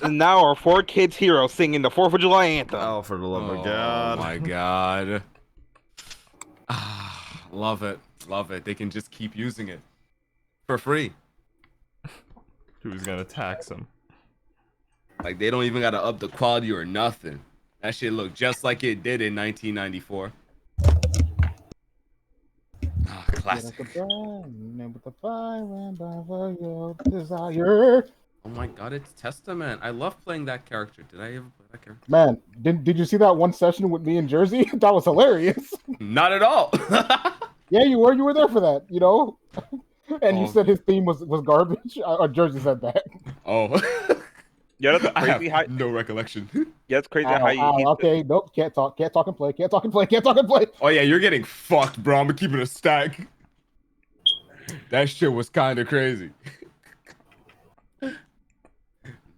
And now our 4 kids heroes singing the 4th of July anthem. Oh, for the love Oh of God. my god. Love it. Love it. They can just keep using it for free. who's gonna tax him. Like they don't even gotta up the quality or nothing. That shit looked just like it did in 1994. Ah, classic. Desire. Oh my god, it's Testament. I love playing that character. Did I ever play that character? Man, did you see that one session with me in Jersey? That was hilarious. Not at all. Yeah, you were. You were there for that, you know? And you Oh. said his theme was garbage? Or Jersey said that. Oh. Yeah, that's I crazy. have no recollection. Yeah, it's crazy Ow, how ow, okay, nope, can't talk and play, can't talk and play. Oh yeah, you're getting fucked, bro. I'm gonna keep it a stack. That shit was kind of crazy.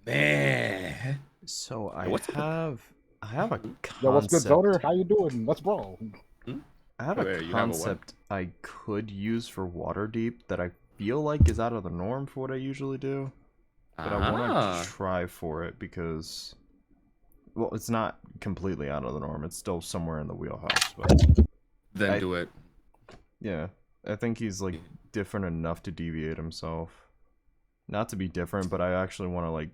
Man. So I What's have a concept. Yo, what's good, Zoner? How you doing? Let's brawl. I have Oh, a yeah, you have a what? concept I could use for Waterdeep that I feel like is out of the norm for what I usually do. But I want to try for it because, well, it's not completely out of the norm. It's still somewhere in the wheelhouse. But Then do it. yeah, I think he's like different enough to deviate himself. Not to be different, but I actually want to like.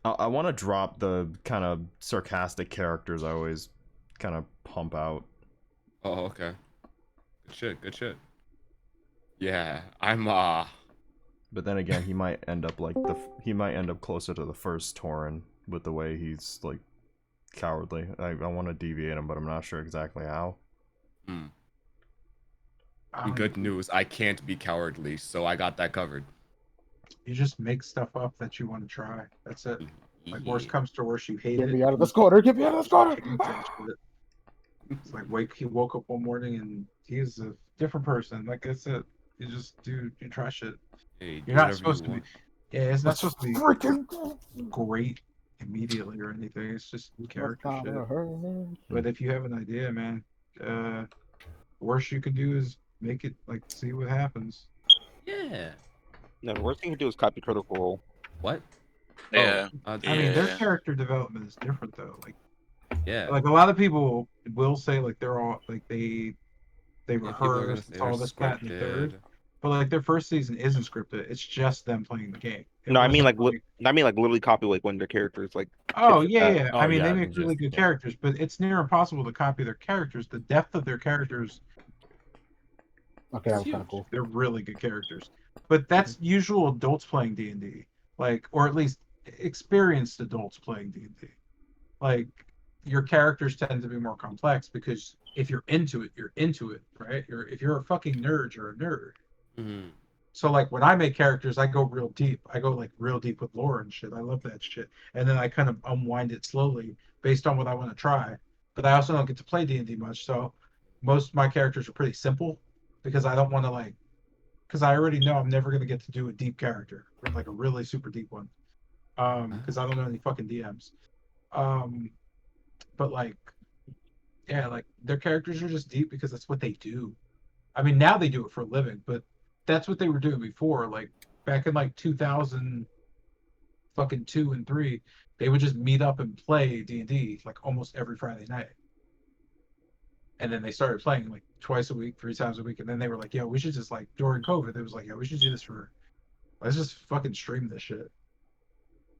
I want to drop the kind of sarcastic characters I always kind of pump out. Oh, okay. Good shit. Good shit. Yeah, I'm But then again, he might end up like he might end up closer to the first Tauren with the way he's like cowardly. I want to deviate him, but I'm not sure exactly how. Good news. I can't be cowardly, so I got that covered. You just make stuff up that you want to try. That's it. Like worst comes to worst, you hate Get it. me out of this corner, get me out of this corner! Change that shit. It's like he woke up one morning and he's a different person. Like that's it. You try shit. Hey, You're not supposed to be. Yeah, it's not supposed to be Freaking great immediately or anything. It's just character shit. hurt. But if you have an idea, man, worst you can do is make it like see what happens. Yeah. No, the worst thing you can do is copy Critical Role. What? Yeah. I mean, their Yeah. character development is different though. Yeah. Like a lot of people will say like they're all like they people are gonna rehearse say all they're this, that, and the third. scripted. But like their first season isn't scripted. It's just them playing the game. It No, I mean wasn't like literally copy like one of their characters. Like Oh it's, yeah, uh, yeah. Oh, I mean, yeah, they they make really just- good yeah. characters, but it's near impossible to copy their characters. The depth of their characters, Okay, that was kind of cool. they're really good characters. But that's usual adults playing D&D, like, or at least experienced adults playing D&D. Like, your characters tend to be more complex because if you're into it, you're into it, right? If you're a fucking nerd, you're a nerd. Mhm. So like when I make characters, I go real deep. I go like real deep with lore and shit. I love that shit. And then I kind of unwind it slowly based on what I want to try. But I also don't get to play D&D much, so most of my characters are pretty simple because I don't want to like because I already know I'm never gonna get to do a deep character or like a really super deep one. Because I don't know any fucking DMs. But like yeah, like their characters are just deep because that's what they do. I mean now they do it for a living, but that's what they were doing before. Like back in like 2000 fucking 2 and 3, they would just meet up and play D&D like almost every Friday night. And then they started playing like twice a week, 3 times a week, and then they were like, yo, we should just like during COVID, it was like, yo, we should do this let's just fucking stream this shit.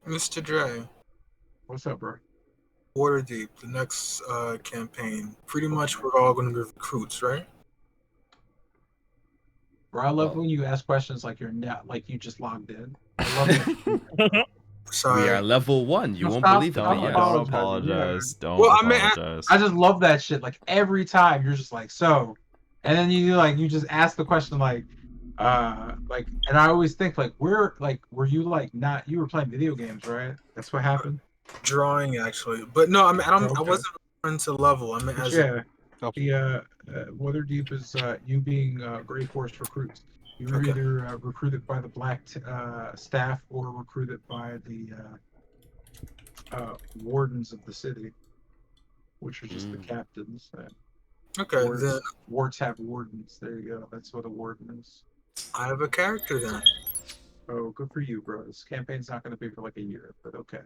Mr. Dre, What's up, bro? Waterdeep, the next campaign. Pretty much we're all going to be recruits, right? Bro, I love when you ask questions like you're not like you just logged in. I love that. Sorry. We are level 1. You No, won't stop, believe it, stop but yes. apologizing. Don't apologize. Don't Well, I mean, apologize. I just love that shit. Like every time you're just like, so, and then you just ask the question like, and I always think like, were you like not, you were playing video games, right? That's what happened. Drawing, actually. But no, I mean, I Okay. wasn't referring to level. I mean, But as yeah, the Waterdeep is you being Grey Forest recruits. You were Okay. either recruited by the Black staff or recruited by the wardens of the city, which are just the captains. okay, Wards, then wards have wardens. There you go. That's what a warden is. I have a character then. Oh, good for you, bro. This campaign's not going to be for like a year, but okay.